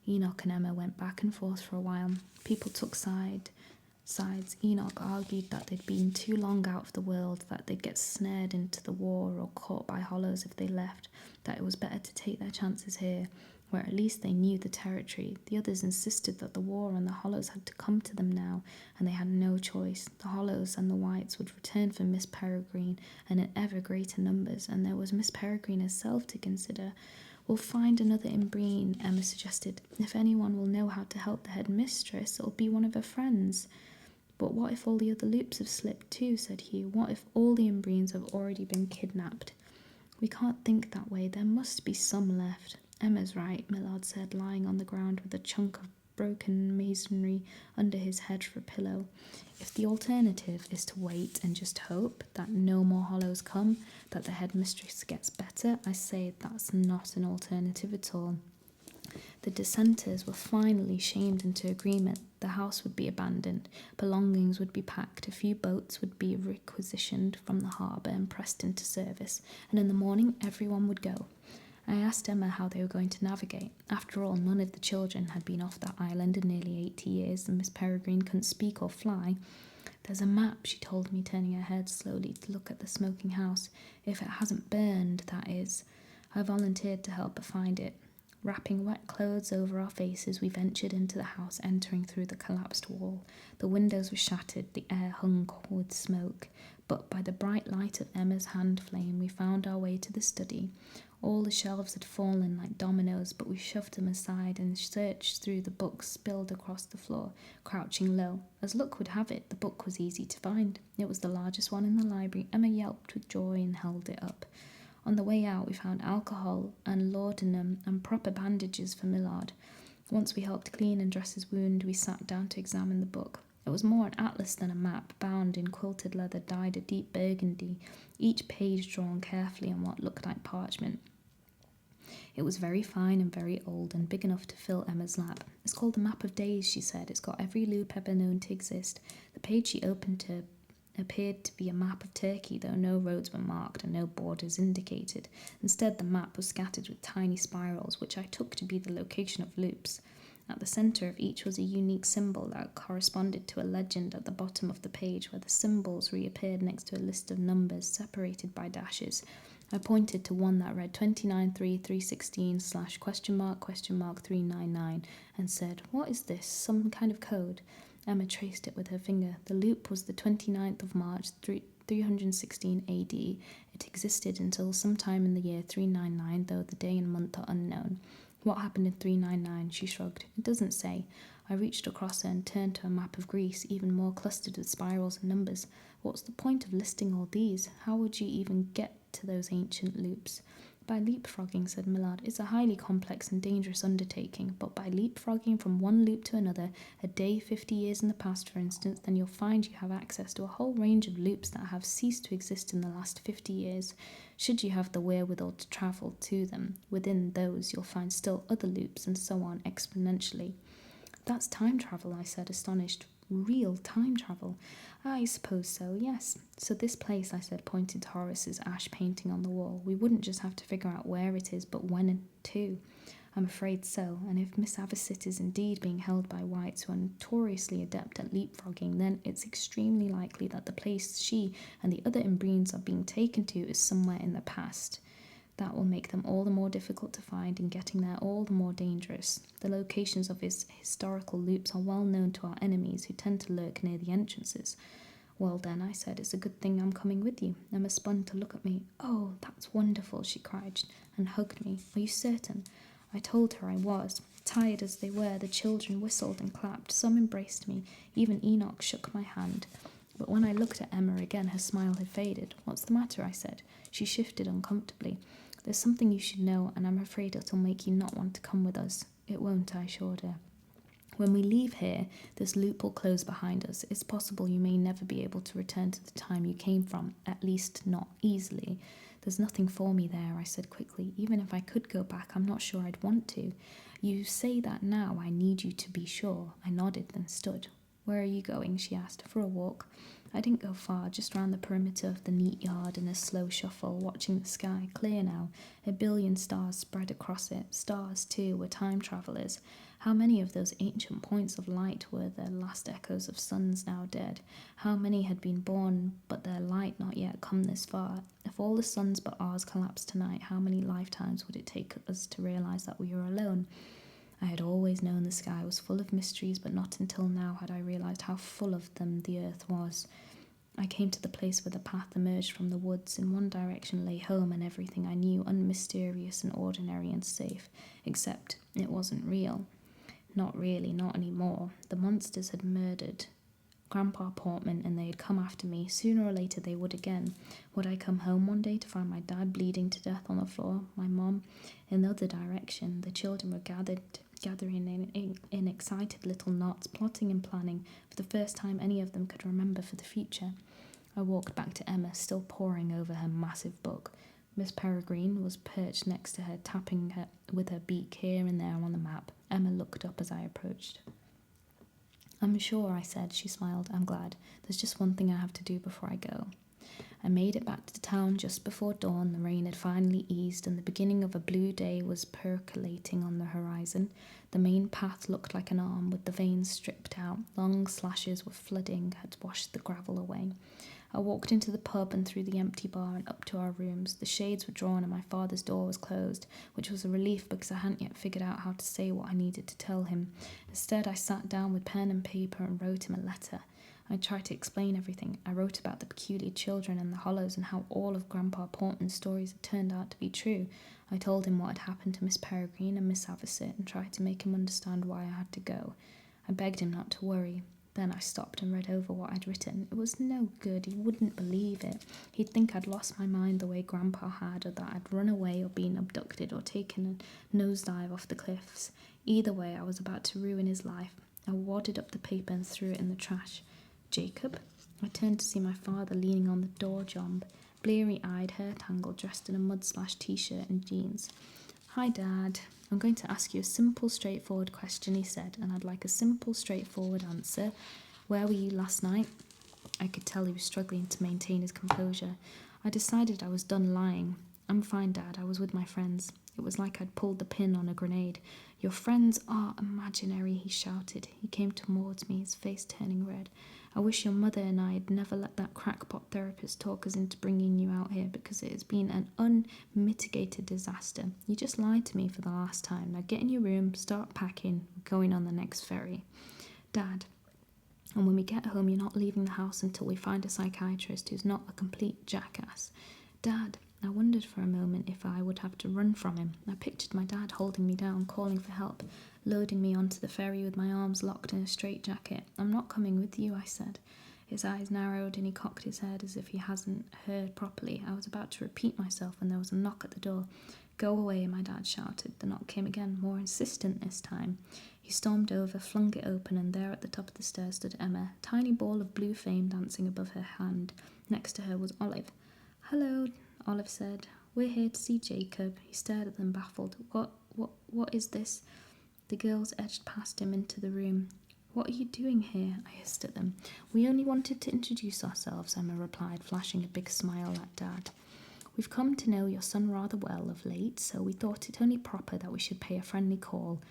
Enoch and Emma went back and forth for a while. People took sides. Enoch argued that they'd been too long out of the world, that they'd get snared into the war or caught by hollows if they left, that it was better to take their chances here, where at least they knew the territory. The others insisted that the war and the hollows had to come to them now, and they had no choice. The hollows and the whites would return for Miss Peregrine, and in ever greater numbers, and there was Miss Peregrine herself to consider. We'll find another Imbrine, Emma suggested. If anyone will know how to help the headmistress, it'll be one of her friends. But what if all the other loops have slipped too, said Hugh. What if all the Imbrines have already been kidnapped? We can't think that way. There must be some left. Emma's right, Millard said, lying on the ground with a chunk of broken masonry under his head for a pillow. If the alternative is to wait and just hope that no more hollows come, that the headmistress gets better, I say that's not an alternative at all. The dissenters were finally shamed into agreement. The house would be abandoned, belongings would be packed, a few boats would be requisitioned from the harbour and pressed into service, and in the morning everyone would go. I asked Emma how they were going to navigate. After all, none of the children had been off that island in nearly 80 years, and Miss Peregrine couldn't speak or fly. There's a map, she told me, turning her head slowly to look at the smoking house. If it hasn't burned, that is. I volunteered to help her find it. Wrapping wet clothes over our faces, we ventured into the house, entering through the collapsed wall. The windows were shattered, the air hung with smoke, but by the bright light of Emma's hand flame we found our way to the study. All the shelves had fallen like dominoes, but we shoved them aside and searched through the books spilled across the floor, crouching low. As luck would have it, the book was easy to find. It was the largest one in the library. Emma yelped with joy and held it up. On the way out, we found alcohol and laudanum and proper bandages for Millard. Once we helped clean and dress his wound, we sat down to examine the book. It was more an atlas than a map, bound in quilted leather dyed a deep burgundy, each page drawn carefully on what looked like parchment. It was very fine and very old and big enough to fill Emma's lap. It's called the Map of Days, she said. It's got every loop ever known to exist. The page she opened to appeared to be a map of Turkey, though no roads were marked and no borders indicated. Instead, the map was scattered with tiny spirals, which I took to be the location of loops. At the centre of each was a unique symbol that corresponded to a legend at the bottom of the page, where the symbols reappeared next to a list of numbers separated by dashes. I pointed to one that read 293316 /?399 and said, "What is this? Some kind of code?" Emma traced it with her finger. The loop was the 29th of March, 316 AD. It existed until sometime in the year 399, though the day and month are unknown. What happened in 399? She shrugged. It doesn't say. I reached across her and turned to a map of Greece, even more clustered with spirals and numbers. What's the point of listing all these? How would you even get to those ancient loops? By leapfrogging, said Millard. It's a highly complex and dangerous undertaking, but by leapfrogging from one loop to another, a day 50 years in the past, for instance, then you'll find you have access to a whole range of loops that have ceased to exist in the last 50 years. Should you have the wherewithal to travel to them, within those you'll find still other loops, and so on exponentially. That's time travel, I said, astonished. Real time travel? I suppose so, yes. So this place, I said, pointed to Horace's ash painting on the wall. We wouldn't just have to figure out where it is, but when and to. I'm afraid so, and if Miss Avocet is indeed being held by whites who are notoriously adept at leapfrogging, then it's extremely likely that the place she and the other Imbrines are being taken to is somewhere in the past. That will make them all the more difficult to find, and getting there all the more dangerous. The locations of his historical loops are well known to our enemies, who tend to lurk near the entrances. Well then, I said, it's a good thing I'm coming with you. Emma spun to look at me. Oh, that's wonderful, she cried, and hugged me. Are you certain? I told her I was. Tired as they were, the children whistled and clapped. Some embraced me. Even Enoch shook my hand. But when I looked at Emma again, her smile had faded. What's the matter? I said. She shifted uncomfortably. There's something you should know, and I'm afraid it'll make you not want to come with us. It won't, I assured her. When we leave here, this loop will close behind us. It's possible you may never be able to return to the time you came from, at least not easily. There's nothing for me there, I said quickly. Even if I could go back, I'm not sure I'd want to. You say that now, I need you to be sure. I nodded, then stood. Where are you going? She asked. For a walk. I didn't go far, just round the perimeter of the neat yard in a slow shuffle, watching the sky, clear now, a billion stars spread across it. Stars, too, were time travellers. How many of those ancient points of light were the last echoes of suns now dead? How many had been born, but their light not yet come this far? If all the suns but ours collapsed tonight, how many lifetimes would it take us to realise that we were alone? I had always known the sky was full of mysteries, but not until now had I realised how full of them the earth was. I came to the place where the path emerged from the woods. In one direction lay home and everything I knew, unmysterious and ordinary and safe, except it wasn't real. Not really, not anymore. The monsters had murdered Grandpa Portman, and they had come after me. Sooner or later they would again. Would I come home one day to find my dad bleeding to death on the floor, my mom in the other direction? The children were gathering in excited little knots, plotting and planning for the first time any of them could remember for the future. I walked back to Emma, still poring over her massive book. Miss Peregrine was perched next to her, tapping her with her beak here and there on the map. Emma looked up as I approached. "I'm sure," I said. She smiled. "I'm glad. There's just one thing I have to do before I go." I made it back to the town just before dawn. The rain had finally eased, and the beginning of a blue day was percolating on the horizon. The main path looked like an arm, with the veins stripped out. Long slashes with flooding had washed the gravel away. I walked into the pub and through the empty bar and up to our rooms. The shades were drawn and my father's door was closed, which was a relief because I hadn't yet figured out how to say what I needed to tell him. Instead, I sat down with pen and paper and wrote him a letter. I tried to explain everything. I wrote about the peculiar children and the hollows and how all of Grandpa Portman's stories had turned out to be true. I told him what had happened to Miss Peregrine and Miss Avocet and tried to make him understand why I had to go. I begged him not to worry. Then I stopped and read over what I'd written. It was no good. He wouldn't believe it. He'd think I'd lost my mind the way Grandpa had, or that I'd run away or been abducted or taken a nosedive off the cliffs. Either way, I was about to ruin his life. I wadded up the paper and threw it in the trash. "Jacob?" I turned to see my father leaning on the door jamb, bleary-eyed, hair tangled, dressed in a mud-splashed t-shirt and jeans. "Hi, Dad. I'm going to ask you a simple, straightforward question," he said, "and I'd like a simple, straightforward answer. Where were you last night?" I could tell he was struggling to maintain his composure. I decided I was done lying. "I'm fine, Dad. I was with my friends." It was like I'd pulled the pin on a grenade. "Your friends are imaginary," he shouted. He came towards me, his face turning red. "I wish your mother and I had never let that crackpot therapist talk us into bringing you out here, because it has been an unmitigated disaster. You just lied to me for the last time. Now get in your room, start packing. We're going on the next ferry." "Dad, and when we get home, you're not leaving the house until we find a psychiatrist who's not a complete jackass." "Dad," I wondered for a moment if I would have to run from him. I pictured my dad holding me down, calling for help, loading me onto the ferry with my arms locked in a straitjacket. "I'm not coming with you," I said. His eyes narrowed and he cocked his head as if he hadn't heard properly. I was about to repeat myself when there was a knock at the door. "Go away," my dad shouted. The knock came again, more insistent this time. He stormed over, flung it open, and there at the top of the stairs stood Emma, a tiny ball of blue flame dancing above her hand. Next to her was Olive. "Hello," Olive said. "We're here to see Jacob." He stared at them, baffled. What is this?" The girls edged past him into the room. "What are you doing here?" I hissed at them. "We only wanted to introduce ourselves," Emma replied, flashing a big smile at Dad. "We've come to know your son rather well of late, so we thought it only proper that we should pay a friendly call."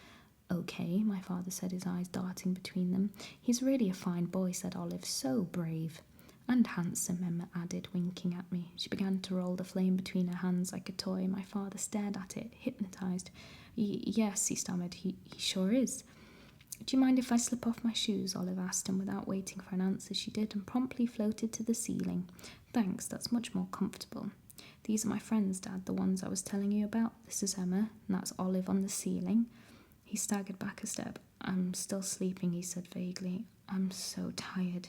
"Okay," my father said, his eyes darting between them. "He's really a fine boy," said Olive. "So brave." "And handsome," Emma added, winking at me. She began to roll the flame between her hands like a toy. My father stared at it, hypnotised. Yes," he stammered, he sure is." "Do you mind if I slip off my shoes?" Olive asked, and without waiting for an answer she did and promptly floated to the ceiling. "Thanks, that's much more comfortable." "These are my friends, Dad, the ones I was telling you about. This is Emma, and that's Olive on the ceiling." He staggered back a step. "I'm still sleeping," he said vaguely. "I'm so tired."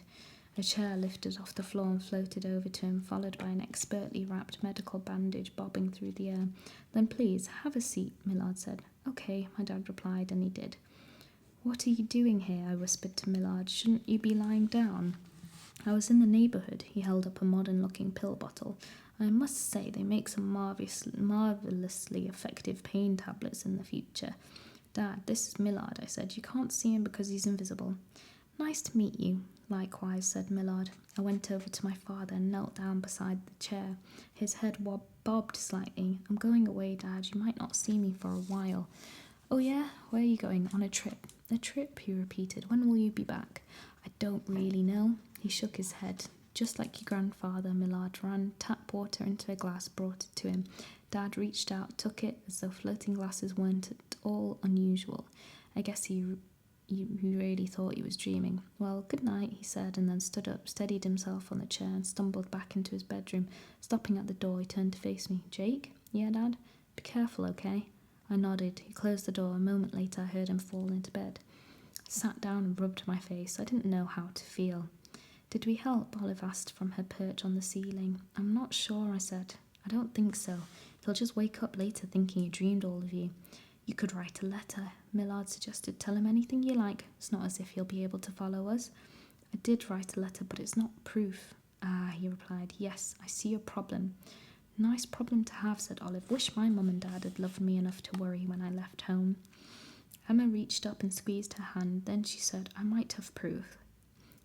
A chair lifted off the floor and floated over to him, followed by an expertly wrapped medical bandage bobbing through the air. "Then please, have a seat," Millard said. "Okay," my dad replied, and he did. "What are you doing here?" I whispered to Millard. "Shouldn't you be lying down?" "I was in the neighbourhood." He held up a modern-looking pill bottle. "I must say they make some marvellously effective pain tablets in the future." "Dad, this is Millard," I said. "You can't see him because he's invisible." Nice to meet you. Likewise, said Millard. I went over to my father and knelt down beside the chair. His head bobbed slightly. I'm going away, Dad. You might not see me for a while. Oh, yeah? Where are you going? On a trip. A trip, he repeated. When will you be back? I don't really know. He shook his head. Just like your grandfather, Millard ran tap water into a glass, brought it to him. Dad reached out, took it, as though floating glasses weren't at all unusual. I guess he really thought he was dreaming. Well, good night, he said, and then stood up, steadied himself on the chair, and stumbled back into his bedroom. Stopping at the door, he turned to face me. Jake? Yeah, Dad? Be careful, okay? I nodded. He closed the door. A moment later, I heard him fall into bed. I sat down and rubbed my face. I didn't know how to feel. Did we help? Olive asked from her perch on the ceiling. I'm not sure, I said. I don't think so. He'll just wake up later thinking he dreamed all of you. You could write a letter, Millard suggested. Tell him anything you like. It's not as if he'll be able to follow us. I did write a letter, but it's not proof. Ah, he replied. Yes, I see your problem. Nice problem to have, said Olive. Wish my mum and dad had loved me enough to worry when I left home. Emma reached up and squeezed her hand. Then she said, I might have proof.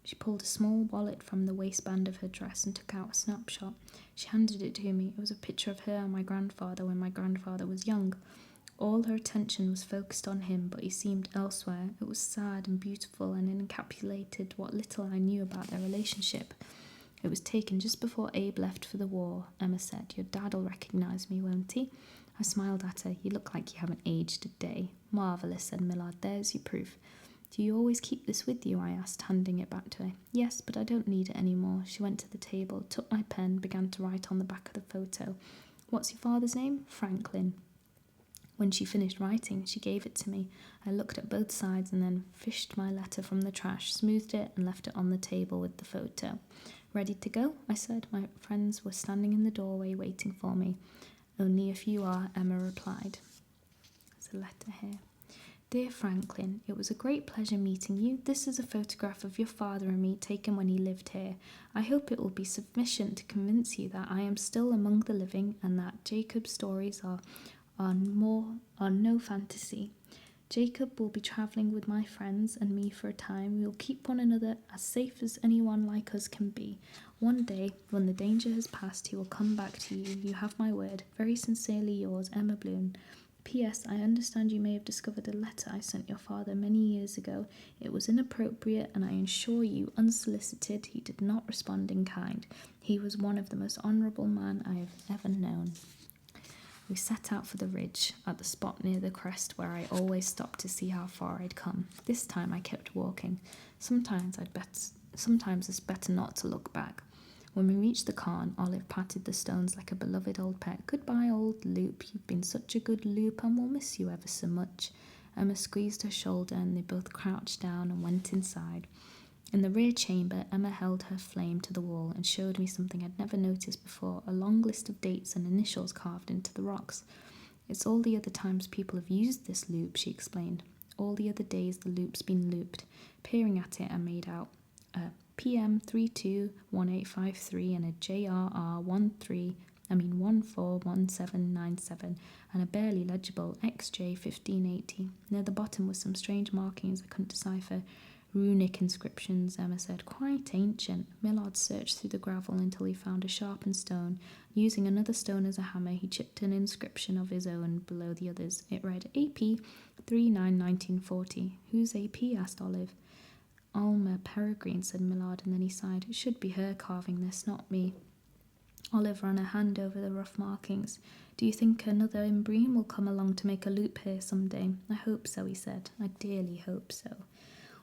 She pulled a small wallet from the waistband of her dress and took out a snapshot. She handed it to me. It was a picture of her and my grandfather when my grandfather was young. All her attention was focused on him, but he seemed elsewhere. It was sad and beautiful and encapsulated what little I knew about their relationship. It was taken just before Abe left for the war, Emma said. Your dad'll recognise me, won't he? I smiled at her. You look like you haven't aged a day. Marvellous, said Millard. There's your proof. Do you always keep this with you? I asked, handing it back to her. Yes, but I don't need it anymore. She went to the table, took my pen, began to write on the back of the photo. What's your father's name? Franklin. When she finished writing, she gave it to me. I looked at both sides and then fished my letter from the trash, smoothed it, and left it on the table with the photo. Ready to go? I said. My friends were standing in the doorway waiting for me. Only if you are, Emma replied. There's a letter here. Dear Franklin, it was a great pleasure meeting you. This is a photograph of your father and me taken when he lived here. I hope it will be sufficient to convince you that I am still among the living and that Jacob's stories are no fantasy. Jacob will be travelling with my friends and me for a time. We will keep one another as safe as anyone like us can be. One day, when the danger has passed, he will come back to you. You have my word. Very sincerely yours, Emma Bloom. P.S. I understand you may have discovered a letter I sent your father many years ago. It was inappropriate, and I assure you, unsolicited, he did not respond in kind. He was one of the most honourable men I have ever known. We set out for the ridge, at the spot near the crest where I always stopped to see how far I'd come. This time I kept walking. Sometimes it's better not to look back. When we reached the cairn, Olive patted the stones like a beloved old pet. Goodbye, old Loop. You've been such a good Loop, and we'll miss you ever so much. Emma squeezed her shoulder, and they both crouched down and went inside. In the rear chamber, Emma held her flame to the wall and showed me something I'd never noticed before, a long list of dates and initials carved into the rocks. It's all the other times people have used this loop, she explained. All the other days the loop's been looped. Peering at it, I made out PM 321853 and a JRR 141797 and a barely legible XJ 1580. Near the bottom was some strange markings I couldn't decipher. Runic inscriptions, Emma said. Quite ancient. Millard searched through the gravel until he found a sharpened stone. Using another stone as a hammer, he chipped an inscription of his own below the others. It read AP 391940. Who's AP? Asked Olive. Alma Peregrine, said Millard, and then he sighed. It should be her carving this, not me. Olive ran a hand over the rough markings. Do you think another Imbrine will come along to make a loop here someday? I hope so, he said. I dearly hope so.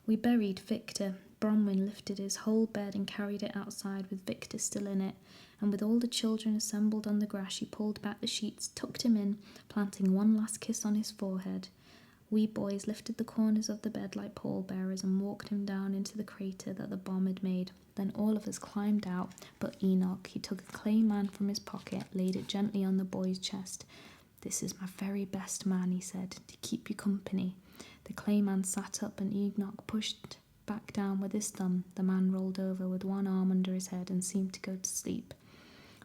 We buried Victor. Bronwyn lifted his whole bed and carried it outside with Victor still in it, and with all the children assembled on the grass, she pulled back the sheets, tucked him in, planting one last kiss on his forehead. We boys lifted the corners of the bed like pallbearers and walked him down into the crater that the bomb had made. Then all of us climbed out, but Enoch. He took a clay man from his pocket, laid it gently on the boy's chest. This is my very best man, he said, to keep you company. The clay man sat up and Enoch pushed back down with his thumb. The man rolled over with one arm under his head and seemed to go to sleep.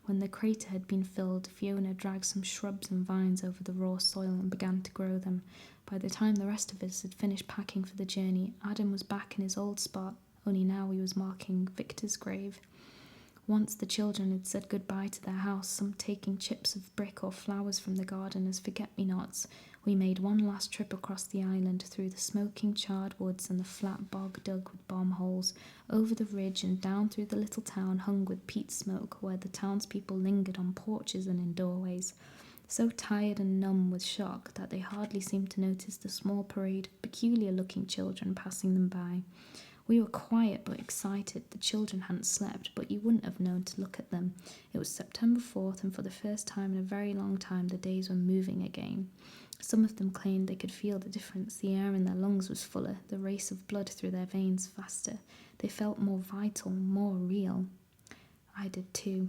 When the crater had been filled, Fiona dragged some shrubs and vines over the raw soil and began to grow them. By the time the rest of us had finished packing for the journey, Adam was back in his old spot, only now he was marking Victor's grave. Once the children had said goodbye to their house, some taking chips of brick or flowers from the garden as forget-me-nots, we made one last trip across the island, through the smoking charred woods and the flat bog dug with bomb holes, over the ridge and down through the little town hung with peat smoke, where the townspeople lingered on porches and in doorways, so tired and numb with shock that they hardly seemed to notice the small parade of peculiar-looking children passing them by. We were quiet but excited. The children hadn't slept, but you wouldn't have known to look at them. It was September 4th, and for the first time in a very long time the days were moving again. Some of them claimed they could feel the difference. The air in their lungs was fuller, the race of blood through their veins faster. They felt more vital, more real. I did too.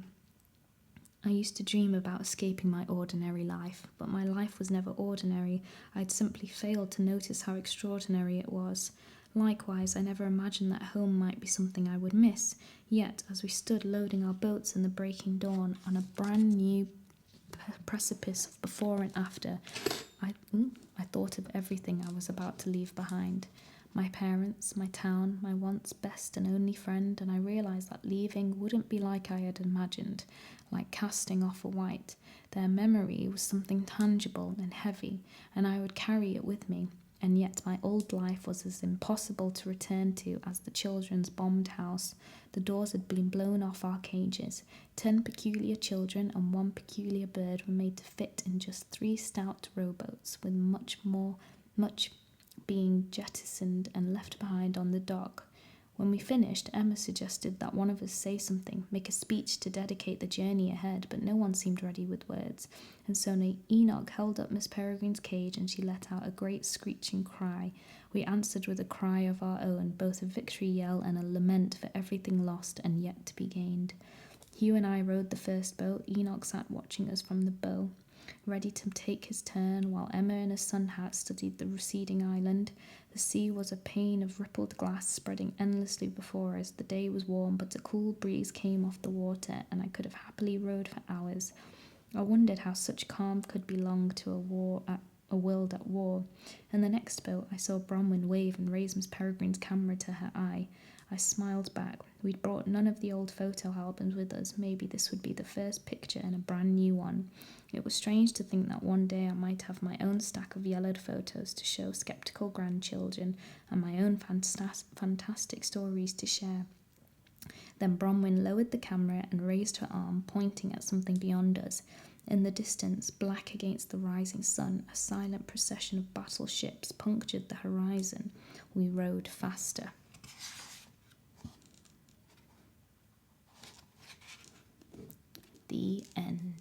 I used to dream about escaping my ordinary life, but my life was never ordinary. I'd simply failed to notice how extraordinary it was. Likewise, I never imagined that home might be something I would miss. Yet, as we stood loading our boats in the breaking dawn on a brand new precipice of before and after, I thought of everything I was about to leave behind. My parents, my town, my once best and only friend, and I realised that leaving wouldn't be like I had imagined, like casting off a weight. Their memory was something tangible and heavy, and I would carry it with me. And yet my old life was as impossible to return to as the children's bombed house. The doors had been blown off our cages. 10 peculiar children and 1 peculiar bird were made to fit in just 3 stout rowboats, with much being jettisoned and left behind on the dock. When we finished, Emma suggested that one of us say something, make a speech to dedicate the journey ahead, but no one seemed ready with words, and so Enoch held up Miss Peregrine's cage and she let out a great screeching cry. We answered with a cry of our own, both a victory yell and a lament for everything lost and yet to be gained. Hugh and I rowed the first boat. Enoch sat watching us from the bow, ready to take his turn, while Emma in a sun hat studied the receding island. The sea was a pane of rippled glass spreading endlessly before us. The day was warm, but a cool breeze came off the water, and I could have happily rowed for hours. I wondered how such calm could belong to a world at war. In the next boat, I saw Bronwyn wave and raise Miss Peregrine's camera to her eye. I smiled back. We'd brought none of the old photo albums with us. Maybe this would be the first picture and a brand new one. It was strange to think that one day I might have my own stack of yellowed photos to show sceptical grandchildren and my own fantastic stories to share. Then Bronwyn lowered the camera and raised her arm, pointing at something beyond us. In the distance, black against the rising sun, a silent procession of battleships punctured the horizon. We rowed faster. The end.